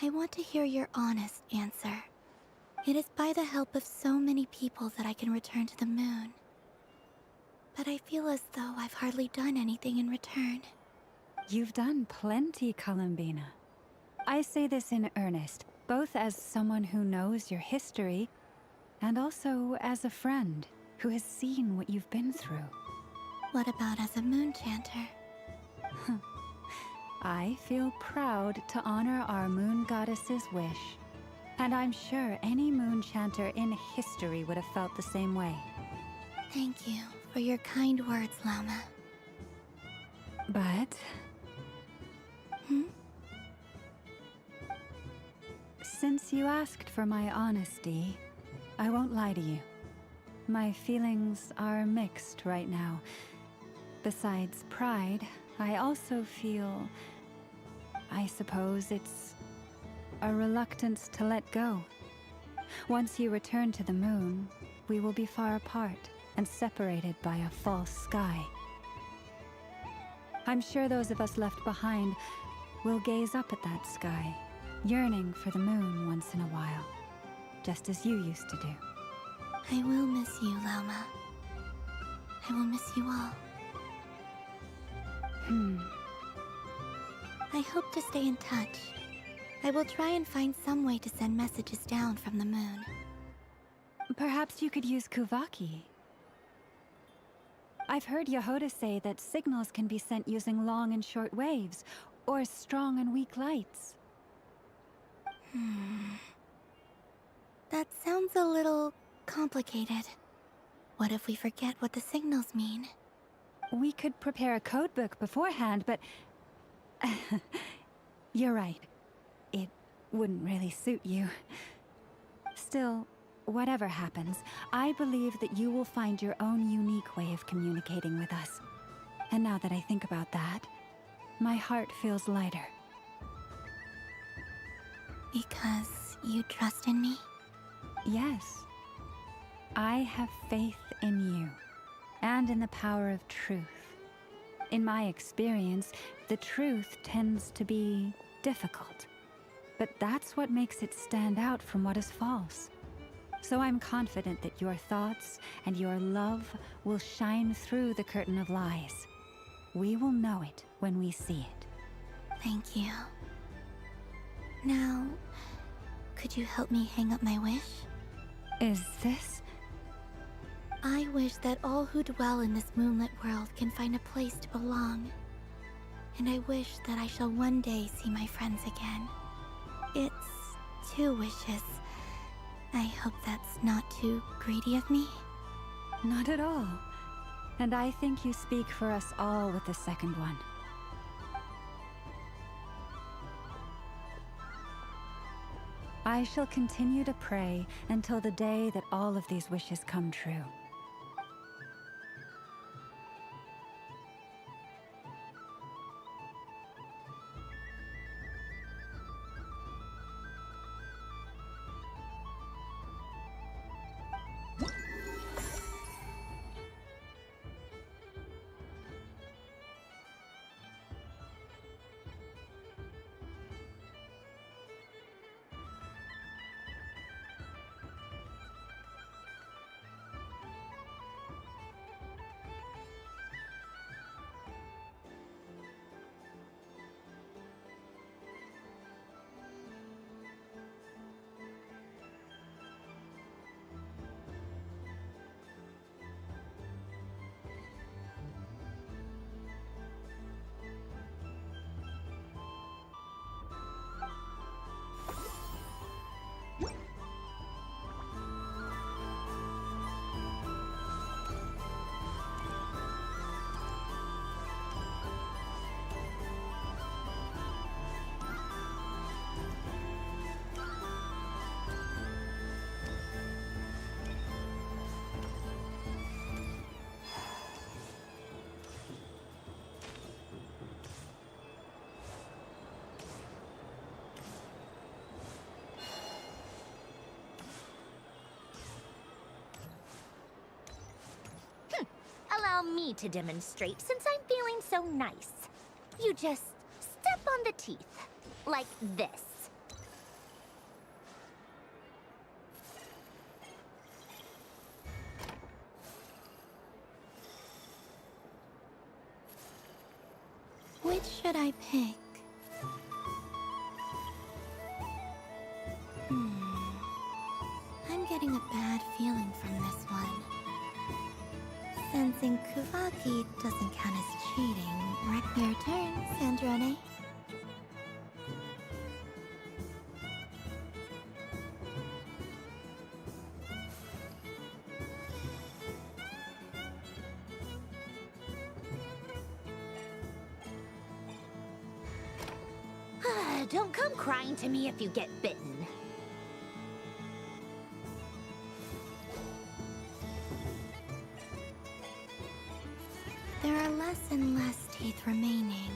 I want to hear your honest answer. It is by the help of so many people that I can return to the moon. But I feel as though I've hardly done anything in return. You've done plenty, Columbina. I say this in earnest, both as someone who knows your history, and also as a friend who has seen what you've been through. What about as a moon chanter? I feel proud to honor our moon goddess's wish. And I'm sure any moon chanter in history would have felt the same way. Thank you for your kind words, Llama. But... Since you asked for my honesty, I won't lie to you. My feelings are mixed right now. Besides pride, I also feel... I suppose it's a reluctance to let go. Once you return to the moon, we will be far apart and separated by a false sky. I'm sure those of us left behind will gaze up at that sky, yearning for the moon once in a while, just as you used to do. I will miss you, Llama. I will miss you all. I hope to stay in touch. I will try and find some way to send messages down from the moon. Perhaps you could use Kuvaki. I've heard Yehoda say that signals can be sent using long and short waves, or strong and weak lights. That sounds a little complicated. What if we forget what the signals mean? We could prepare a codebook beforehand, but... You're right. It wouldn't really suit you. Still, whatever happens, I believe that you will find your own unique way of communicating with us. And now that I think about that, my heart feels lighter. Because you trust in me? Yes. I have faith in you, and in the power of truth. In my experience, the truth tends to be difficult. But that's what makes it stand out from what is false. So I'm confident that your thoughts and your love will shine through the curtain of lies. We will know it when we see it. Thank you. Now, could you help me hang up my wish? Is this? I wish that all who dwell in this moonlit world can find a place to belong. And I wish that I shall one day see my friends again. It's 2 wishes. I hope that's not too greedy of me. Not at all. And I think you speak for us all with the second one. I shall continue to pray until the day that all of these wishes come true. Allow me to demonstrate since I'm feeling so nice. You just step on the teeth, like this. Which should I pick? I'm getting a bad feeling from this one. Sensing Kuvaki doesn't count as cheating, right? Your turn, Sandrone. Don't come crying to me if you get bitten. There are less and less teeth remaining.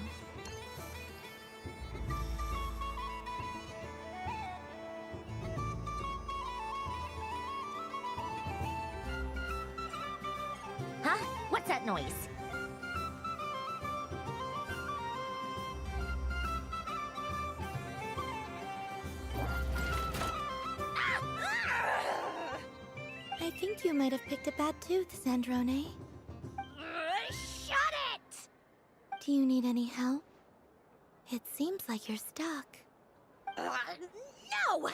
Huh? What's that noise? I think you might have picked a bad tooth, Sandrone. Shut it! Do you need any help? It seems like you're stuck. No!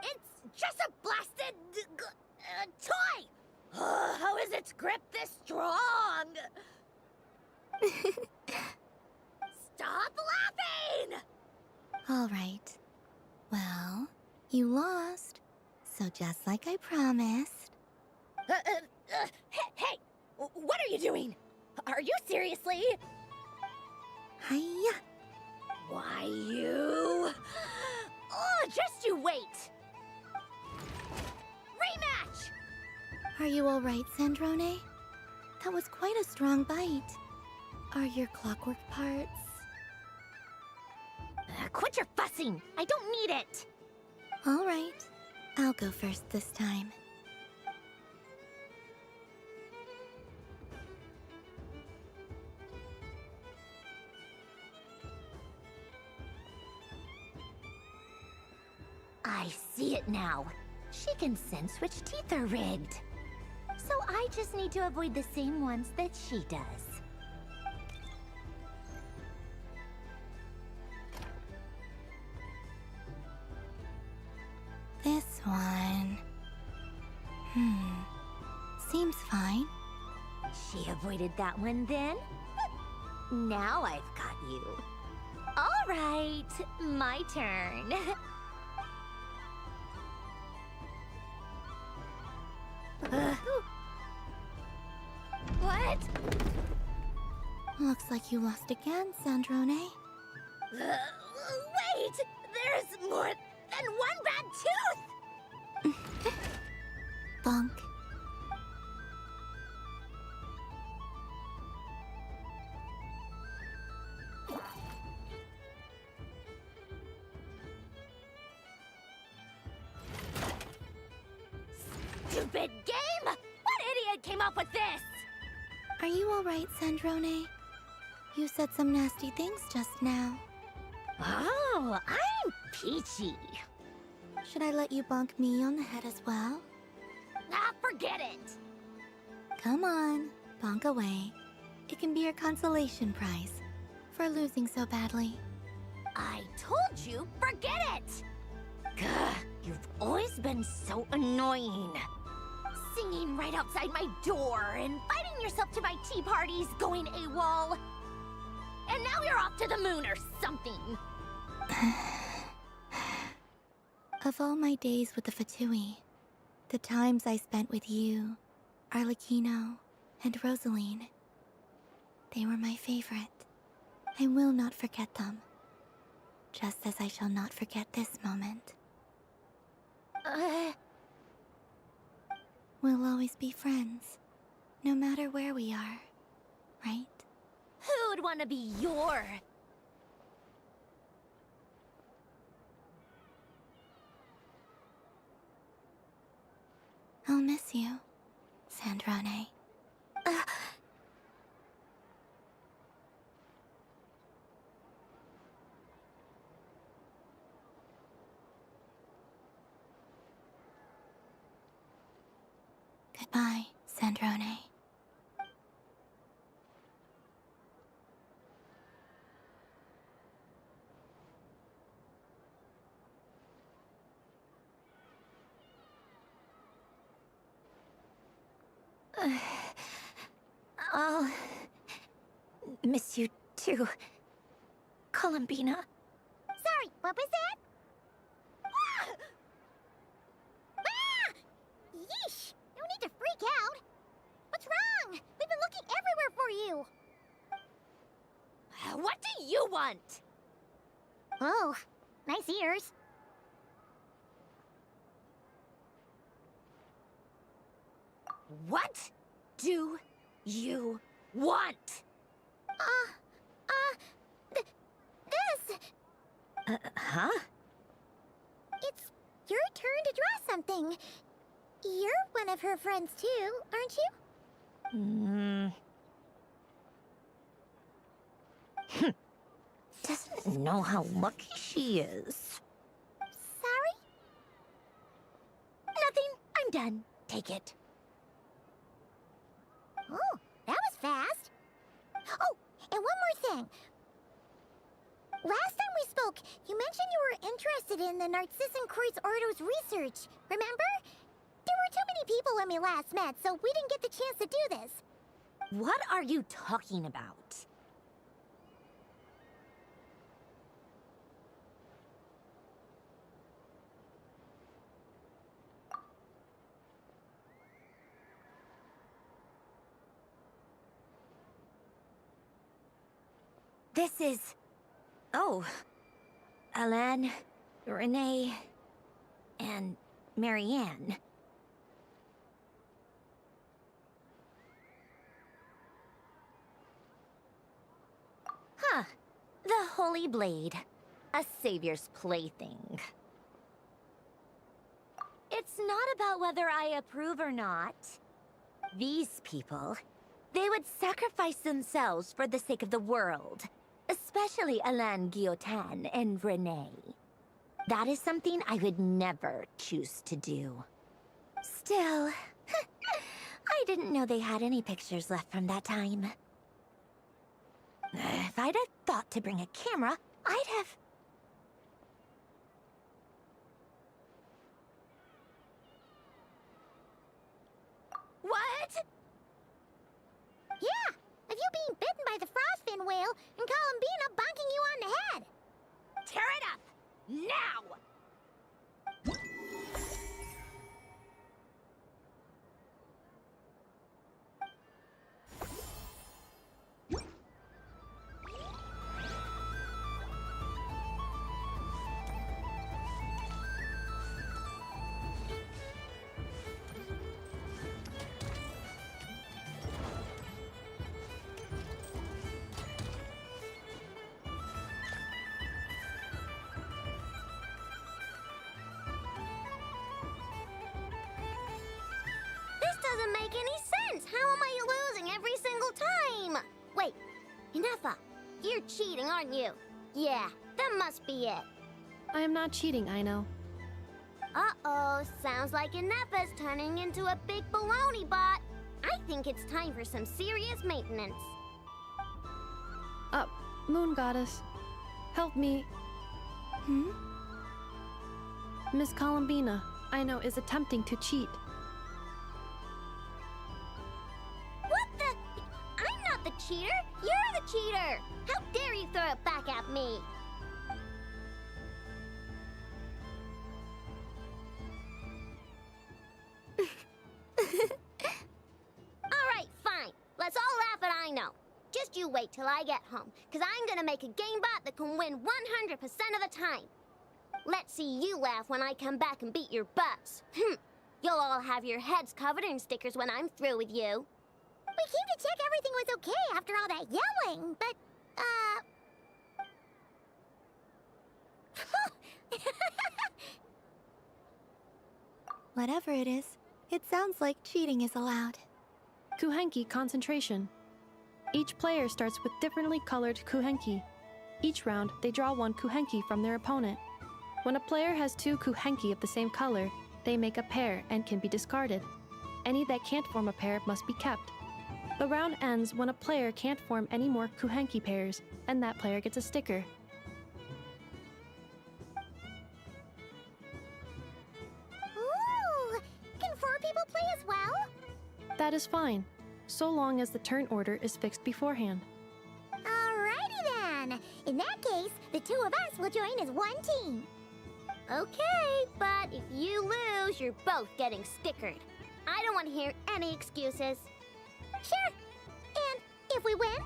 It's just a blasted toy! How is its grip this strong? Stop laughing! All right. Well, you lost. So just like I promised. Hey! What are you doing? Are you seriously? Hiya! Why, you... Oh, just you wait! Rematch! Are you all right, Sandrone? That was quite a strong bite. Are your clockwork parts? Quit your fussing! I don't need it! All right. I'll go first this time. I see it now. She can sense which teeth are rigged. So I just need to avoid the same ones that she does. This one... Seems fine. She avoided that one then? Now I've got you. All right, my turn. What? Looks like you lost again, Sandrone. Wait! There's more than one bad tooth! Bonk. Stupid game! What idiot came up with this? Are you all right, Sandrone? You said some nasty things just now. Oh, I'm peachy. Should I let you bonk me on the head as well? Ah, forget it! Come on, bonk away. It can be your consolation prize for losing so badly. I told you, forget it! Gah, you've always been so annoying. Singing right outside my door, inviting yourself to my tea parties, going AWOL. And now you're off to the moon or something. Of all my days with the Fatui, the times I spent with you, Arlecchino, and Rosaline, they were my favorite. I will not forget them. Just as I shall not forget this moment. We'll always be friends, no matter where we are, right? Who'd want to be your... I'll miss you, Sandrone. Goodbye, Sandrone. I'll miss you too, Columbina. Sorry, what was that? Yeesh! No need to freak out. What's wrong? We've been looking everywhere for you. What do you want? Oh, nice ears. What do you want? This! Huh? It's your turn to draw something. You're one of her friends too, aren't you? Doesn't know how lucky she is. Sorry? Nothing. I'm done. Take it. Oh, that was fast. Oh, and one more thing. Last time we spoke, you mentioned you were interested in the Narcissan Kreuz Ordo's research, remember? There were too many people when we last met, so we didn't get the chance to do this. What are you talking about? This is... Oh. Alan, Renee, and Marianne. Huh. The Holy Blade. A savior's plaything. It's not about whether I approve or not. These people, they would sacrifice themselves for the sake of the world. Especially Alain Guillotin and Renee. That is something I would never choose to do. Still, I didn't know they had any pictures left from that time. If I'd have thought to bring a camera, I'd have... What? Yeah, of you being bitten by the frostfin whale and Columbina bonking you on the head. Tear it up! Now! Doesn't make any sense. How am I losing every single time? Wait, Inefa, you're cheating, aren't you? Yeah, that must be it. I am not cheating, I know. Uh-oh, sounds like Inefa's turning into a big baloney bot. I think it's time for some serious maintenance. Moon Goddess, help me. Miss Columbina, I know, is attempting to cheat. I'm not the cheater! You're the cheater! How dare you throw it back at me? Alright, fine. Let's all laugh at I know. Just you wait till I get home, because I'm gonna make a game bot that can win 100% of the time. Let's see you laugh when I come back and beat your butts. You'll all have your heads covered in stickers when I'm through with you. We came to check everything was okay after all that yelling, but, Whatever it is, it sounds like cheating is allowed. Kuhenki concentration. Each player starts with differently colored Kuhenki. Each round, they draw one Kuhenki from their opponent. When a player has two Kuhenki of the same color, they make a pair and can be discarded. Any that can't form a pair must be kept. The round ends when a player can't form any more Kuhenki pairs, and that player gets a sticker. Ooh! Can 4 people play as well? That is fine, so long as the turn order is fixed beforehand. Alrighty then! In that case, the 2 of us will join as one team. Okay, but if you lose, you're both getting stickered. I don't want to hear any excuses. Sure. And if we win?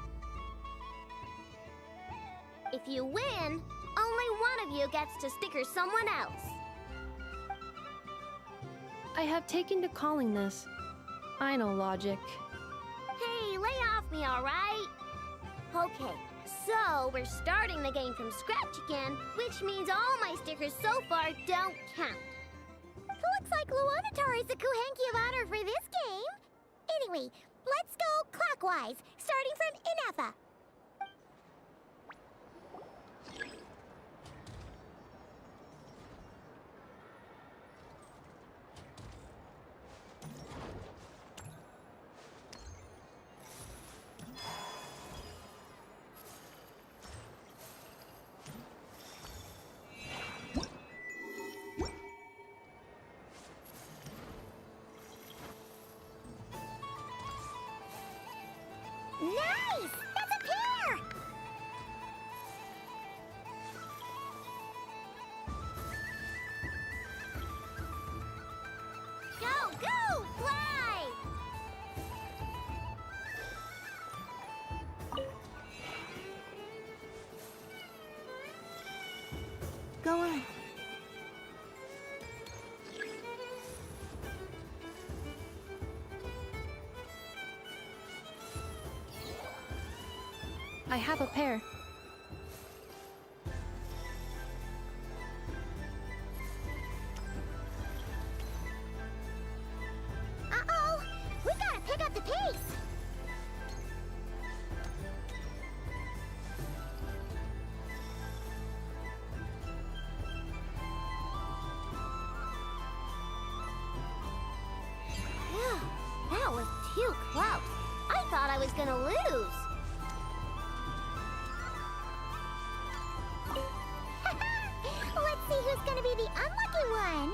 If you win, only one of you gets to sticker someone else. I have taken to calling this. I know logic. Hey, lay off me, alright? Okay, so we're starting the game from scratch again, which means all my stickers so far don't count. Looks like Luanatar is the Kuhenki of honor for this game. Anyway, let's go clockwise, starting from Inafa. Nice! That's a pair! Go, go, fly! Go on. I have a pair. Uh-oh! We gotta pick up the pace! Phew, that was too close. I thought I was gonna lose. Let's see who's gonna be the unlucky one!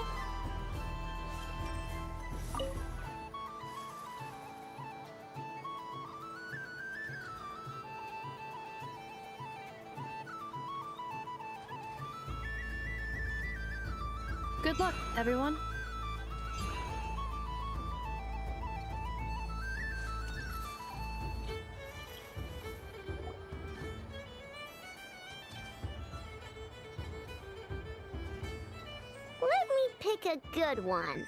Good luck, everyone. Let me pick a good one.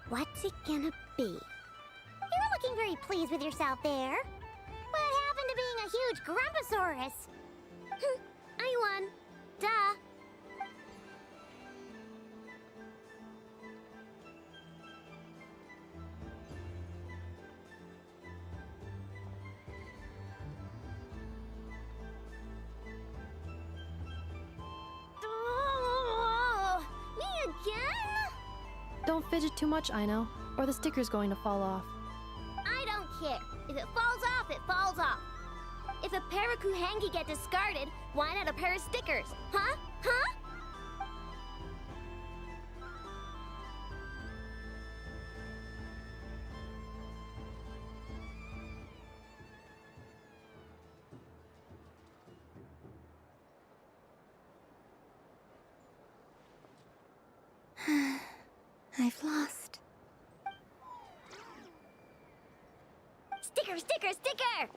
What's it gonna be? You're looking very pleased with yourself there. What happened to being a huge Grumposaurus? I won. Duh. Oh, me again? Don't fidget too much, Aino, or the sticker's going to fall off. I don't care. If it falls off, it falls off. If a pair of Kuhenki get discarded, why not a pair of stickers? Huh? Huh? I've lost. Sticker, sticker, sticker!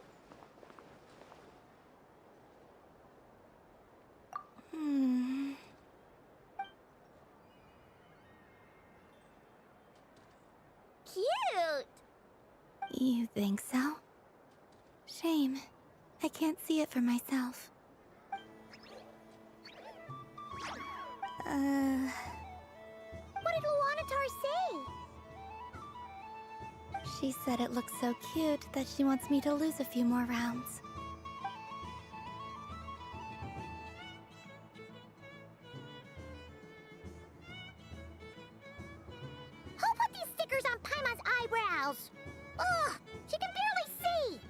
Cute! You think so? Shame. I can't see it for myself. What did Luanatar say? She said it looks so cute that she wants me to lose a few more rounds. Who put these stickers on Paimon's eyebrows? Ugh, she can barely see!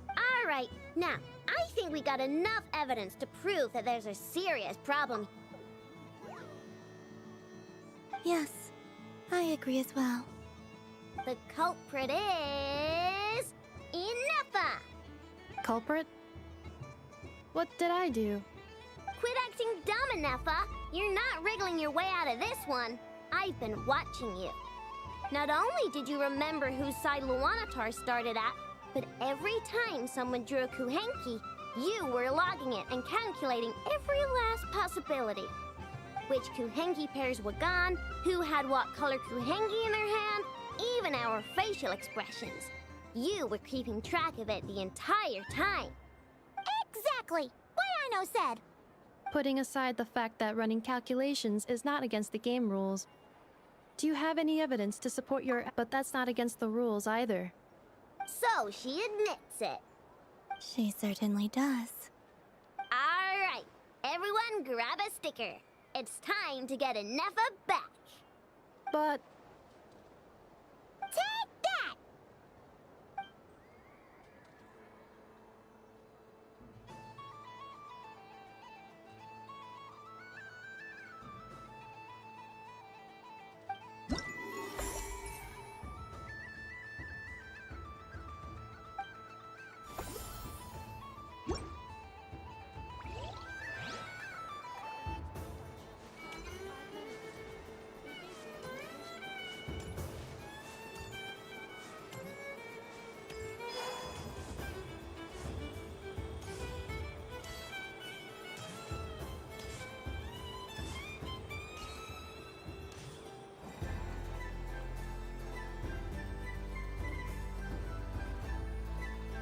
All right, now, I think we got enough evidence to prove that there's a serious problem. Yes, I agree as well. The culprit is... Inafa! Culprit? What did I do? Quit acting dumb, Inafa! You're not wriggling your way out of this one. I've been watching you. Not only did you remember whose side Luanatar started at, but every time someone drew a Kuhenki, You were logging it and calculating every last possibility. Which Kuhenki pairs were gone, who had what color Kuhenki in their hand, even our facial expressions. You were keeping track of it the entire time. Exactly! Why I no said? Putting aside the fact that running calculations is not against the game rules, do you have any evidence to support your... But that's not against the rules either. So she admits it. She certainly does. Alright, everyone grab a sticker. It's time to get Nefa back. But... Take that!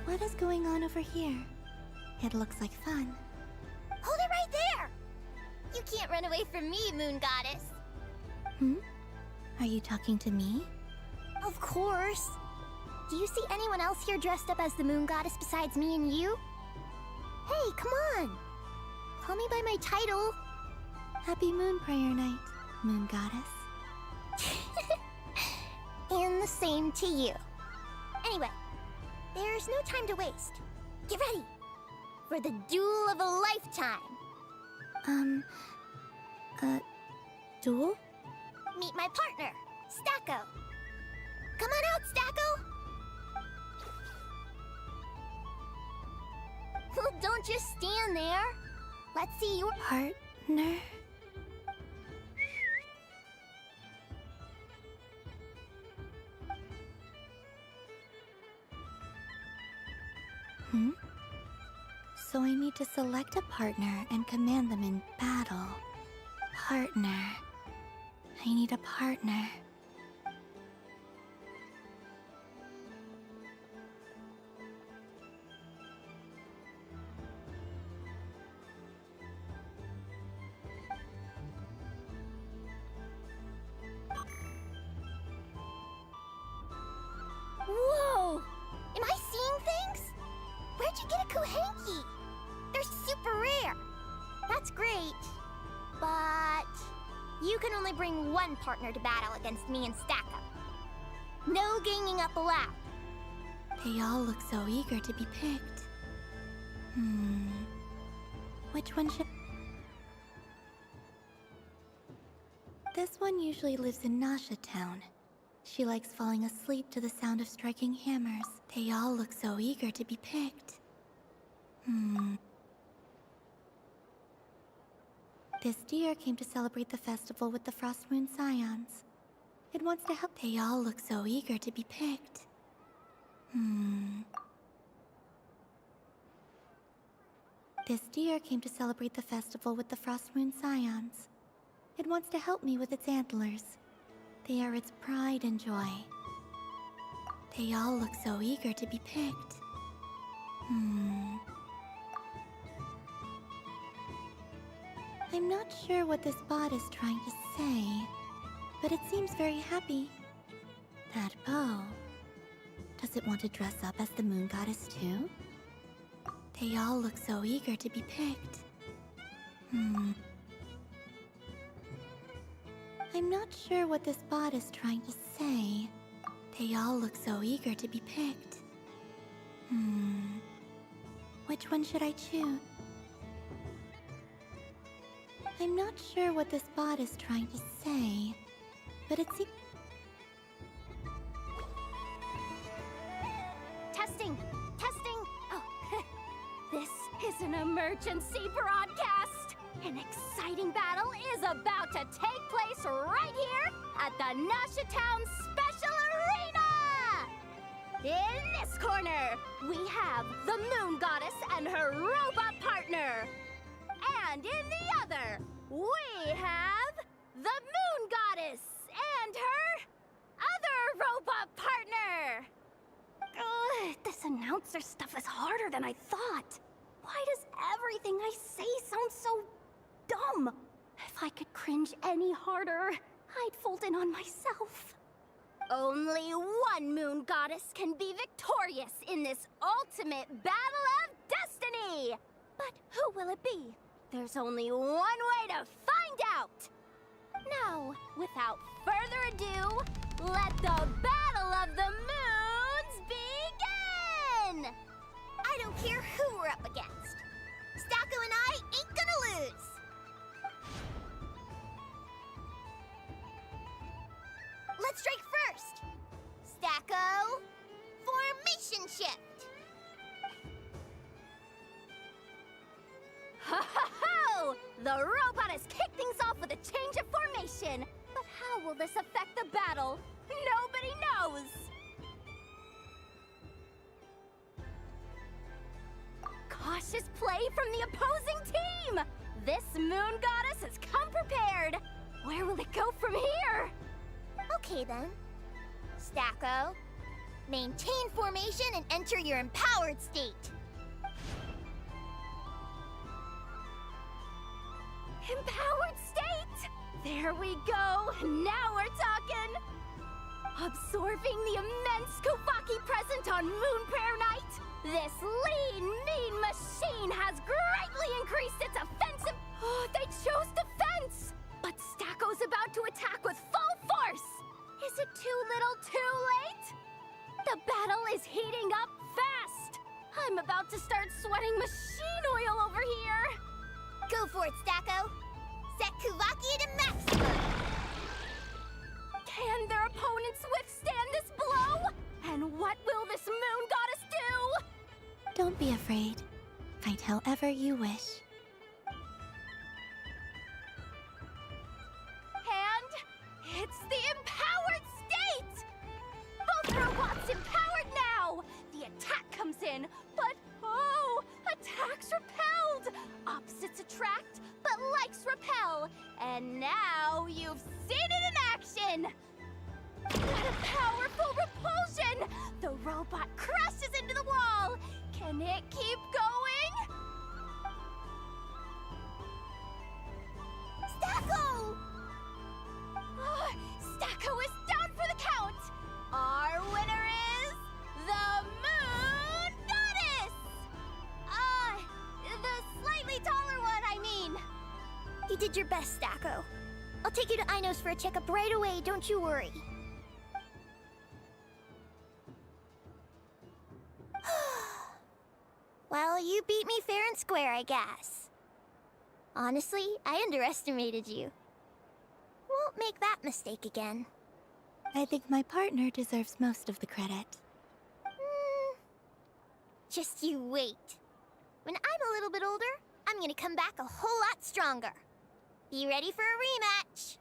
What is going on over here? It looks like fun. Hold it right there! You can't run away from me, Moon Goddess. Hmm? Are you talking to me? Of course. Do you see anyone else here dressed up as the Moon Goddess besides me and you? Hey, come on! Call me by my title. Happy Moon Prayer Night, Moon Goddess. And the same to you. Anyway, there's no time to waste. Get ready for the duel of a lifetime. Duel? Meet my partner, Stacko. Come on out, Stacko. Well, don't just stand there. Let's see your partner. Hmm? So I need to select a partner and command them in battle. Partner. I need a partner. Whoa! Am I seeing things? Where'd you get a Kuhenki? They're super rare. That's great. But you can only bring one partner to battle against me and Stacko. No ganging up allowed. They all look so eager to be picked. Which one should... This one usually lives in Nasha Town. She likes falling asleep to the sound of striking hammers. They all look so eager to be picked. This deer came to celebrate the festival with the Frost Moon Scions. It wants to help. They all look so eager to be picked. This deer came to celebrate the festival with the Frost Moon Scions. It wants to help me with its antlers. They are its pride and joy. They all look so eager to be picked. I'm not sure what this bot is trying to say, but it seems very happy. That bow. Does it want to dress up as the Moon Goddess too? They all look so eager to be picked. I'm not sure what this bot is trying to say. They all look so eager to be picked. Which one should I choose? I'm not sure what this bot is trying to say, but it seems... Testing! Testing! Oh, this is an emergency broadcast! An exciting battle is about to take place right here at the Nasha Town Special Arena! In this corner, we have the Moon Goddess and her robot partner. And in the other, we have the Moon Goddess and her other robot partner. This announcer stuff is harder than I thought. Why does everything I say sound so dumb? If I could cringe any harder, I'd fold in on myself. Only one Moon Goddess can be victorious in this ultimate battle of destiny! But who will it be? There's only one way to find out! Now, without further ado, let the Battle of the Moons begin! I don't care who we're up against. Stacko and I ain't gonna lose. Let's strike first. Stacko, formation shift. Ho ho ho! The robot has kicked things off with a change of formation. But how will this affect the battle? Nobody knows! Cautious play from the opposing team! This Moon Goddess has come prepared! Where will it go from here? Okay then. Stacko, maintain formation and enter your empowered state. Empowered state! There we go! Now we're talking! Absorbing the immense Kuvaki present on Moon Prayer Night, this lean, mean machine has greatly increased its offensive... Oh, they chose defense! But Stacko's about to attack with full force! Is it too little too late? The battle is heating up fast! I'm about to start sweating machine oil over here! Go for it, Stacko! Set Kuvaki to maximum! Can their opponents withstand this blow? And what will this Moon Goddess do? Don't be afraid. Fight however you wish. And it's the empowered state! Both robots empowered now! The attack comes in, but oh, attacks repelled! Opposites attract, but likes repel. And now you've seen it in action! What a powerful repulsion! The robot crashes into the wall! Can it keep going? Stacko! Oh, Stacko is down for the count! Our winner is the Moon Goddess! The slightly taller one, I mean. You did your best, Stacko. I'll take you to Ainos for a checkup right away, don't you worry. Well, you beat me fair and square, I guess. Honestly, I underestimated you. Won't make that mistake again. I think my partner deserves most of the credit. Just you wait. When I'm a little bit older, I'm gonna come back a whole lot stronger. Be ready for a rematch.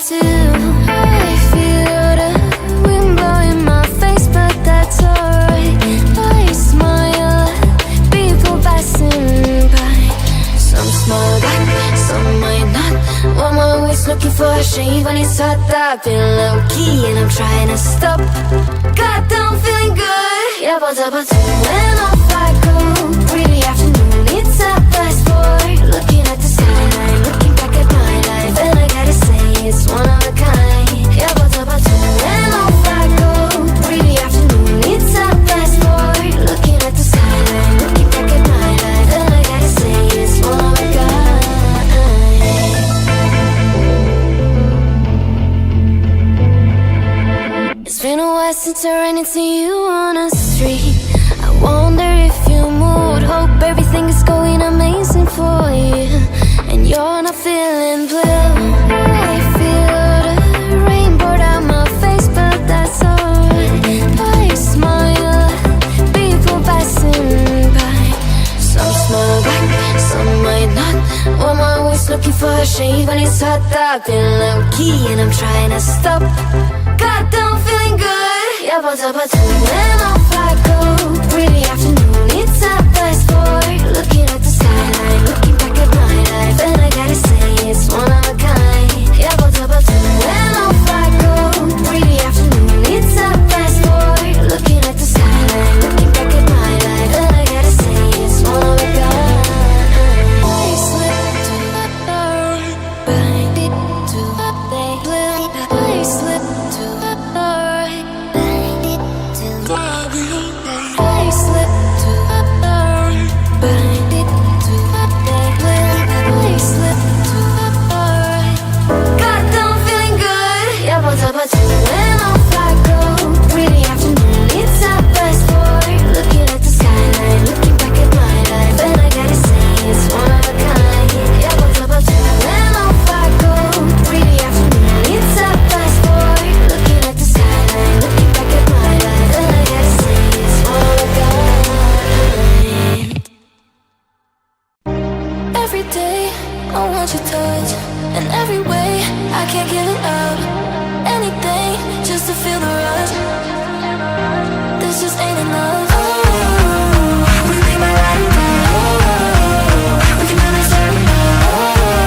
too. I feel the wind blowing my face, but that's alright. I smile at people passing by. Some smile back, some might not. I'm always looking for a shade when it's hot. I've been low key and I'm trying to stop. Goddamn, feeling good. Yeah, but when off I go. Really afternoon, it's a fast forward. Looking at the skyline, looking back at my life, and I gotta say it's one of a kind. Yeah, but when off I go. Really afternoon, it's a fast forward. Looking at the skyline, looking back at my life, and I gotta say it's one of a kind. It's been a while since I ran into you on a street. I wonder if you moved. Hope everything is going amazing for you, and you're not feeling blue. I feel the rain pour down my face, but that's alright. I smile at people passing by. Some smile back, some might not. I'm always looking for a shade when it's hot. I've been low key and I'm trying to stop. Goddamn, feeling good. Yeah, but when off I go. Really afternoon, it's a fast forward. Looking at the skyline, looking back at my life, and I gotta say it's one of a kind. Yeah, but when off I go. Really afternoon, it's a fast forward. Looking at the skyline, looking back at my life, and I gotta say it's one of a kind. I slip to the right, bind it to the left. I slip to the right, bind it to the left. I slip to the right, bind it to the left. I slip to the right. Goddamn, feeling good. Yeah, but when off I go. Really afternoon, it's a fast forward. Looking at the skyline, looking back at my life, and I gotta say it's one of a kind. Yeah, but when off I go. Really afternoon, it's a fast forward. Looking at the skyline, looking back at my life, and I gotta say it's one of a kind. Every day I want your touch, and every way I can't give it up. Anything just to feel the rush. This just ain't enough. Oh, will you be my ride or die? Oh, we can do this every night. Oh,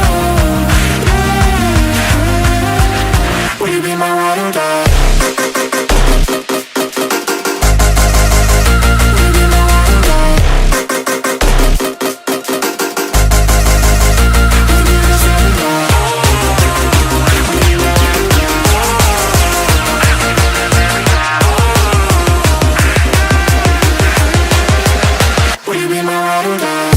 will you be my ride or die? Will you be my ride or die? We can do this every night. Will you be my ride or die?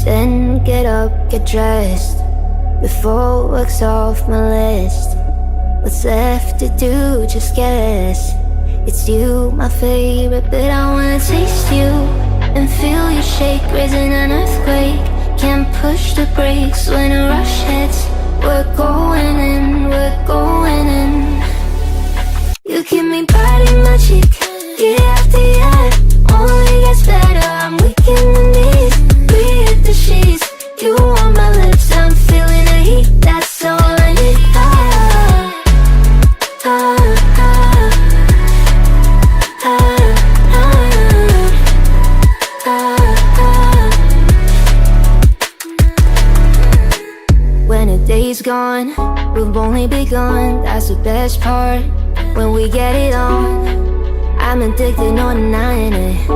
Then get up, get dressed, before work's off my list. What's left to do, just guess. It's you, my favorite, but I wanna taste you and feel you shake, raising an earthquake. Can't push the brakes when a rush hits. We're going in, we're going in. You keep me biting my cheek, year after year. Only gets better, I'm weak in the knees. We hit the sheets, you on my lips, I'm feeling the heat. That's all I need. When a day's gone, we've only begun. That's the best part, when we get it on. I'm addicted, no denying it,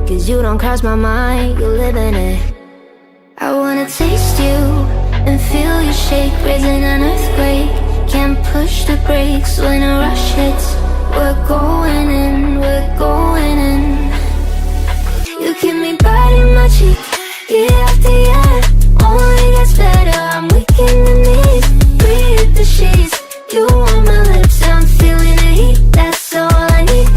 'cause you don't cross my mind, you live in it. I wanna taste you and feel you shake, raising an earthquake. Can't push the brakes when a rush hits. We're going in, we're going in. You keep me biting my cheek, year after year. Only gets better, I'm weak in the knees. We hit the sheets, you on my lips, I'm feeling the heat. That's all I need.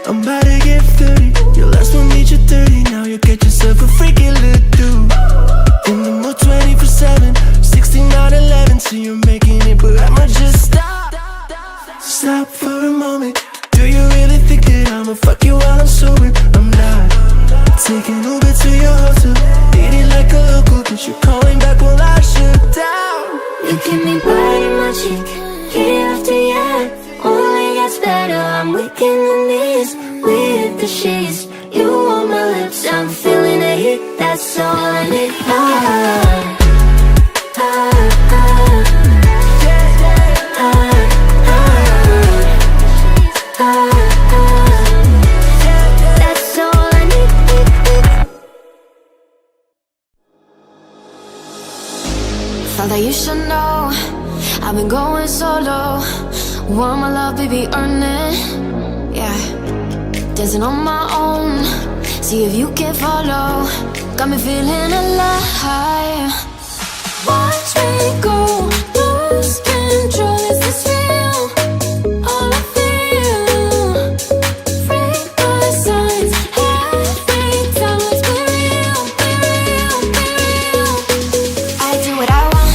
I'm about to get 30. Your last one made you 30. Now you get yourself a freaky little dude. In the mood 24/7, 6911. So you're making it, but I'ma just stop for a moment. Do you really think that I'ma fuck you while I'm sober? I'm not. Taking Uber to your hotel, eating like a local, but you're calling back while I shut down. You keep me biting my cheek, year after year. Only gets better, I'm weak in the knees. We hit the sheets, you on my lips, I'm feeling the heat. That's all I need. That's all I need. Thought that you should know I've been going solo. Want my love, baby, earn it. Yeah, dancing on my own. See if you can follow. Got me feeling alive. Watch me go, lose control. Is this real? All I feel. Freak my signs. Every time, let's be real, be real, be real. I do what I want.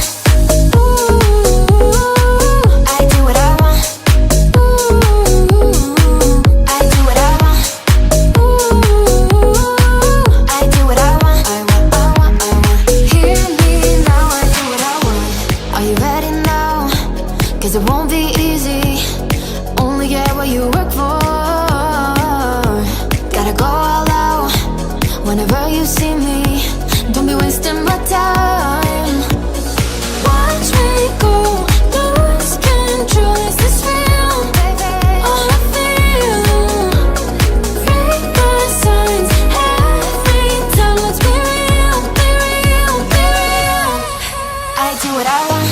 It won't be easy, only get what you work for. Gotta go all out whenever you see me. Don't be wasting my time. Watch me go, lose control. Is this real? All I feel. Freak my signs. Every time, let's be real, be real, be real. I do what I want.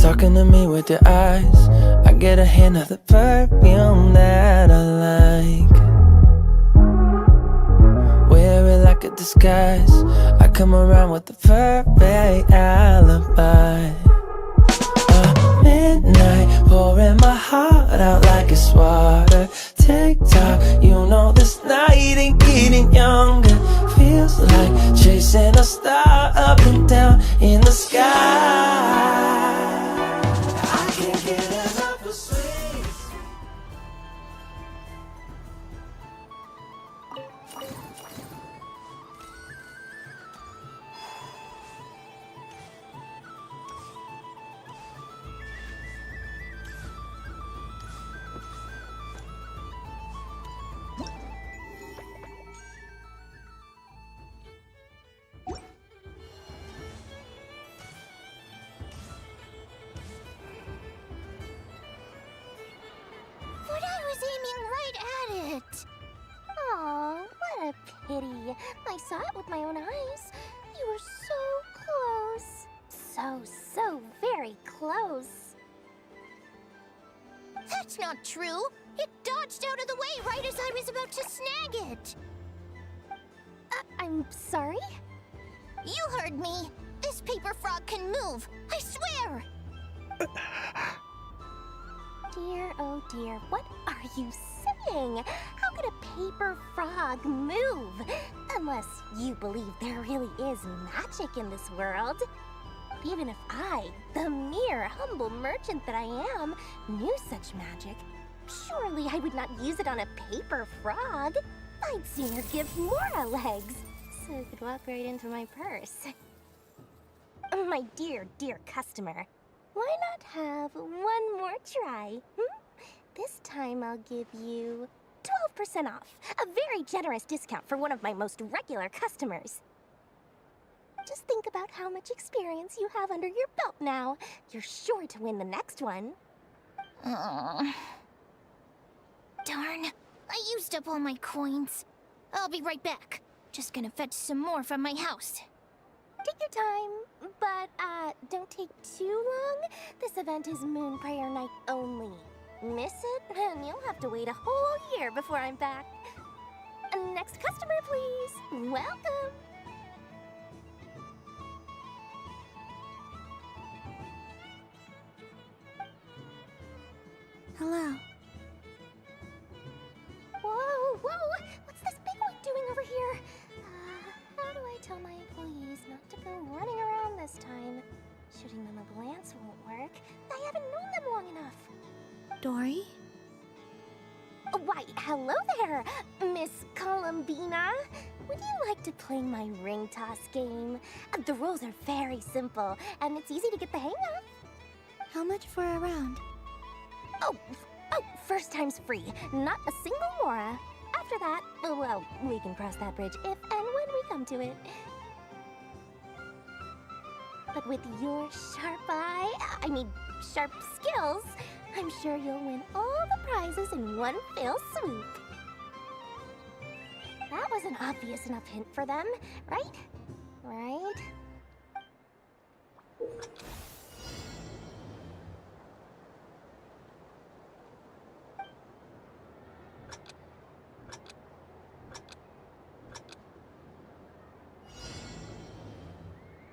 Talking to me with your eyes, I get a hint of the perfume that I like. Wear it like a disguise, I come around with the perfect alibi. midnight, pouring my heart out like it's water. Tick-tock, you know this night ain't getting younger. Feels like chasing a star up and down in the sky. I can't get enough of sweet. But I was aiming right at it. Aw, what a pity. I saw it with my own eyes. You were so close. So very close. That's not true. It dodged out of the way right as I was about to snag it. I'm sorry? You heard me. This paper frog can move. I swear. Dear, oh dear, what are you saying? How could a paper frog move? Unless you believe there really is magic in this world. Even if I, the mere humble merchant that I am, knew such magic, surely I would not use it on a paper frog. I'd sooner give Mora legs, so it could walk right into my purse. My dear, dear customer, why not have one more try? This time I'll give you 12% off, a very generous discount for one of my most regular customers. Just think about how much experience you have under your belt now. You're sure to win the next one. Darn. I used up all my coins. I'll be right back. Just gonna fetch some more from my house. Take your time, but don't take too long. This event is Moon Prayer Night only. Miss it, and you'll have to wait a whole year before I'm back. Next customer, please. Welcome. Hello. Whoa, what's this big one doing over here? How do I tell my employees not to go running around this time? Shooting them a glance won't work. I haven't known them long enough. Dory? Why, hello there, Miss Columbina. Would you like to play my ring toss game? The rules are very simple, and it's easy to get the hang of. How much for a round? Oh, first time's free. Not a single Mora. After that, well, we can cross that bridge if and when we come to it. But with your sharp skills, I'm sure you'll win all the prizes in one fell swoop. That was an obvious enough hint for them, right? Right?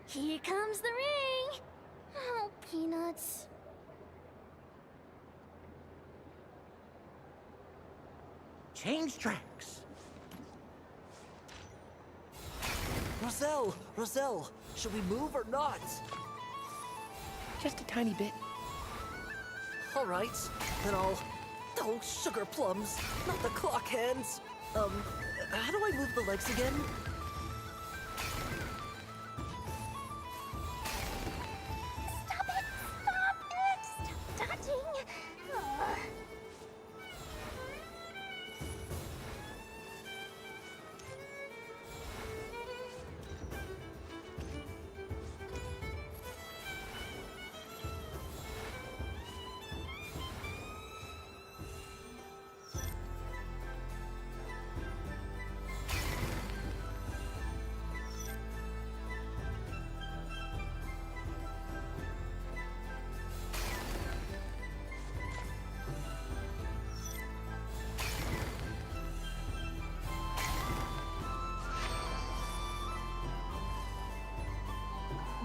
Here comes the ring! Oh, Peanuts. Change tracks. Roselle, should we move or not? Just a tiny bit. All right, then I'll... Oh, sugar plums, not the clock hands. How do I move the legs again? Stop it! Stop dodging! Ugh.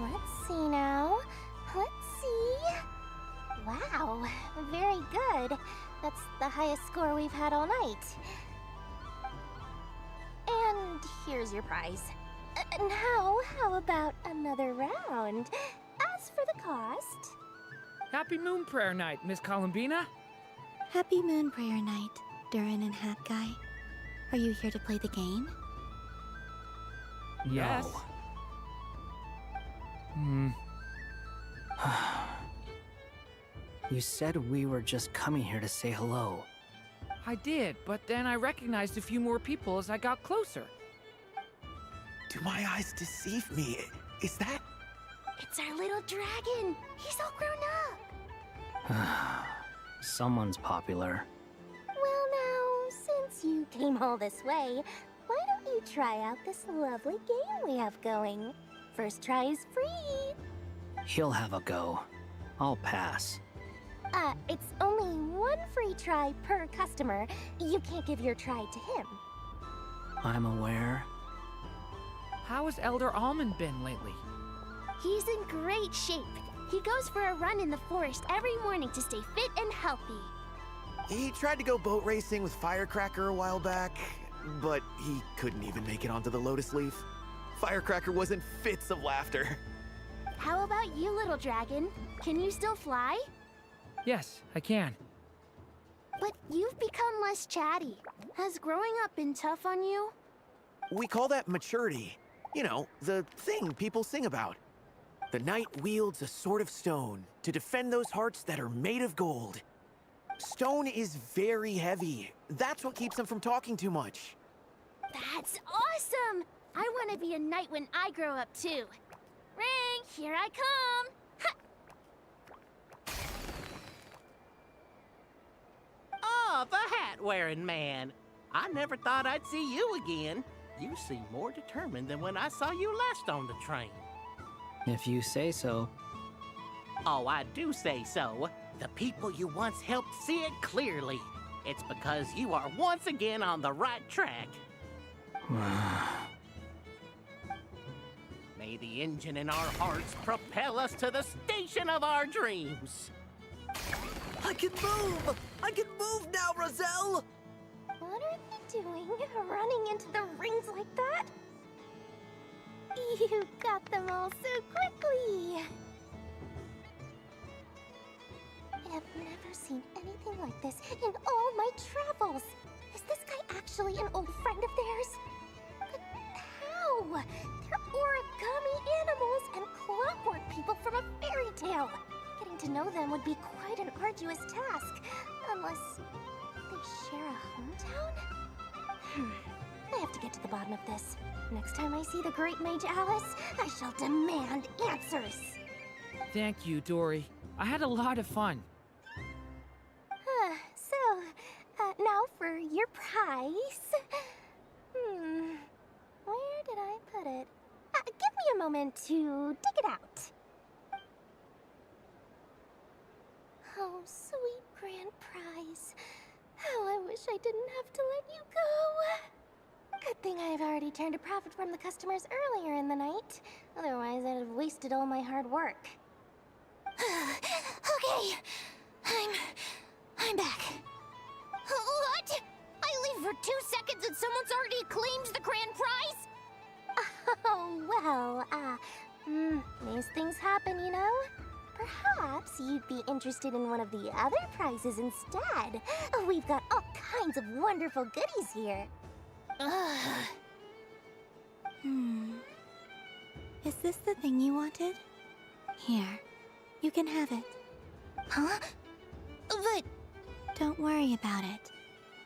Let's see now. Let's see. Wow, very good. That's the highest score we've had all night. And here's your prize. Now, how about another round? As for the cost... Happy Moon Prayer Night, Miss Columbina. Happy Moon Prayer Night, Durin and Hat Guy. Are you here to play the game? Yes. You said we were just coming here to say hello. I did, but then I recognized a few more people as I got closer. Do my eyes deceive me? Is that... It's our little dragon! He's all grown up! Someone's popular. Well now, since you came all this way, why don't you try out this lovely game we have going? First try is free! He'll have a go. I'll pass. It's only one free try per customer. You can't give your try to him. I'm aware. How has Elder Almond been lately? He's in great shape. He goes for a run in the forest every morning to stay fit and healthy. He tried to go boat racing with Firecracker a while back, but he couldn't even make it onto the Lotus Leaf. Firecracker was in fits of laughter. How about you, little dragon? Can you still fly? Yes, I can. But you've become less chatty. Has growing up been tough on you? We call that maturity. You know, the thing people sing about. The knight wields a sword of stone to defend those hearts that are made of gold. Stone is very heavy. That's what keeps him from talking too much. That's awesome! I want to be a knight when I grow up too. Ring, here I come! Oh, the hat-wearing man. I never thought I'd see you again. You seem more determined than when I saw you last on the train. If you say so. Oh, I do say so. The people you once helped see it clearly. It's because you are once again on the right track. May the engine in our hearts propel us to the station of our dreams. I can move! I can move now, Roselle! What are they doing? Running into the rings like that? You got them all so quickly! I have never seen anything like this in all my travels! Is this guy actually an old friend of theirs? But how? They're origami animals and clockwork people from a fairy tale! Getting to know them would be quite an arduous task, unless they share a hometown? I have to get to the bottom of this. Next time I see the Great Mage Alice, I shall demand answers. Thank you, Dory. I had a lot of fun. Now for your prize. Where did I put it? Give me a moment to dig it out. Oh, sweet grand prize. How I wish I didn't have to let you go. Good thing I've already turned a profit from the customers earlier in the night. Otherwise, I'd have wasted all my hard work. Okay, I'm back. What? I leave for 2 seconds and someone's already claimed the grand prize? Oh, well, these things happen, you know? Perhaps you'd be interested in one of the other prizes instead. We've got all kinds of wonderful goodies here. Is this the thing you wanted? Here, you can have it. Huh? But... Don't worry about it.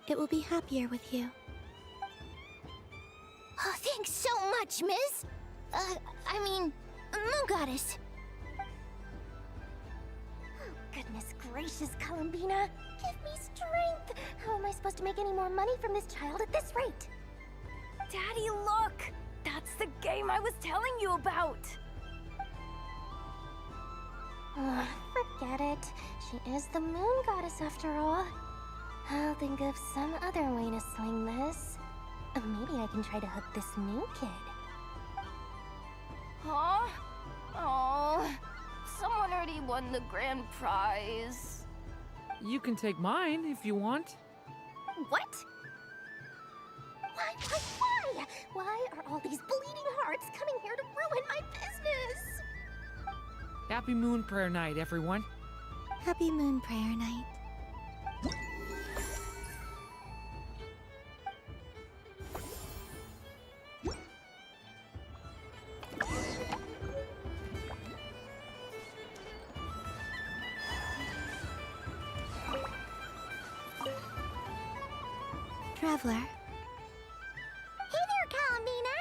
It will be happier with you. Oh, thanks so much, Miss. Moon Goddess. Oh, goodness gracious, Columbina. Give me strength. How am I supposed to make any more money from this child at this rate? Daddy, look! That's the game I was telling you about! Forget it. She is the Moon Goddess after all. I'll think of some other way to sling this. Maybe I can try to hook this new kid. Huh? Oh, someone already won the grand prize. You can take mine if you want. What? Why? Why are all these bleeding hearts coming here to ruin my business? Happy Moon Prayer Night, everyone. Happy Moon Prayer Night. Traveler. Hey there, Columbina!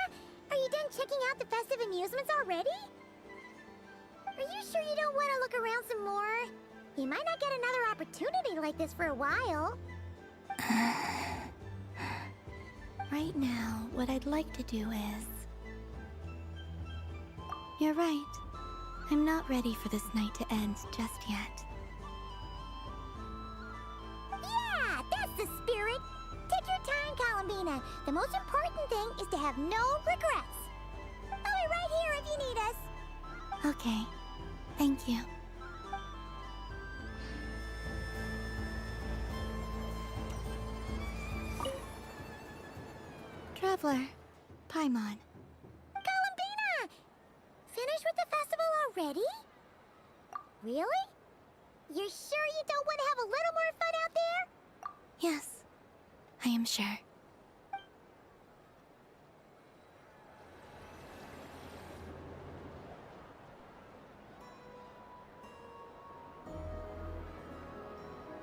Are you done checking out the festive amusements already? Are you sure you don't want to look around some more? You might not get another opportunity like this for a while. Right now, what I'd like to do is... You're right. I'm not ready for this night to end just yet. Yeah, that's the spirit! Take your time, Columbina. The most important thing is to have no regrets. I'll be right here if you need us. Okay. Thank you. Traveler, Paimon. Columbina! Finished with the festival already? Really? You're sure you don't want to have a little more fun out there? Yes, I am sure.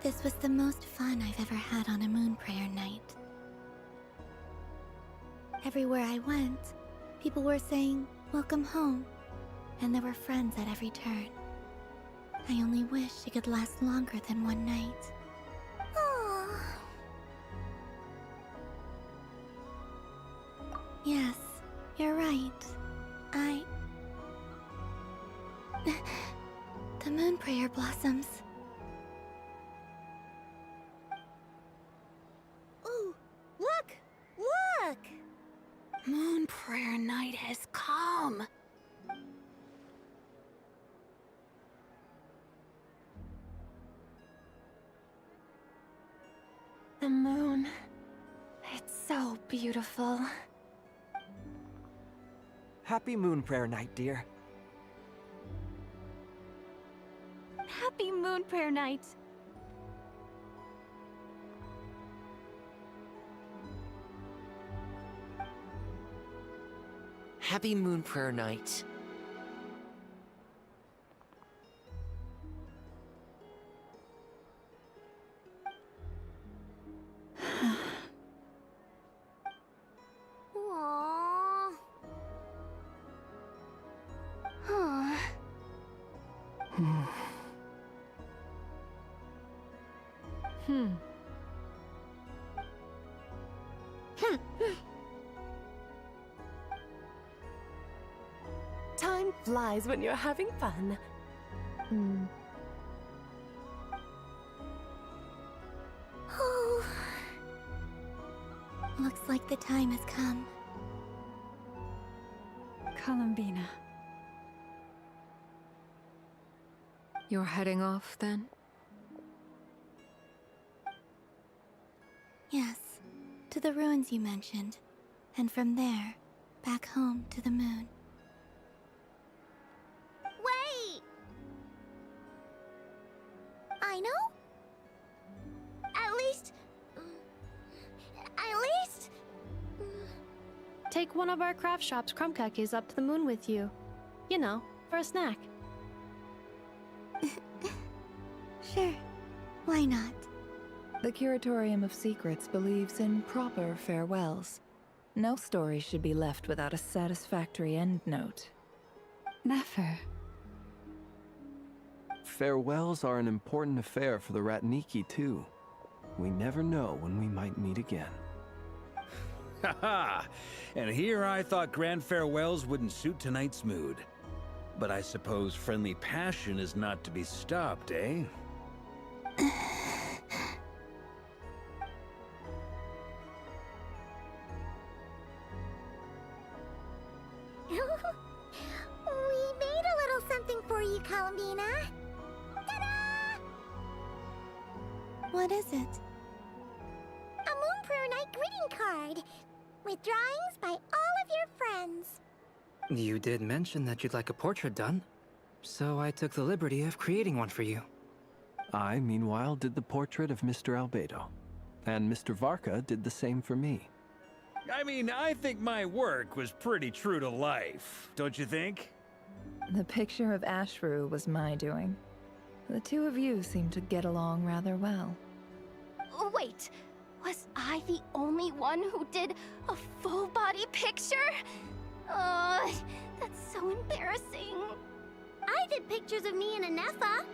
This was the most fun I've ever had on a moon prayer night. Everywhere I went, people were saying, "Welcome home," and there were friends at every turn. I only wish it could last longer than one night. Oh. Yes, you're right. The moon prayer blossoms. Ooh, look! Look! Moon Prayer Night has come. The moon. It's so beautiful. Happy Moon Prayer Night, dear. Happy Moon Prayer Night. Happy Moon Prayer Night. Aww. Huh. Time flies when you're having fun. Oh. Looks like the time has come. Columbina. You're heading off, then? Yes, to the ruins you mentioned. And from there, back home to the moon. Wait! I know? At least... Take one of our craft shop's crumb cookies up to the moon with you. You know, for a snack. Sure. Why not? The Curatorium of Secrets believes in proper farewells. No story should be left without a satisfactory endnote. Never. Farewells are an important affair for the Ratniki, too. We never know when we might meet again. Haha! And here I thought grand farewells wouldn't suit tonight's mood. But I suppose friendly passion is not to be stopped, eh? We made a little something for you, Columbina. Ta-da! What is it? A Moon Prayer Night greeting card with drawings by all of your friends. You did mention that you'd like a portrait done, so I took the liberty of creating one for you. I, meanwhile, did the portrait of Mr. Albedo, and Mr. Varka did the same for me. I mean, I think my work was pretty true to life, don't you think? The picture of Ashru was my doing. The two of you seem to get along rather well. Wait, was I the only one who did a full-body picture? That's so embarrassing. I did pictures of me and Anefa.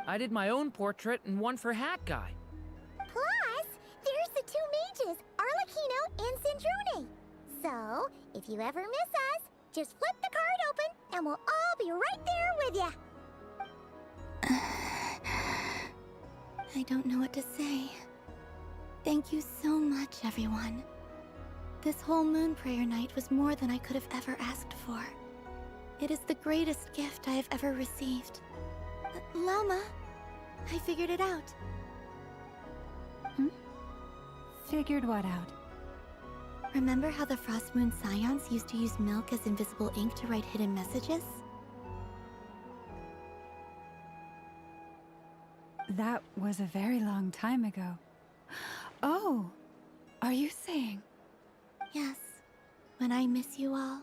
I did my own portrait and one for Hat Guy. Plus, there's the two mages, Arlecchino and Sandrone. So, if you ever miss us, just flip the card open and we'll all be right there with you. I don't know what to say. Thank you so much, everyone. This whole Moon Prayer Night was more than I could have ever asked for. It is the greatest gift I have ever received. Lama, I figured it out. Figured what out? Remember how the Frost Moon Scions used to use milk as invisible ink to write hidden messages? That was a very long time ago. Oh, are you saying? Yes. When I miss you all,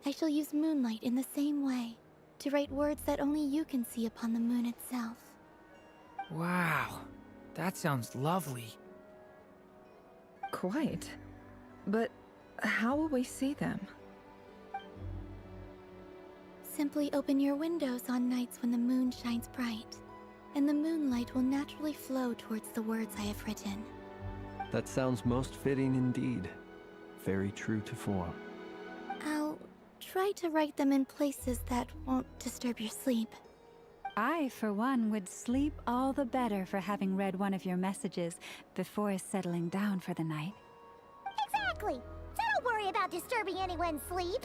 I shall use moonlight in the same way, to write words that only you can see upon the moon itself. Wow, that sounds lovely. Quite. But how will we see them? Simply open your windows on nights when the moon shines bright, and the moonlight will naturally flow towards the words I have written. That sounds most fitting indeed. Very true to form. I'll try to write them in places that won't disturb your sleep. I, for one, would sleep all the better for having read one of your messages before settling down for the night. Exactly. So don't worry about disturbing anyone's sleep.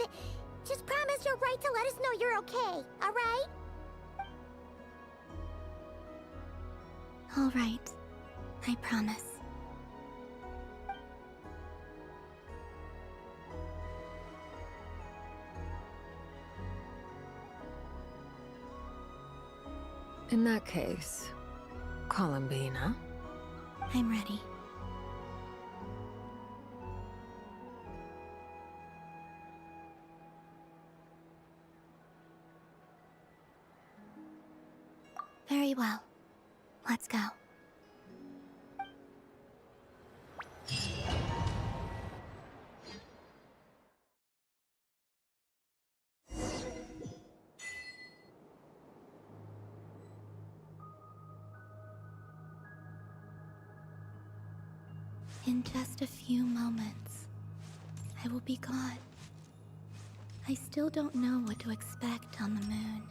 Just promise you'll write to let us know you're okay, alright? Alright. I promise. In that case, Columbina? I'm ready. Very well. Let's go. In just a few moments, I will be gone. I still don't know what to expect on the moon.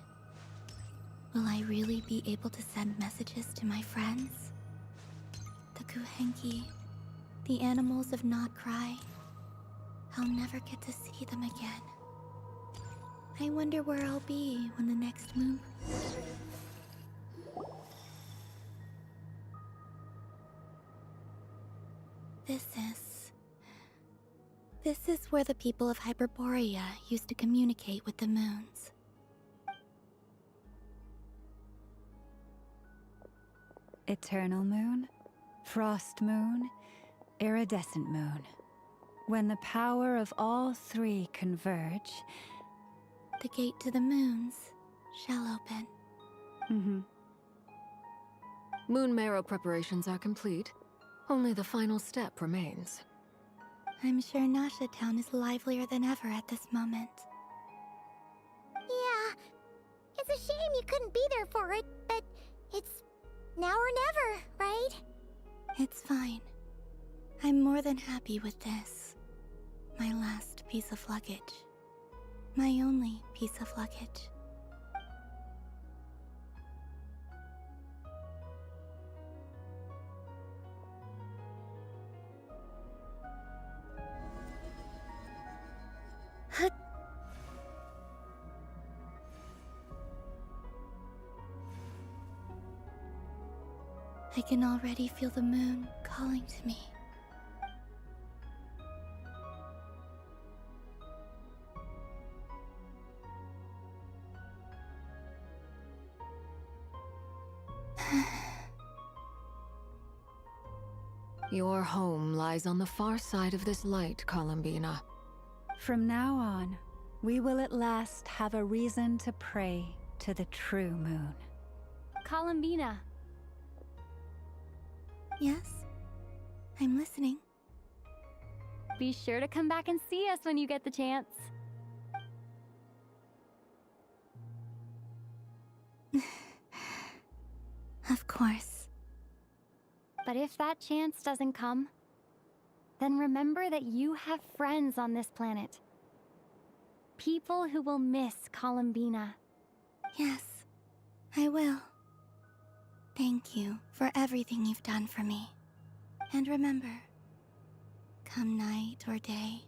Will I really be able to send messages to my friends? The Kuhenki, the animals of Not Cry. I'll never get to see them again. I wonder where I'll be when the next moon... This is where the people of Hyperborea used to communicate with the moons. Eternal moon, frost moon, iridescent moon. When the power of all three converge... The gate to the moons shall open. Moon marrow preparations are complete. Only the final step remains. I'm sure Nasha Town is livelier than ever at this moment. Yeah, it's a shame you couldn't be there for it, but it's now or never, right? It's fine. I'm more than happy with this. My last piece of luggage. My only piece of luggage. I can already feel the moon calling to me. Your home lies on the far side of this light, Columbina. From now on, we will at last have a reason to pray to the true moon. Columbina. Yes? I'm listening. Be sure to come back and see us when you get the chance. Of course. But if that chance doesn't come, then remember that you have friends on this planet. People who will miss Columbina. Yes, I will. Thank you for everything you've done for me. And remember, come night or day,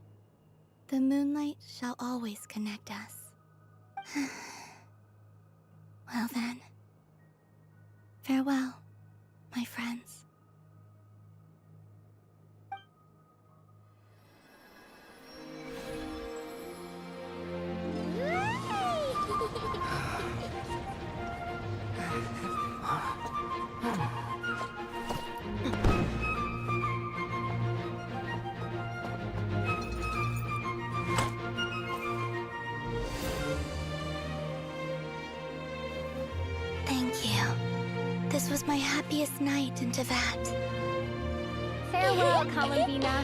the moonlight shall always connect us. Well then, farewell, my friends. Thank you. This was my happiest night in Teyvat. Farewell, Columbina.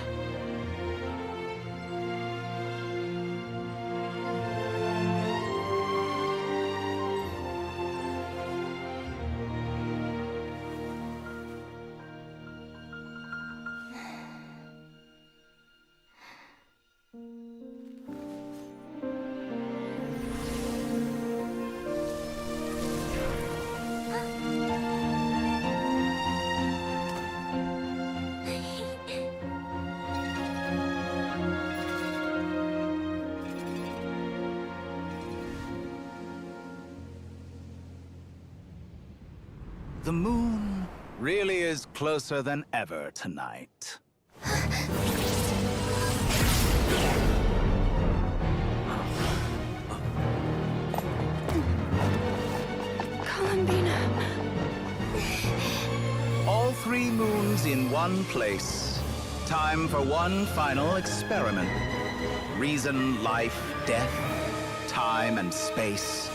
The moon really is closer than ever tonight. Columbina. All 3 moons in one place. Time for one final experiment. Reason, life, death, time, and space.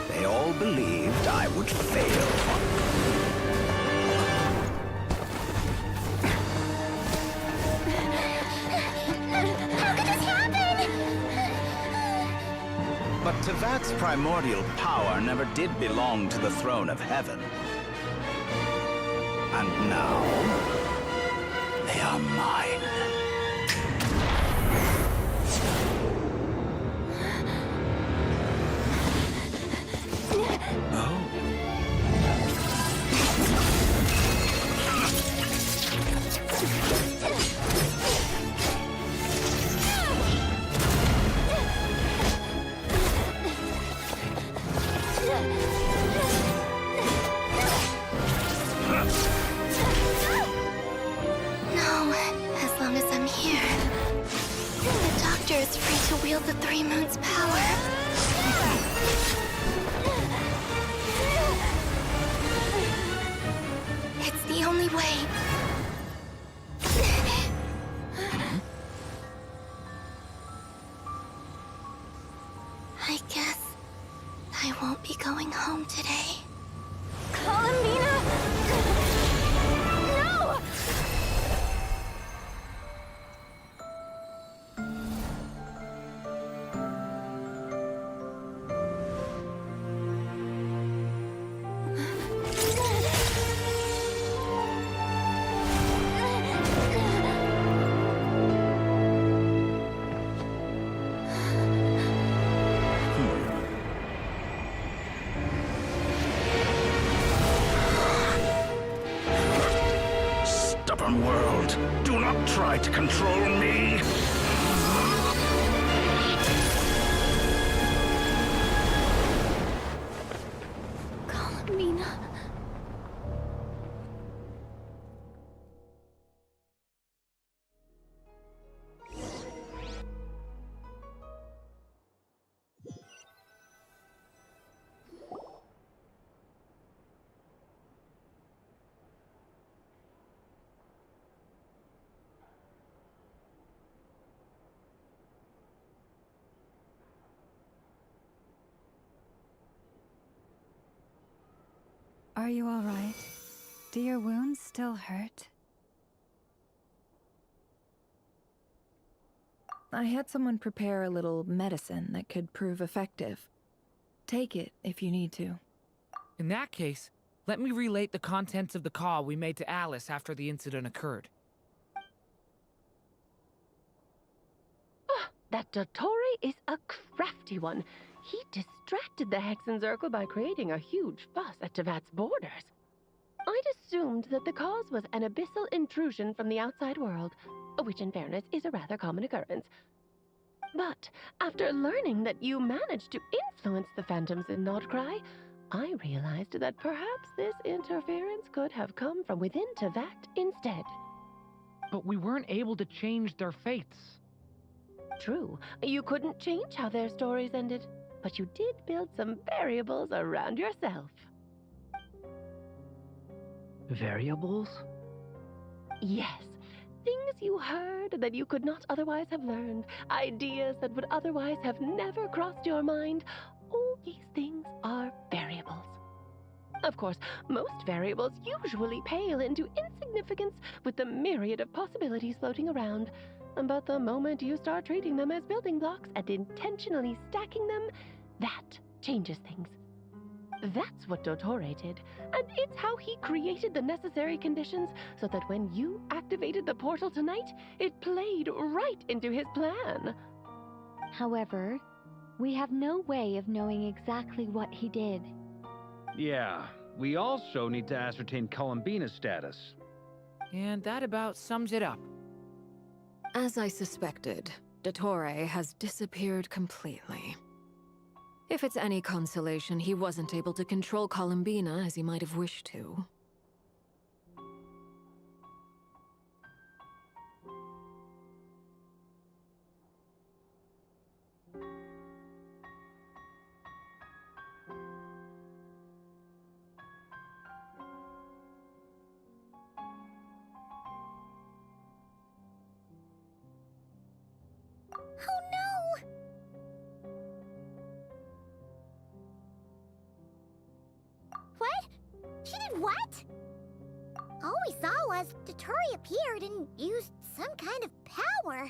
They all believed I would fail. But Teyvat's primordial power never did belong to the throne of heaven. And now, they are mine. No, as long as I'm here. The Doctor is free to wield the 3 moons' power. It's the only way. I guess I won't be going home today. Columbina! No! Stubborn world, do not try to control me. Columbina. Are you all right? Do your wounds still hurt? I had someone prepare a little medicine that could prove effective. Take it if you need to. In that case, let me relate the contents of the call we made to Alice after the incident occurred. That Dottore is a crafty one. He distracted the Hexenzirkel by creating a huge fuss at Tevat's borders. I'd assumed that the cause was an abyssal intrusion from the outside world, which in fairness is a rather common occurrence. But after learning that you managed to influence the phantoms in Nordcry, I realized that perhaps this interference could have come from within Tevat instead. But we weren't able to change their fates. True, you couldn't change how their stories ended, but you did build some variables around yourself. Variables? Yes, things you heard that you could not otherwise have learned, ideas that would otherwise have never crossed your mind. All these things are variables. Of course, most variables usually pale into insignificance with the myriad of possibilities floating around. But the moment you start treating them as building blocks and intentionally stacking them, that changes things. That's what Dottore did, and it's how he created the necessary conditions so that when you activated the portal tonight, it played right into his plan. However, we have no way of knowing exactly what he did. Yeah, we also need to ascertain Columbina's status. And that about sums it up. As I suspected, Dottore has disappeared completely. If it's any consolation, he wasn't able to control Columbina as he might have wished to. Oh no! What? She did what? All we saw was Dottore appeared and used some kind of power.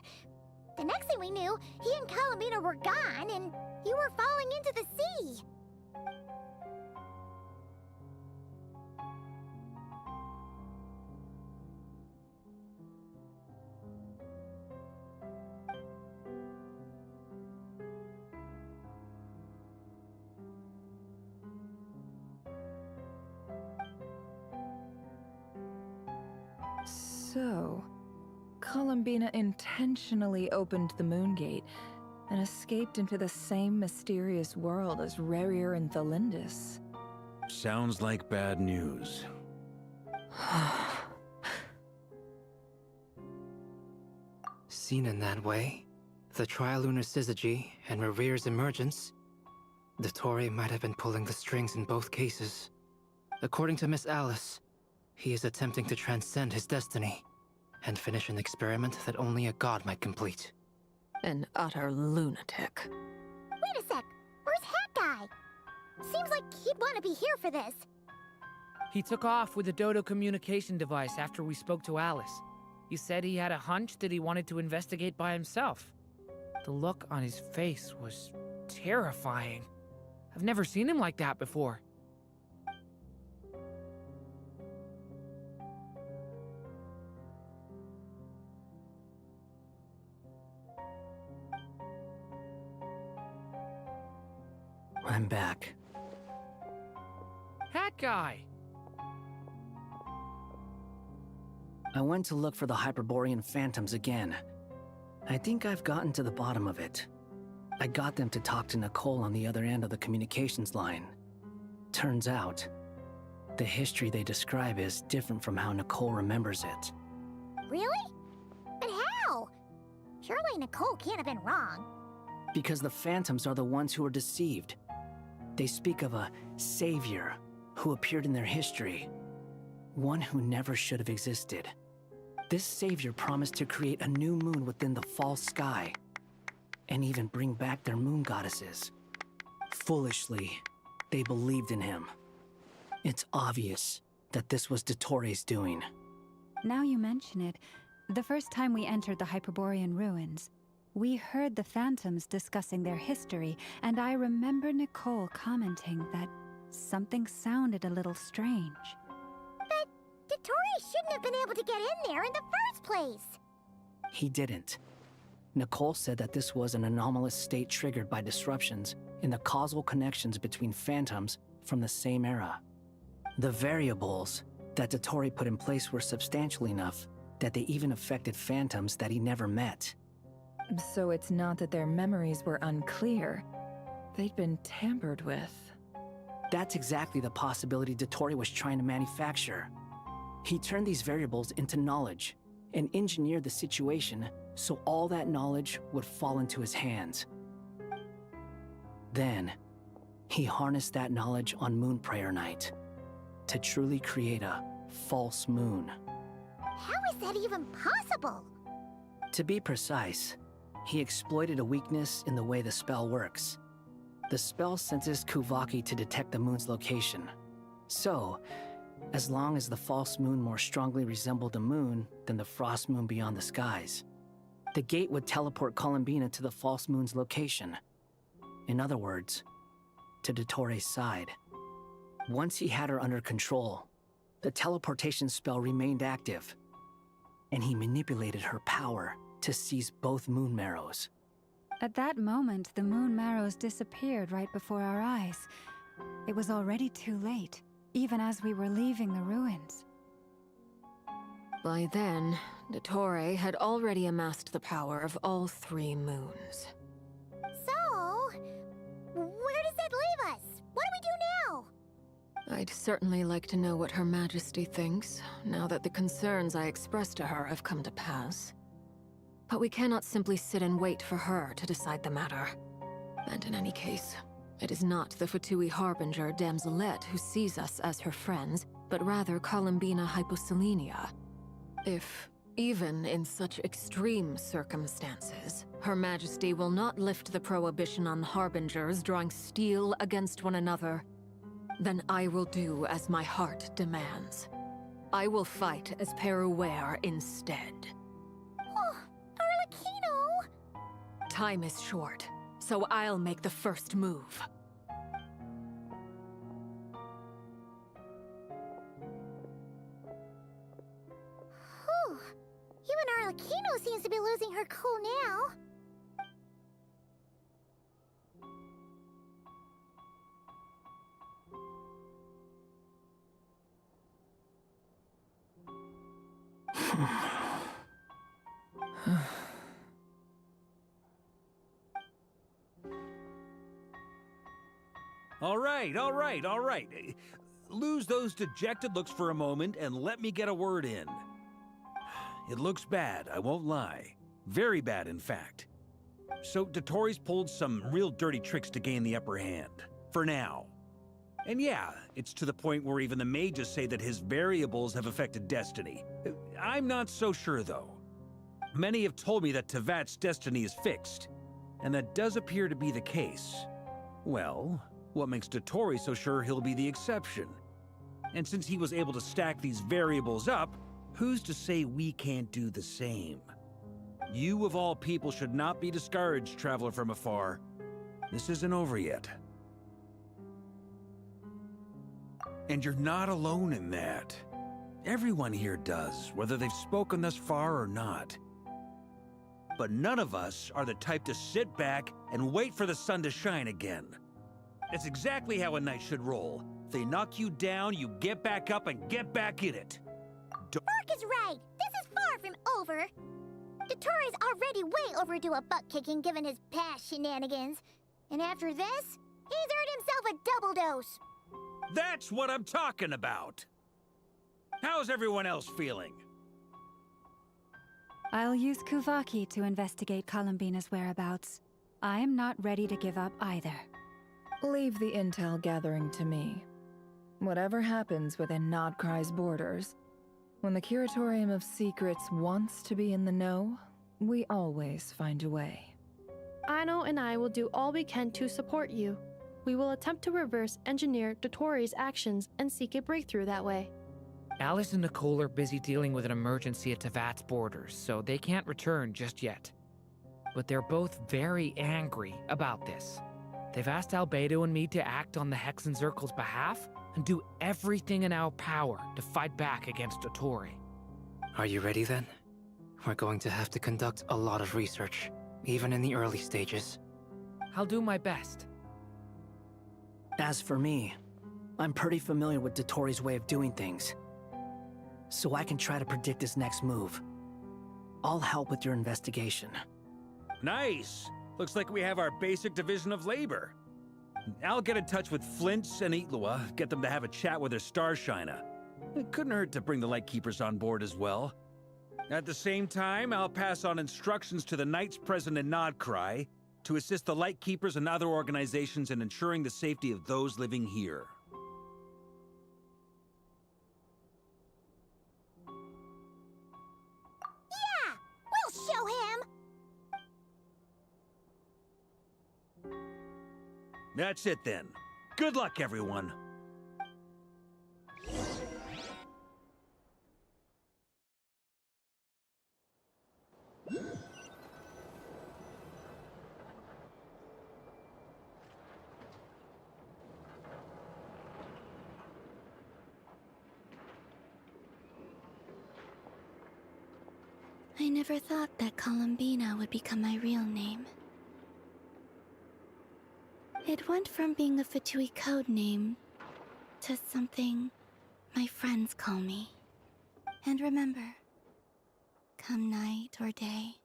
The next thing we knew, he and Columbina were gone and you were falling into the sea. So, Columbina intentionally opened the Moon Gate and escaped into the same mysterious world as Rerir and Thalindis. Sounds like bad news. Seen in that way, the Trilunar Syzygy and Rerir's emergence, Dottore might have been pulling the strings in both cases. According to Miss Alice, he is attempting to transcend his destiny and finish an experiment that only a god might complete. An utter lunatic. Wait a sec, where's Hat Guy? Seems like he'd want to be here for this. He took off with a Dodo communication device after we spoke to Alice. He said he had a hunch that he wanted to investigate by himself. The look on his face was terrifying. I've never seen him like that before. I'm back. Hat Guy! I went to look for the Hyperborean phantoms again. I think I've gotten to the bottom of it. I got them to talk to Nicole on the other end of the communications line. Turns out, the history they describe is different from how Nicole remembers it. Really? But how? Surely Nicole can't have been wrong. Because the phantoms are the ones who were deceived. They speak of a savior who appeared in their history. One who never should have existed. This savior promised to create a new moon within the false sky, and even bring back their moon goddesses. Foolishly, they believed in him. It's obvious that this was Dottoro's doing. Now you mention it, the first time we entered the Hyperborean ruins, we heard the phantoms discussing their history, and I remember Nicole commenting that something sounded a little strange. But Dottore shouldn't have been able to get in there in the first place. He didn't. Nicole said that this was an anomalous state triggered by disruptions in the causal connections between phantoms from the same era. The variables that Dottore put in place were substantial enough that they even affected phantoms that he never met. So it's not that their memories were unclear. They'd been tampered with. That's exactly the possibility Dottore was trying to manufacture. He turned these variables into knowledge and engineered the situation so all that knowledge would fall into his hands. Then, he harnessed that knowledge on Moon Prayer Night to truly create a false moon. How is that even possible? To be precise, he exploited a weakness in the way the spell works. The spell senses Kuvaki to detect the moon's location. So, as long as the false moon more strongly resembled the moon than the frost moon beyond the skies, the gate would teleport Columbina to the false moon's location. In other words, to Dottore's side. Once he had her under control, the teleportation spell remained active, and he manipulated her power to seize both moon marrows. At that moment, the moon marrows disappeared right before our eyes. It was already too late, even as we were leaving the ruins. By then, Dottore had already amassed the power of all 3 moons. So, where does that leave us? What do we do now? I'd certainly like to know what Her Majesty thinks, now that the concerns I expressed to her have come to pass. But we cannot simply sit and wait for her to decide the matter. And in any case, it is not the Fatui Harbinger Damselette who sees us as her friends, but rather Columbina Hyposelenia. If, even in such extreme circumstances, Her Majesty will not lift the prohibition on Harbingers drawing steel against one another, then I will do as my heart demands. I will fight as Peruware instead. Oh, Arlecchino! Time is short, so I'll make the first move. Whew. Even Arlecchino seems to be losing her cool now. All right. Lose those dejected looks for a moment and let me get a word in. It looks bad, I won't lie. Very bad, in fact. So Dottore's pulled some real dirty tricks to gain the upper hand. For now. And yeah, it's to the point where even the mages say that his variables have affected destiny. I'm not so sure, though. Many have told me that Tevat's destiny is fixed, and that does appear to be the case. Well, what makes Dottore so sure he'll be the exception? And since he was able to stack these variables up, who's to say we can't do the same? You of all people should not be discouraged, traveler from afar. This isn't over yet. And you're not alone in that. Everyone here does, whether they've spoken thus far or not. But none of us are the type to sit back and wait for the sun to shine again. That's exactly how a knight should roll. If they knock you down, you get back up and get back in it. Mark is right. This is far from over. Dottore's already way overdue a butt-kicking given his past shenanigans. And after this, he's earned himself a double dose. That's what I'm talking about. How's everyone else feeling? I'll use Kuvaki to investigate Columbina's whereabouts. I am not ready to give up either. Leave the intel gathering to me. Whatever happens within Nodcry's borders, when the Curatorium of Secrets wants to be in the know, we always find a way. Ano and I will do all we can to support you. We will attempt to reverse engineer Dotori's actions and seek a breakthrough that way. Alice and Nicole are busy dealing with an emergency at Tevat's borders, so they can't return just yet. But they're both very angry about this. They've asked Albedo and me to act on the Hexen Circle's behalf and do everything in our power to fight back against Dotori. Are you ready then? We're going to have to conduct a lot of research, even in the early stages. I'll do my best. As for me, I'm pretty familiar with Dotori's way of doing things, so I can try to predict his next move. I'll help with your investigation. Nice! Looks like we have our basic division of labor. I'll get in touch with Flints and Itlua, get them to have a chat with their Starshiner. It couldn't hurt to bring the Lightkeepers on board as well. At the same time, I'll pass on instructions to the Knights present in Nodcry to assist the Lightkeepers and other organizations in ensuring the safety of those living here. Yeah! We'll show him! That's it then. Good luck, everyone. I never thought that Columbina would become my real name. It went from being a Fatui code name to something my friends call me. And remember, come night or day,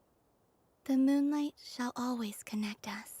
the moonlight shall always connect us.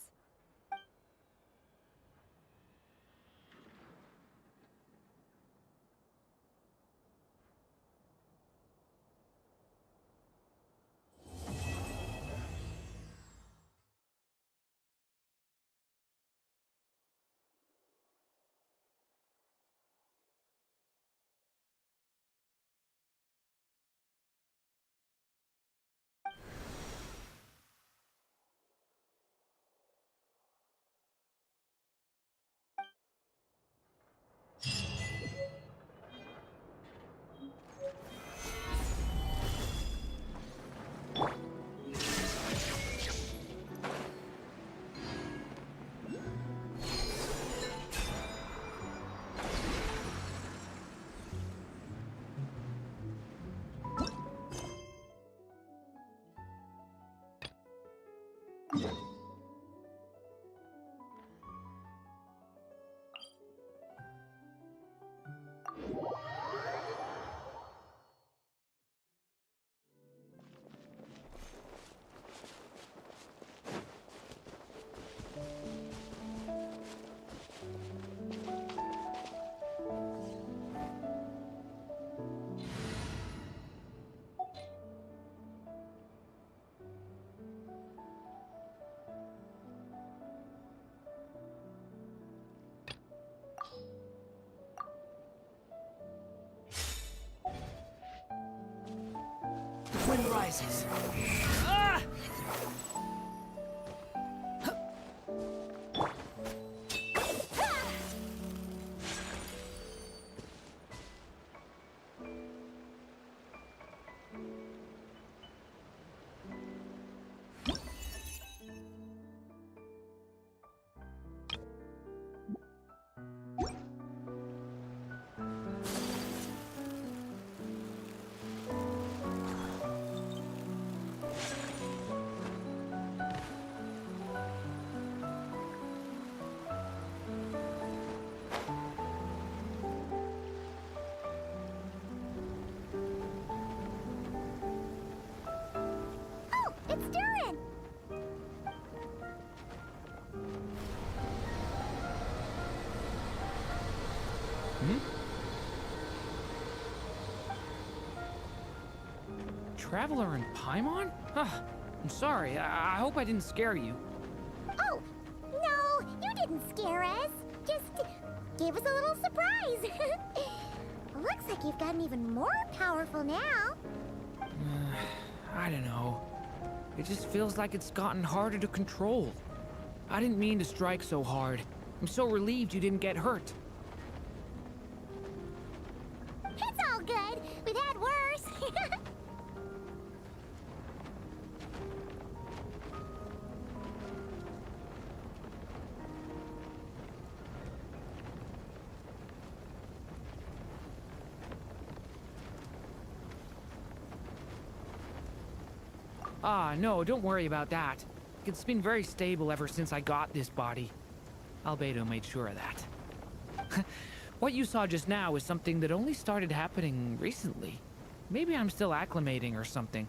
Wind rises. Ah! It's Durin! Traveler in Paimon? I'm sorry. I hope I didn't scare you. Oh, no, you didn't scare us. Just gave us a little surprise. Looks like you've gotten even more powerful now. I don't know. It just feels like it's gotten harder to control. I didn't mean to strike so hard. I'm so relieved you didn't get hurt. It's all good. We've had worse. Ah, no, don't worry about that. It's been very stable ever since I got this body. Albedo made sure of that. What you saw just now is something that only started happening recently. Maybe I'm still acclimating or something.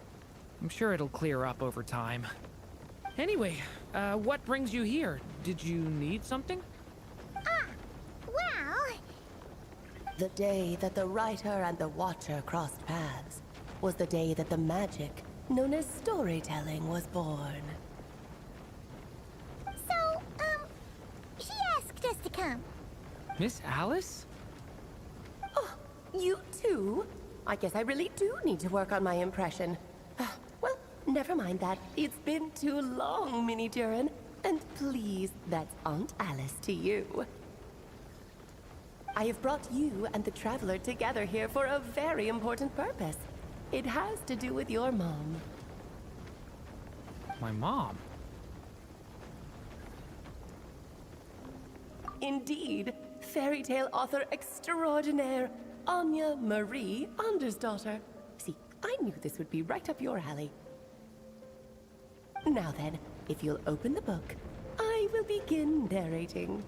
I'm sure it'll clear up over time. Anyway, what brings you here? Did you need something? Well... The day that the writer and the watcher crossed paths was the day that the magic known as storytelling was born. So, she asked us to come. Miss Alice? Oh, you too? I guess I really do need to work on my impression. Well, never mind that. It's been too long, Minnie Duran. And please, that's Aunt Alice to you. I have brought you and the Traveler together here for a very important purpose. It has to do with your mom. My mom? Indeed, fairy tale author extraordinaire, Anya Marie Andersdottir. See, I knew this would be right up your alley. Now then, if you'll open the book, I will begin narrating.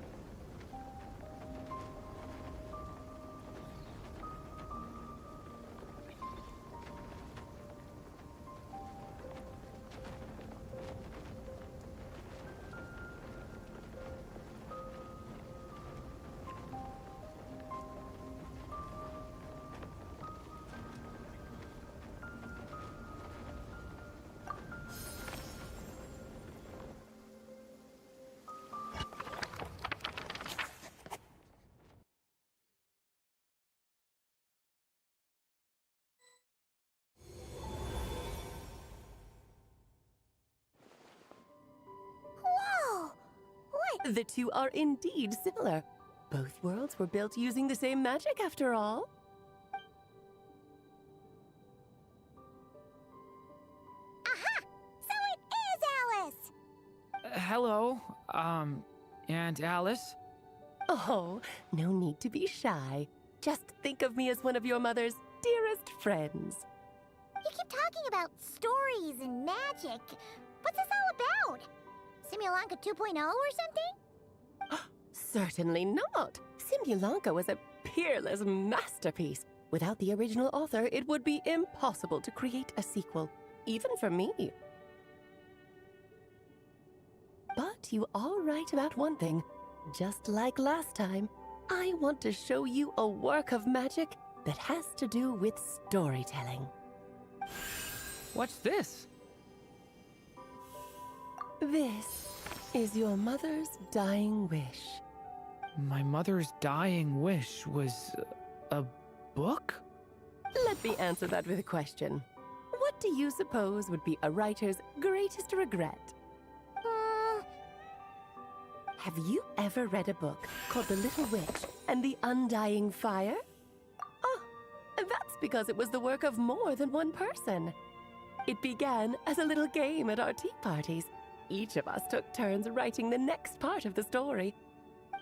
Whoa! What? The two are indeed similar. Both worlds were built using the same magic, after all. Aha! So it is Alice! Hello, Aunt Alice? Oh, no need to be shy. Just think of me as one of your mother's dearest friends. You keep talking about stories and magic. What's this all about? Simulanka 2.0 or something? Certainly not. Simulanka was a peerless masterpiece. Without the original author, it would be impossible to create a sequel, even for me. But you are right about one thing. Just like last time, I want to show you a work of magic that has to do with storytelling. What's this? This is your mother's dying wish. My mother's dying wish was a book? Let me answer that with a question. What do you suppose would be a writer's greatest regret? Have you ever read a book called The Little Witch and the Undying Fire? Oh, that's because it was the work of more than one person. It began as a little game at our tea parties. Each of us took turns writing the next part of the story.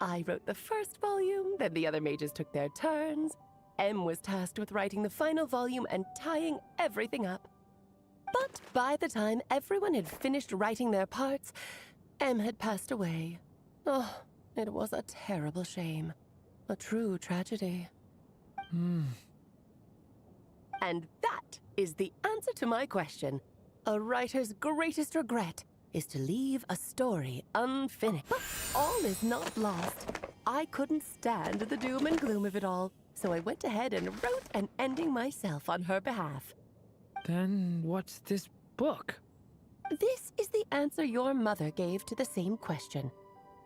I wrote the first volume, then the other mages took their turns. Em was tasked with writing the final volume and tying everything up. But by the time everyone had finished writing their parts, Em had passed away. Oh, it was a terrible shame. A true tragedy. And that is the answer to my question. A writer's greatest regret is to leave a story unfinished. But all is not lost. I couldn't stand the doom and gloom of it all, so I went ahead and wrote an ending myself on her behalf. Then what's this book? This is the answer your mother gave to the same question.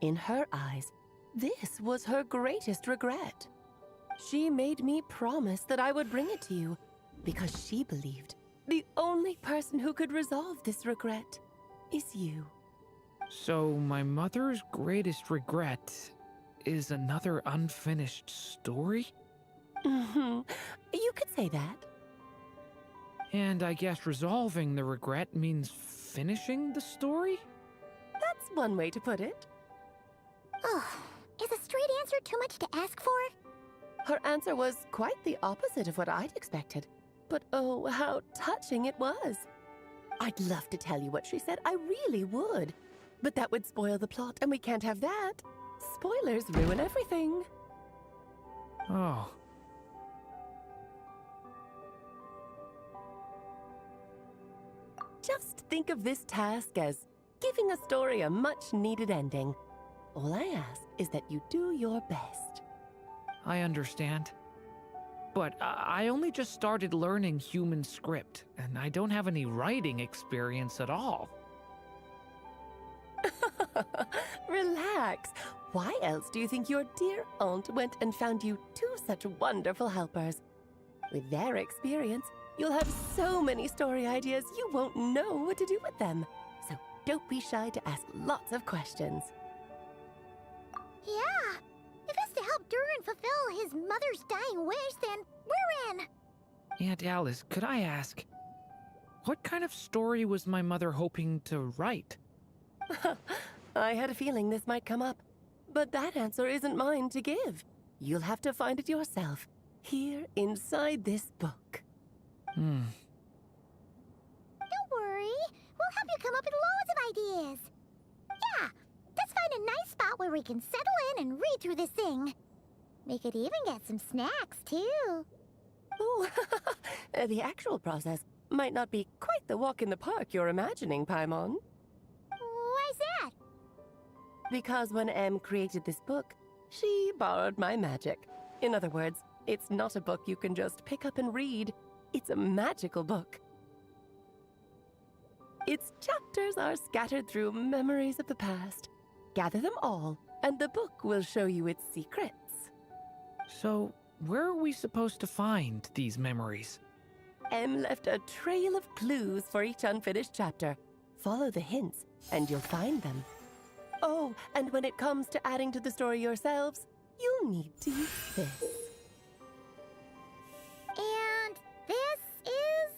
In her eyes, this was her greatest regret. She made me promise that I would bring it to you, because she believed the only person who could resolve this regret is you. So my mother's greatest regret is another unfinished story? Mm-hmm. You could say that. And I guess resolving the regret means finishing the story? That's one way to put it. Oh, is a straight answer too much to ask for? Her answer was quite the opposite of what I'd expected. But oh, how touching it was. I'd love to tell you what she said, I really would. But that would spoil the plot, and we can't have that. Spoilers ruin everything. Oh. Just think of this task as giving a story a much-needed ending. All I ask is that you do your best. I understand. But I only just started learning human script, and I don't have any writing experience at all. Relax. Why else do you think your dear aunt went and found you two such wonderful helpers? With their experience, you'll have so many story ideas you won't know what to do with them. So don't be shy to ask lots of questions. Yeah. If it's to help Durin fulfill his mother's dying wish, then we're in. Aunt Alice, could I ask, what kind of story was my mother hoping to write? I had a feeling this might come up, but that answer isn't mine to give. You'll have to find it yourself, here inside this book. Don't worry. We'll help you come up with loads of ideas. Yeah, let's find a nice spot where we can settle in and read through this thing. We could even get some snacks, too. Oh, the actual process might not be quite the walk in the park you're imagining, Paimon. Why's that? Because when Em created this book, she borrowed my magic. In other words, it's not a book you can just pick up and read. It's a magical book. Its chapters are scattered through memories of the past. Gather them all, and the book will show you its secrets. So, where are we supposed to find these memories? Em left a trail of clues for each unfinished chapter. Follow the hints, and you'll find them. Oh, and when it comes to adding to the story yourselves, you'll need to use this. And this is?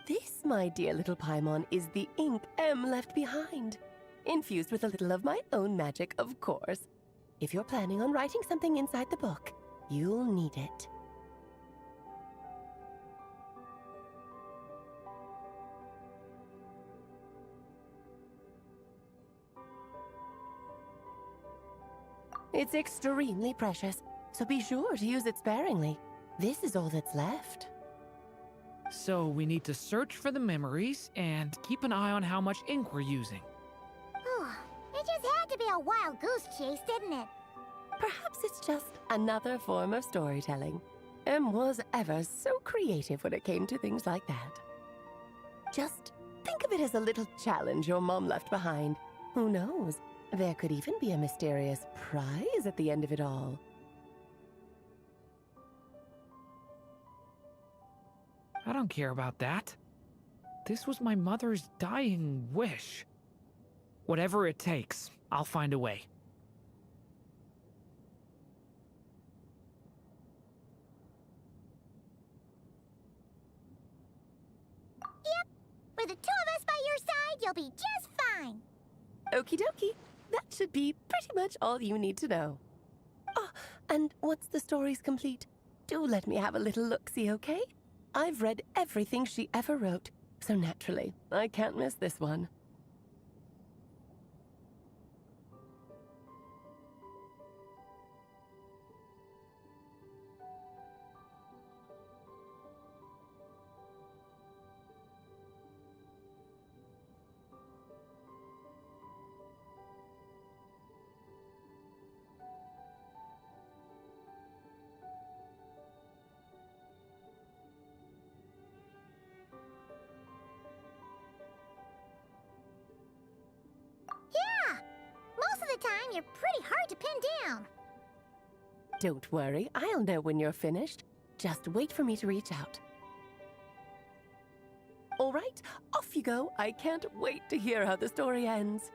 This, my dear little Paimon, is the ink Em left behind. Infused with a little of my own magic, of course. If you're planning on writing something inside the book, you'll need it. It's extremely precious, so be sure to use it sparingly. This is all that's left. So we need to search for the memories and keep an eye on how much ink we're using. It just had to be a wild goose chase, didn't it? Perhaps it's just another form of storytelling. Em was ever so creative when it came to things like that. Just think of it as a little challenge your mom left behind. Who knows? There could even be a mysterious prize at the end of it all. I don't care about that. This was my mother's dying wish. Whatever it takes, I'll find a way. Yep. With the two of us by your side, you'll be just fine. Okie dokie. That should be pretty much all you need to know. Oh, and once the story's complete, do let me have a little look-see, okay? I've read everything she ever wrote, so naturally, I can't miss this one. Yeah! Most of the time, you're pretty hard to pin down. Don't worry, I'll know when you're finished. Just wait for me to reach out. All right, off you go. I can't wait to hear how the story ends.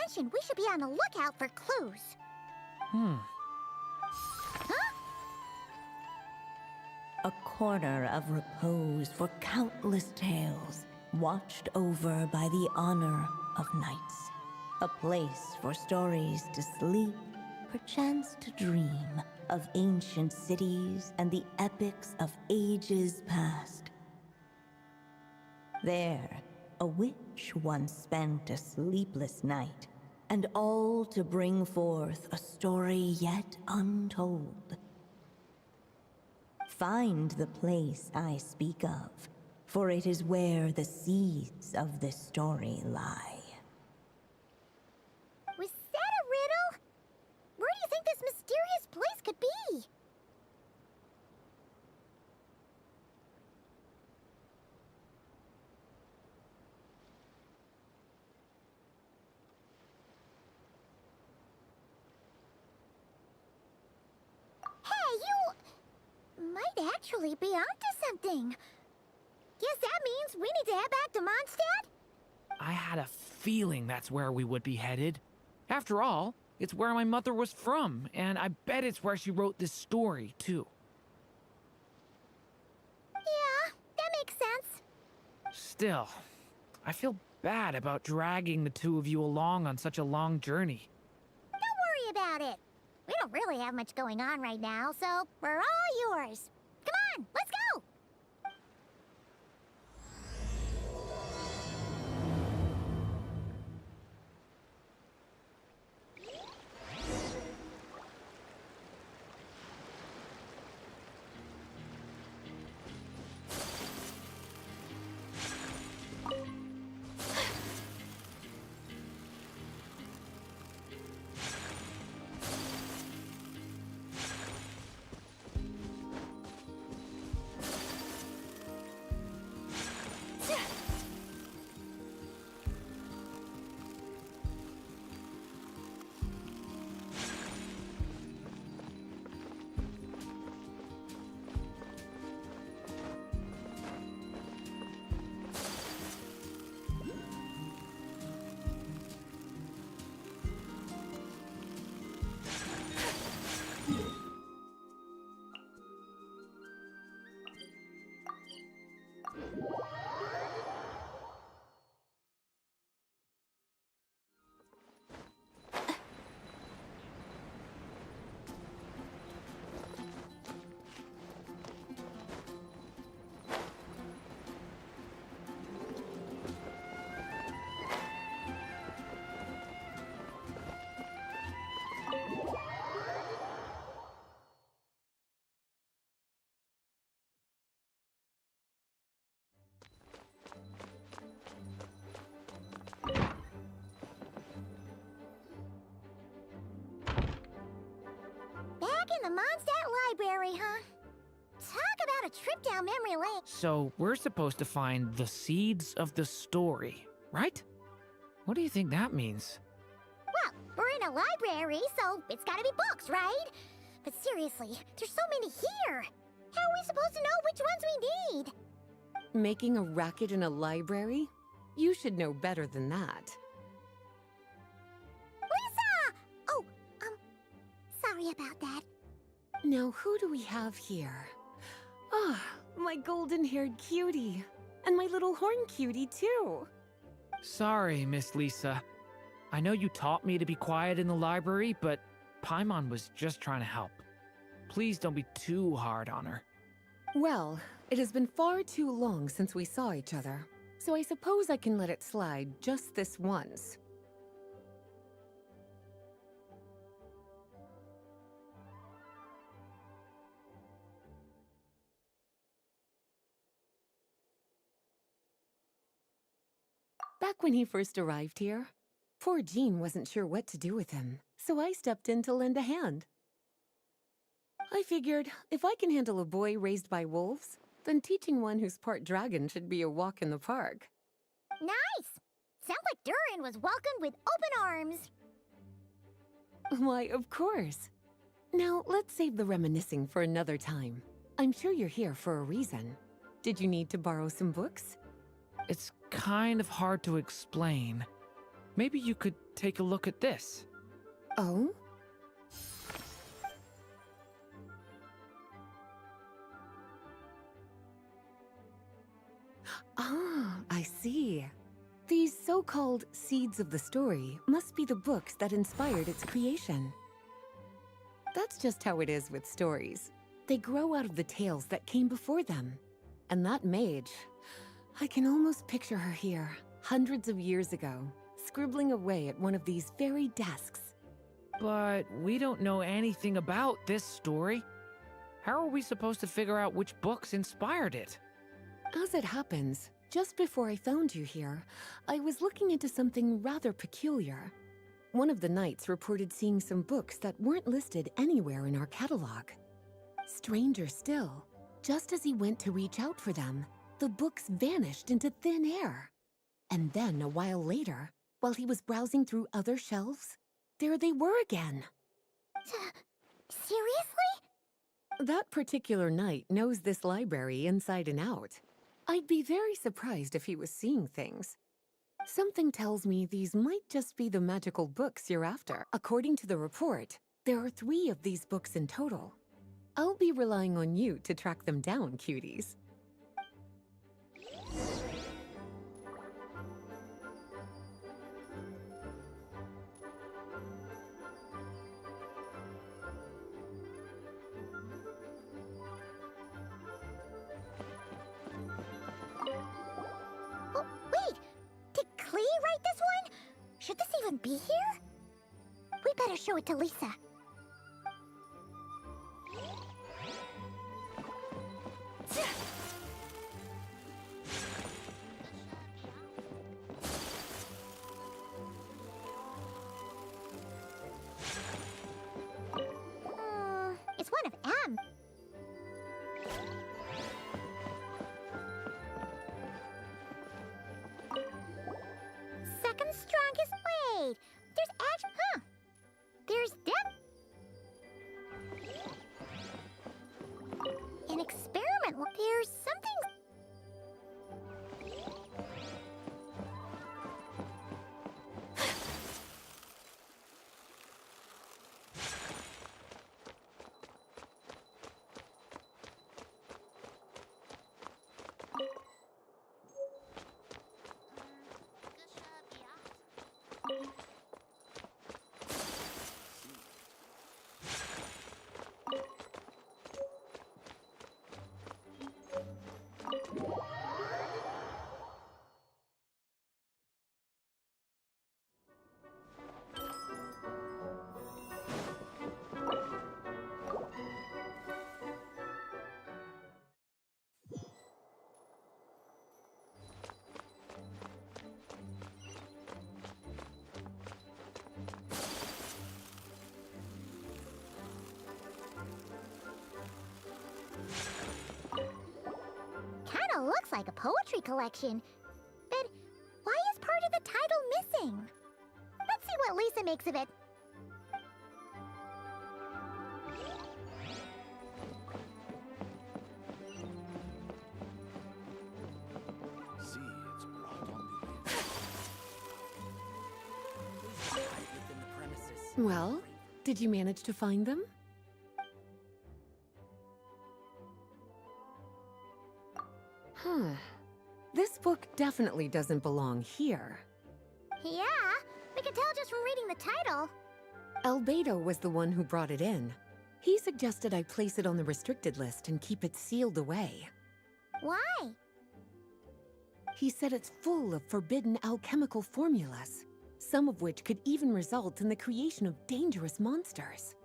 mentioned we should be on the lookout for clues. Huh? A corner of repose for countless tales, watched over by the honor of knights. A place for stories to sleep, perchance to dream of ancient cities and the epics of ages past. There, a witch once spent a sleepless night, and all to bring forth a story yet untold. Find the place I speak of, for it is where the seeds of this story lie. Was that a riddle? Where do you think this mysterious place could be? Hey, you might actually be onto something. Guess that means we need to head back to Mondstadt? I had a feeling that's where we would be headed. After all, it's where my mother was from, and I bet it's where she wrote this story, too. Yeah, that makes sense. Still, I feel bad about dragging the two of you along on such a long journey. Don't worry about it. We don't really have much going on right now, so we're all yours. Come on, let's go! Back in the Mondstadt Library, huh? Talk about a trip down memory lane. So, we're supposed to find the seeds of the story, right? What do you think that means? Well, we're in a library, so it's gotta be books, right? But seriously, there's so many here. How are we supposed to know which ones we need? Making a racket in a library? You should know better than that. Lisa! Oh, sorry about that. Now, who do we have here? Ah, my golden-haired cutie. And my little horn cutie, too. Sorry, Miss Lisa. I know you taught me to be quiet in the library, but Paimon was just trying to help. Please don't be too hard on her. Well, it has been far too long since we saw each other, so I suppose I can let it slide just this once. Back when he first arrived here, poor Jean wasn't sure what to do with him, so I stepped in to lend a hand. I figured, if I can handle a boy raised by wolves, then teaching one who's part dragon should be a walk in the park. Nice! Sounds like Durin was welcomed with open arms. Why, of course. Now, let's save the reminiscing for another time. I'm sure you're here for a reason. Did you need to borrow some books? It's kind of hard to explain. Maybe you could take a look at this. Oh? Ah, I see. These so-called seeds of the story must be the books that inspired its creation. That's just how it is with stories. They grow out of the tales that came before them. And that mage, I can almost picture her here, hundreds of years ago, scribbling away at one of these very desks. But we don't know anything about this story. How are we supposed to figure out which books inspired it? As it happens, just before I found you here, I was looking into something rather peculiar. One of the knights reported seeing some books that weren't listed anywhere in our catalog. Stranger still, just as he went to reach out for them, the books vanished into thin air. And then, a while later, while he was browsing through other shelves, there they were again. Seriously? That particular knight knows this library inside and out. I'd be very surprised if he was seeing things. Something tells me these might just be the magical books you're after. According to the report, there are 3 of these books in total. I'll be relying on you to track them down, cuties. Oh, wait! Did Klee write this one? Should this even be here? We better show it to Lisa. It's one of M. Second strongest. Wait, there's action. Huh? There's depth. An experiment. Well, there's something. Kinda looks like a poetry collection. But why is part of the title missing? Let's see what Lisa makes of it. See, it's brought on the Well, did you manage to find them? Huh. This book definitely doesn't belong here. Yeah, we can tell just from reading the title. Albedo was the one who brought it in. He suggested I place it on the restricted list and keep it sealed away. Why? He said it's full of forbidden alchemical formulas, some of which could even result in the creation of dangerous monsters.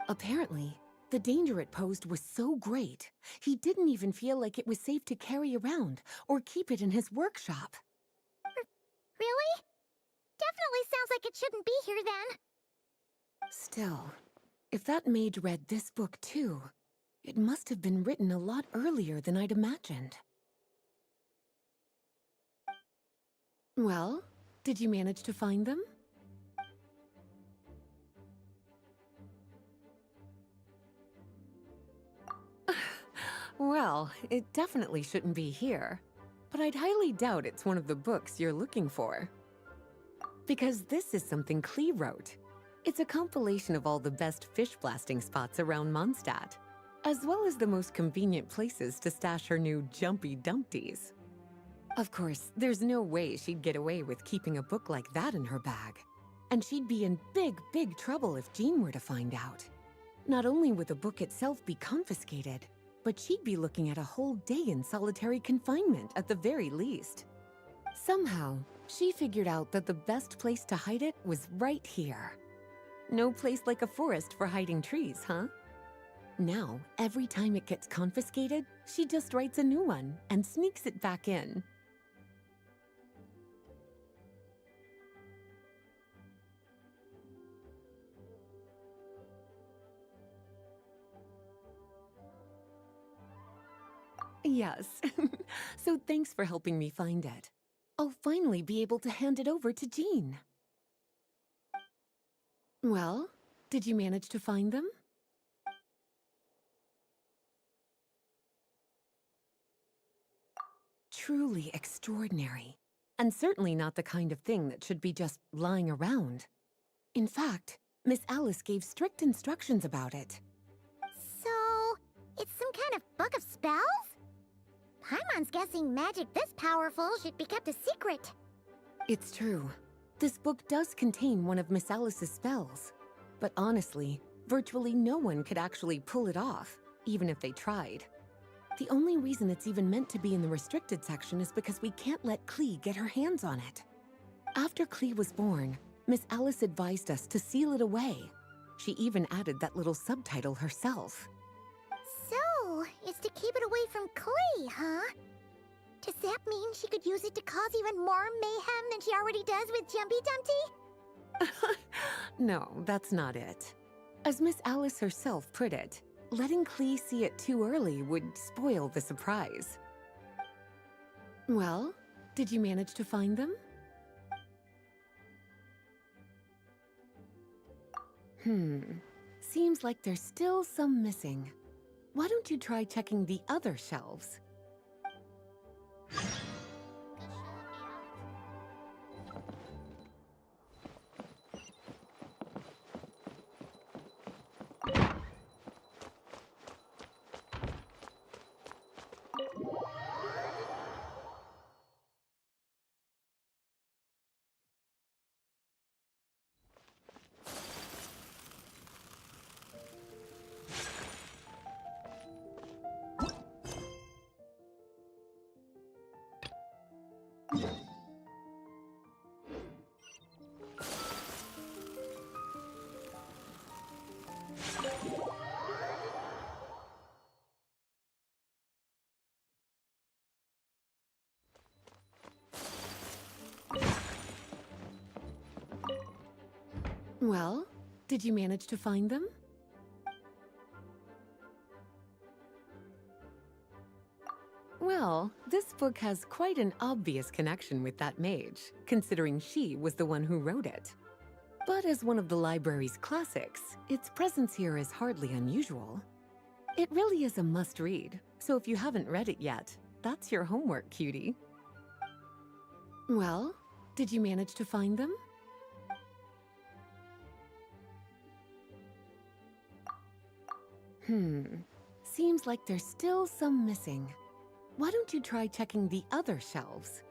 Apparently, the danger it posed was so great, he didn't even feel like it was safe to carry around or keep it in his workshop. Really? Definitely sounds like it shouldn't be here then. Still, if that mage read this book too, it must have been written a lot earlier than I'd imagined. Well, did you manage to find them? Well, it definitely shouldn't be here. but I'd highly doubt it's one of the books you're looking for. Because this is something Klee wrote. It's a compilation of all the best fish blasting spots around Mondstadt, as well as the most convenient places to stash her new jumpy dumpties. Of course, there's no way she'd get away with keeping a book like that in her bag. And she'd be in big trouble if Jean were to find out. Not only would the book itself be confiscated, but she'd be looking at a whole day in solitary confinement at the very least. Somehow, she figured out that the best place to hide it was right here. No place like a forest for hiding trees, huh? Now, every time it gets confiscated, she just writes a new one and sneaks it back in. Yes. So thanks for helping me find it. I'll finally be able to hand it over to Jean. Well, did you manage to find them? Truly extraordinary. And certainly not the kind of thing that should be just lying around. In fact, Miss Alice gave strict instructions about it. So, it's some kind of book of spells? Paimon's guessing magic this powerful should be kept a secret. It's true. This book does contain one of Miss Alice's spells. But honestly, virtually no one could actually pull it off, even if they tried. The only reason it's even meant to be in the restricted section is because we can't let Klee get her hands on it. After Klee was born, Miss Alice advised us to seal it away. She even added that little subtitle herself. So, it's to keep it away from Klee, huh? Does that mean she could use it to cause even more mayhem than she already does with Jumpy Dumpty? No, that's not it. As Miss Alice herself put it, letting Klee see it too early would spoil the surprise. Well, did you manage to find them? Seems like there's still some missing. Why don't you try checking the other shelves? Well, did you manage to find them? Well, this book has quite an obvious connection with that mage, considering she was the one who wrote it. But as one of the library's classics, its presence here is hardly unusual. It really is a must-read, so if you haven't read it yet, that's your homework, cutie. Well, did you manage to find them? Seems like there's still some missing. Why don't you try checking the other shelves?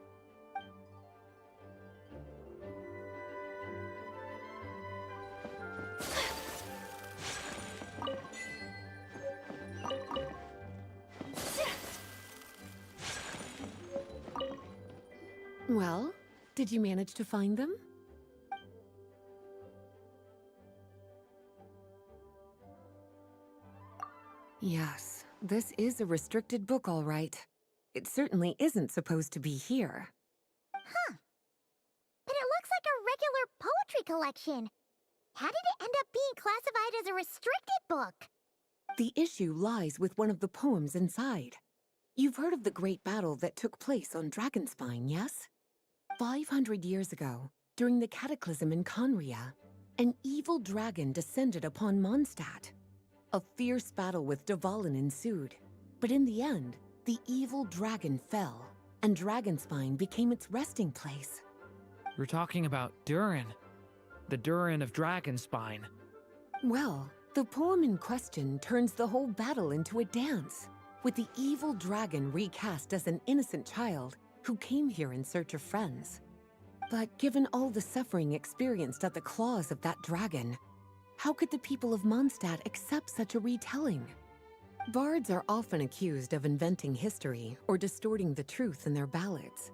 Well, did you manage to find them? Yes, this is a restricted book, all right. It certainly isn't supposed to be here. Huh. But it looks like a regular poetry collection. How did it end up being classified as a restricted book? The issue lies with one of the poems inside. You've heard of the great battle that took place on Dragonspine, yes? 500 years ago, during the cataclysm in Conria, an evil dragon descended upon Mondstadt. A fierce battle with Dvalin ensued, but in the end, the evil dragon fell, and Dragonspine became its resting place. You're talking about Durin. The Durin of Dragonspine. Well, the poem in question turns the whole battle into a dance, with the evil dragon recast as an innocent child who came here in search of friends. But given all the suffering experienced at the claws of that dragon, how could the people of Mondstadt accept such a retelling? Bards are often accused of inventing history or distorting the truth in their ballads.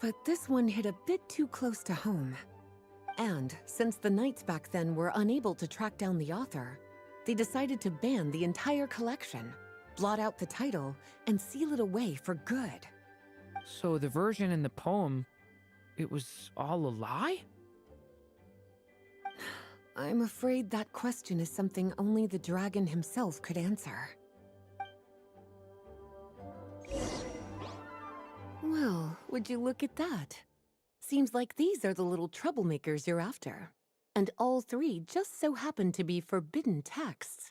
But this one hit a bit too close to home. And since the knights back then were unable to track down the author, they decided to ban the entire collection, blot out the title, and seal it away for good. So the version in the poem, it was all a lie? I'm afraid that question is something only the dragon himself could answer. Well, would you look at that? Seems like these are the little troublemakers you're after. And all three just so happen to be forbidden texts.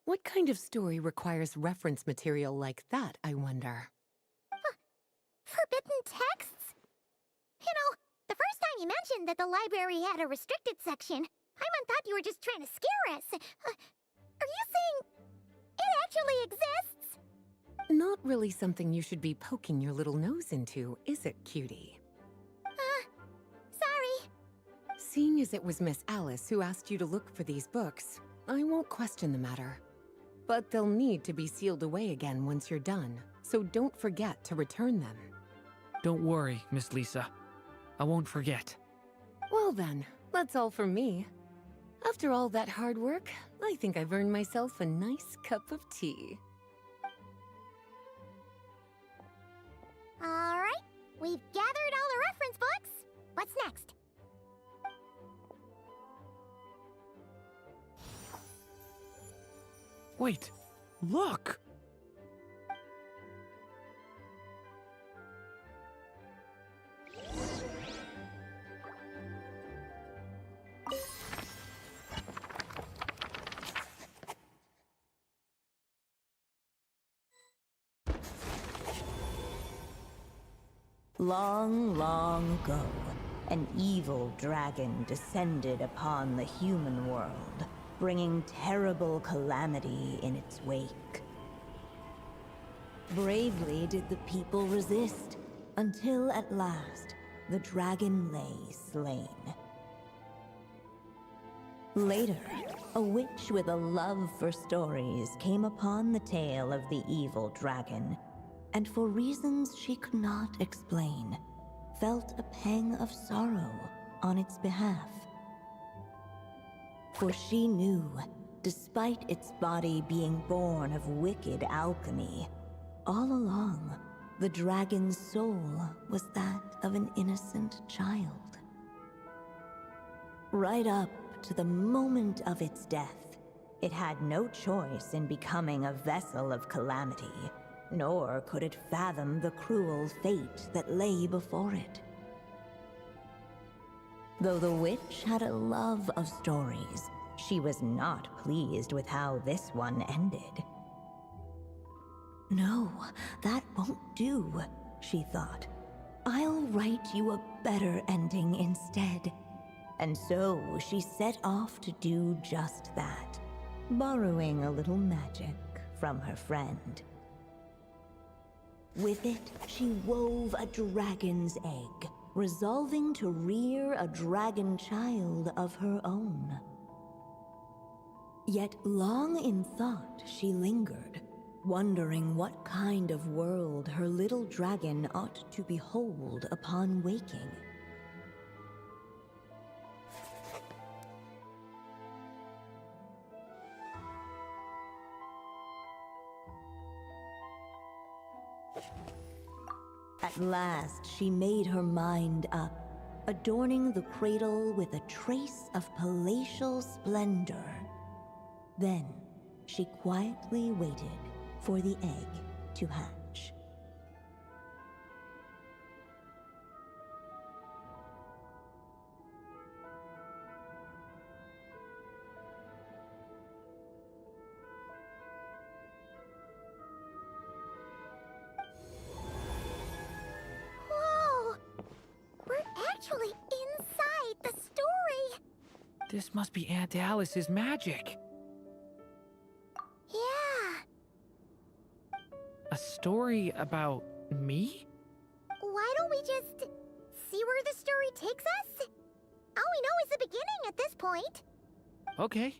What kind of story requires reference material like that, I wonder? Forbidden texts? You know, the first time you mentioned that the library had a restricted section, I thought you were just trying to scare us. Are you saying it actually exists? Not really something you should be poking your little nose into, is it, cutie? Sorry. Seeing as it was Miss Alice who asked you to look for these books, I won't question the matter. But they'll need to be sealed away again once you're done, so don't forget to return them. Don't worry, Miss Lisa. I won't forget. Well then, that's all from me. After all that hard work, I think I've earned myself a nice cup of tea. All right, we've gathered all the reference books. What's next? Wait, look! Long, long ago, an evil dragon descended upon the human world, bringing terrible calamity in its wake. Bravely did the people resist, until at last, the dragon lay slain. Later, a witch with a love for stories came upon the tale of the evil dragon, and for reasons she could not explain, felt a pang of sorrow on its behalf. For she knew, despite its body being born of wicked alchemy, all along, the dragon's soul was that of an innocent child. Right up to the moment of its death, it had no choice in becoming a vessel of calamity, nor could it fathom the cruel fate that lay before it. Though the witch had a love of stories, she was not pleased with how this one ended. No, that won't do, she thought. I'll write you a better ending instead. And so she set off to do just that, borrowing a little magic from her friend. With it, she wove a dragon's egg, resolving to rear a dragon child of her own. Yet long in thought she lingered, wondering what kind of world her little dragon ought to behold upon waking. At last, she made her mind up, adorning the cradle with a trace of palatial splendor. Then, she quietly waited for the egg to hatch. This must be Aunt Alice's magic. Yeah. A story about me? Why don't we just see where the story takes us? All we know is the beginning at this point. Okay.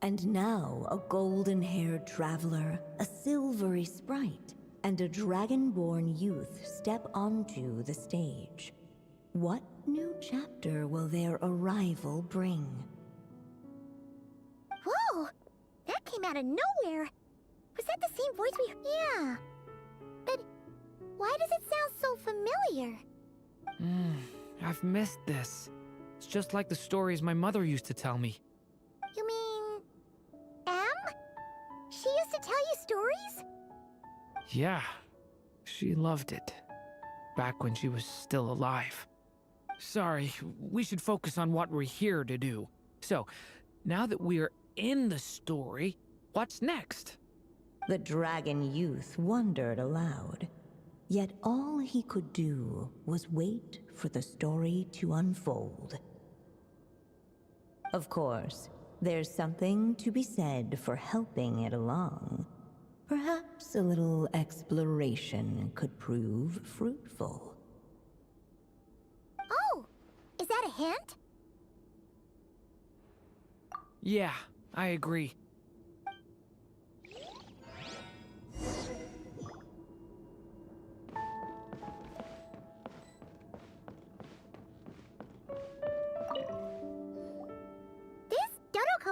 And now a golden-haired traveler, a silvery sprite, and a dragon-born youth step onto the stage. What new chapter will their arrival bring? Whoa! That came out of nowhere! Was that the same voice we... Yeah. But why does it sound so familiar? I've missed this. It's just like the stories my mother used to tell me. You mean... Em? She used to tell you stories? Yeah, she loved it. Back when she was still alive. Sorry, we should focus on what we're here to do. So, now that we're in the story, what's next? The dragon youth wondered aloud. Yet all he could do was wait for the story to unfold. Of course, there's something to be said for helping it along. Perhaps a little exploration could prove fruitful. Oh! Is that a hint? Yeah, I agree.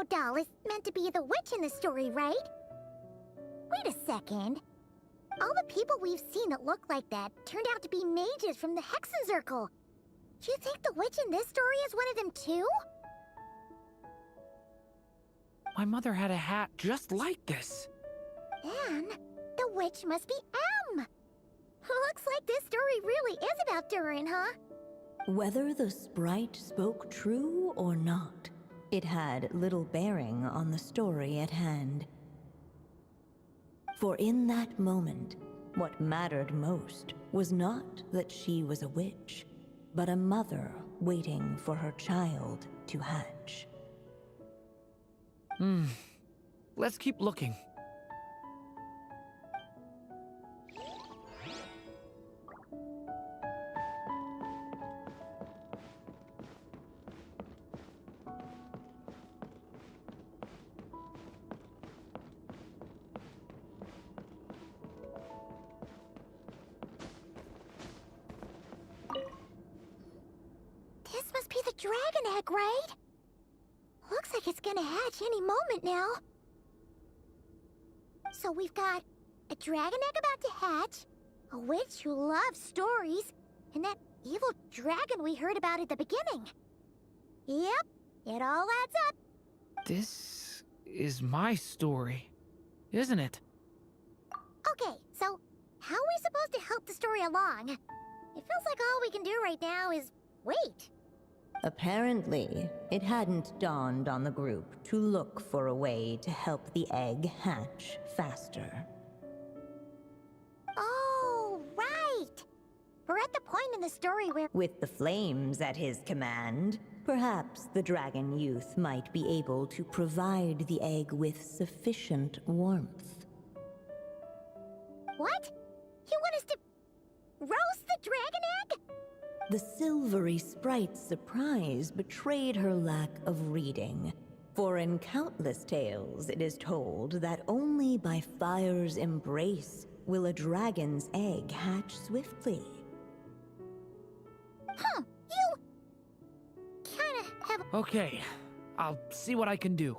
Doll is meant to be the witch in the story, right? Wait a second. All the people we've seen that look like that turned out to be mages from the Hexen Circle. Do you think the witch in this story is one of them too? My mother had a hat just like this. Then, the witch must be Em. Looks like this story really is about Durin, huh? Whether the sprite spoke true or not, it had little bearing on the story at hand. For in that moment, what mattered most was not that she was a witch, but a mother waiting for her child to hatch. Let's keep looking. This must be the dragon egg, right? Looks like it's gonna hatch any moment now. So we've got a dragon egg about to hatch, a witch who loves stories, and that evil dragon we heard about at the beginning. Yep, it all adds up. This is my story, isn't it? Okay, so how are we supposed to help the story along? It feels like all we can do right now is wait. Apparently, it hadn't dawned on the group to look for a way to help the egg hatch faster. Oh, right! We're at the point in the story where... With the flames at his command, perhaps the dragon youth might be able to provide the egg with sufficient warmth. What? You want us to roast the dragon egg? The silvery sprite's surprise betrayed her lack of reading. For in countless tales, it is told that only by fire's embrace will a dragon's egg hatch swiftly. Huh, you... kinda have... Okay, I'll see what I can do.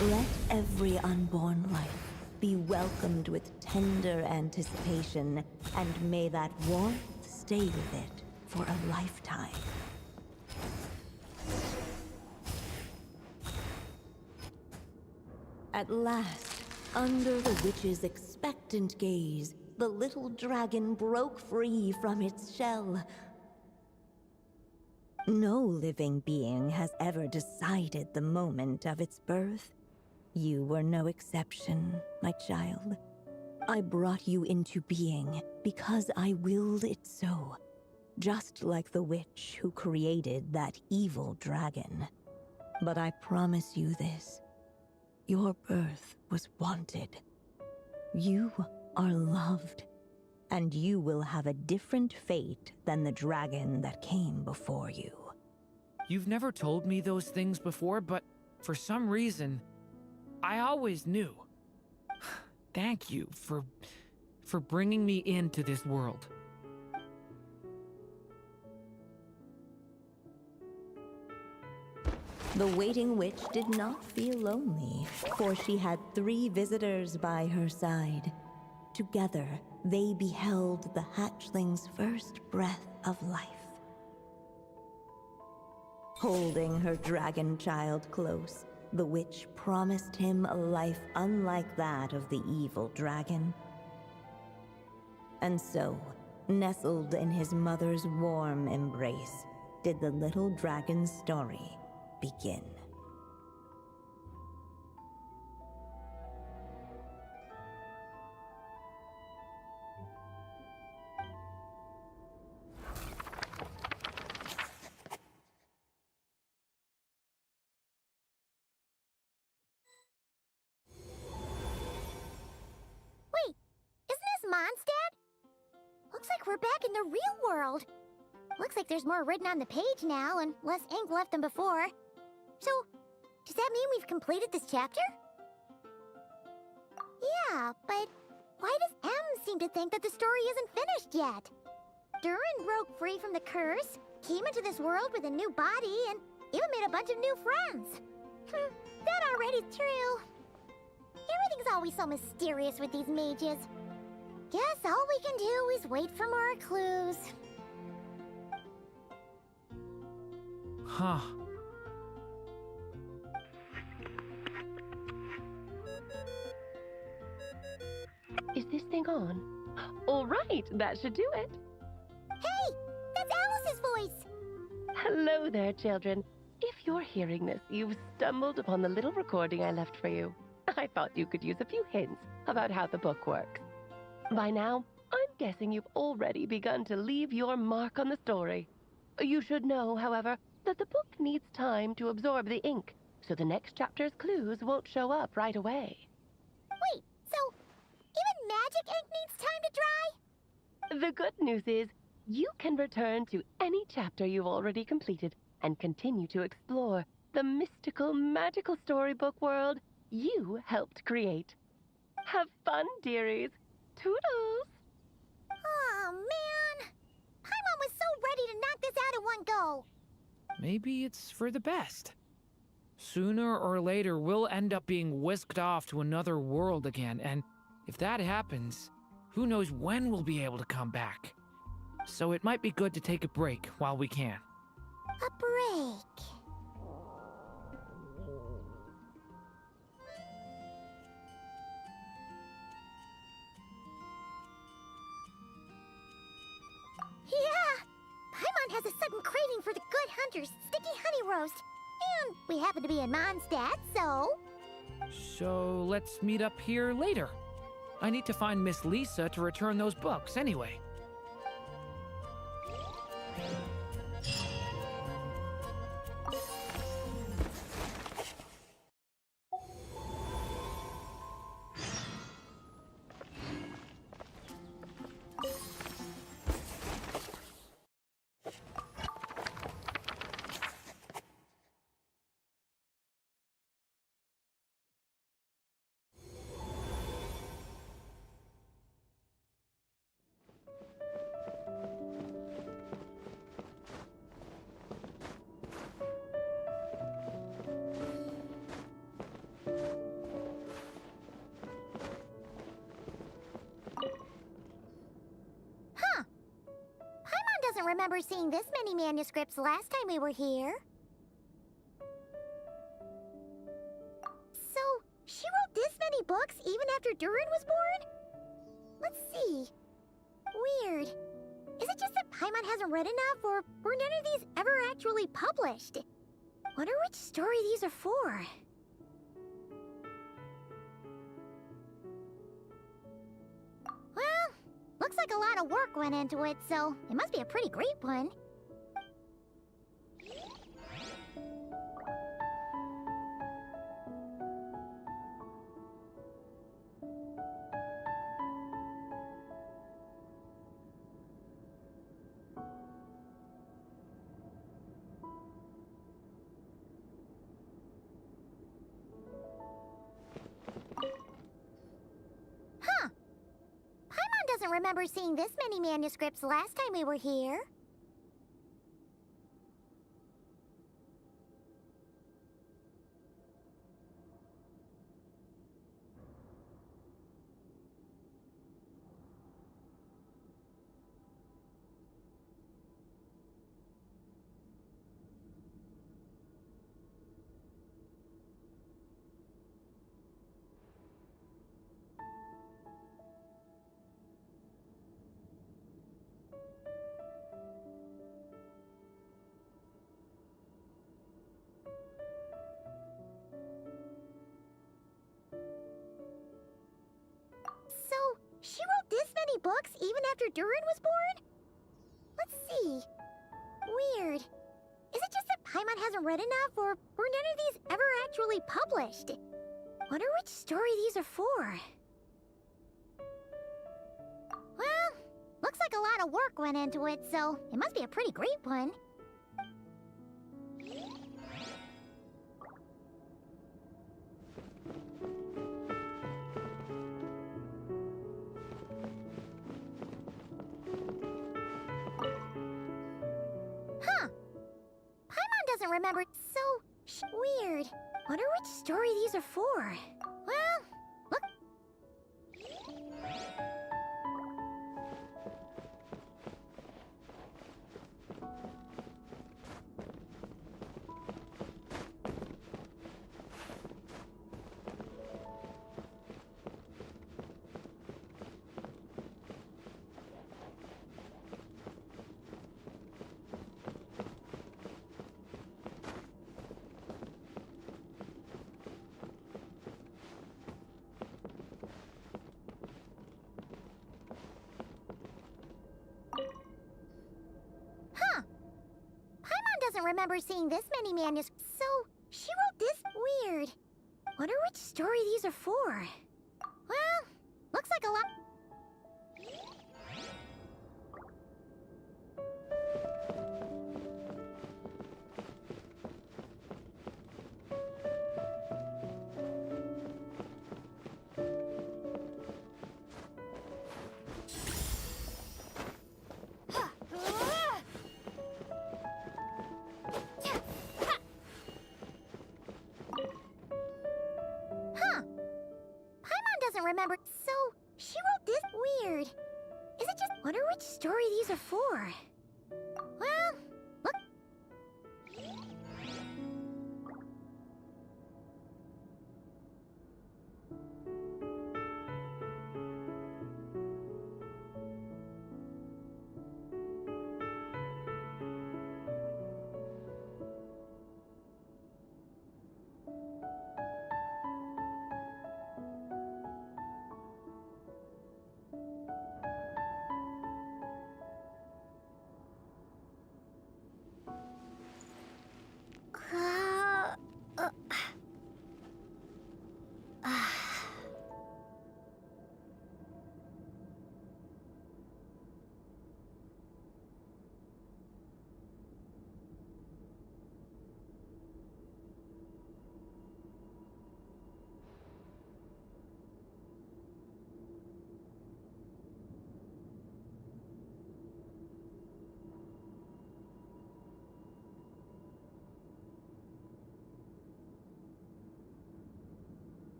Let every unborn life be welcomed with tender anticipation, and may that warmth stay with it for a lifetime. At last, under the witch's expectant gaze, the little dragon broke free from its shell. No living being has ever decided the moment of its birth. You were no exception, my child. I brought you into being because I willed it so, just like the witch who created that evil dragon. But I promise you this. Your birth was wanted. You are loved, and you will have a different fate than the dragon that came before you. You've never told me those things before, but for some reason, I always knew. Thank you for bringing me into this world. The waiting witch did not feel lonely, for she had 3 visitors by her side. Together, they beheld the hatchling's first breath of life. Holding her dragon child close, the witch promised him a life unlike that of the evil dragon. And so, nestled in his mother's warm embrace, did the little dragon's story begin. Wait, isn't this Mondstadt? Looks like we're back in the real world. Looks like there's more written on the page now and less ink left than before. So, does that mean we've completed this chapter? Yeah, but why does M seem to think that the story isn't finished yet? Durin broke free from the curse, came into this world with a new body, and even made a bunch of new friends. That already's true. Everything's always so mysterious with these mages. Guess all we can do is wait for more clues. Huh. Is this thing on? All right, that should do it. Hey, that's Alice's voice! Hello there, children. If you're hearing this, you've stumbled upon the little recording I left for you. I thought you could use a few hints about how the book works. By now, I'm guessing you've already begun to leave your mark on the story. You should know, however, that the book needs time to absorb the ink, so the next chapter's clues won't show up right away. Wait, so even magic ink needs time to dry? The good news is, you can return to any chapter you've already completed and continue to explore the mystical, magical storybook world you helped create. Have fun, dearies. Toodles! Oh, man! Paimon was so ready to knock this out in one go. Maybe it's for the best. Sooner or later, we'll end up being whisked off to another world again, and if that happens, who knows when we'll be able to come back. So it might be good to take a break while we can. A break. Yeah! Paimon has a sudden craving for the Good Hunter's sticky honey roast. And we happen to be in Mondstadt, so... So let's meet up here later. I need to find Miss Lisa to return those books anyway. doesn't remember seeing this many manuscripts last time we were here. So, she wrote this many books even after Durin was born? Let's see. Weird. Is it just that Paimon hasn't read enough, or were none of these ever actually published? Wonder which story these are for. Well, looks like a lot of work went into it, so it must be a pretty great one. Huh. Paimon doesn't remember seeing this many manuscripts last time we were here. So, she wrote this many books even after Durin was born? Let's see. Weird. Is it just that Paimon hasn't read enough, or were none of these ever actually published? Wonder which story these are for. Well, looks like a lot of work went into it, so it must be a pretty great one. Huh. Paimon doesn't remember, so weird. Wonder which story these are for. Well, look. Huh. Paimon doesn't remember seeing this many manuscripts, so she wrote this weird. Wonder which story these are for. Well, looks like a lot. Huh. Paimon doesn't remember, so she wrote this weird. Is it just wonder which story these are for? Well, look.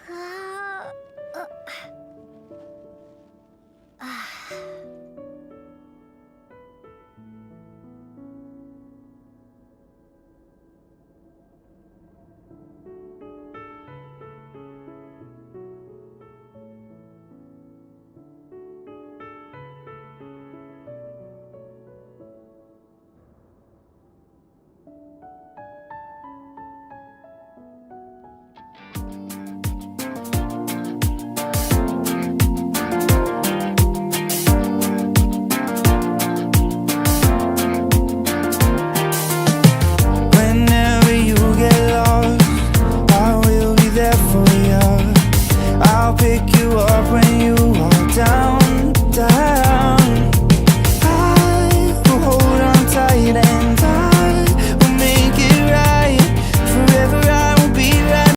Huh?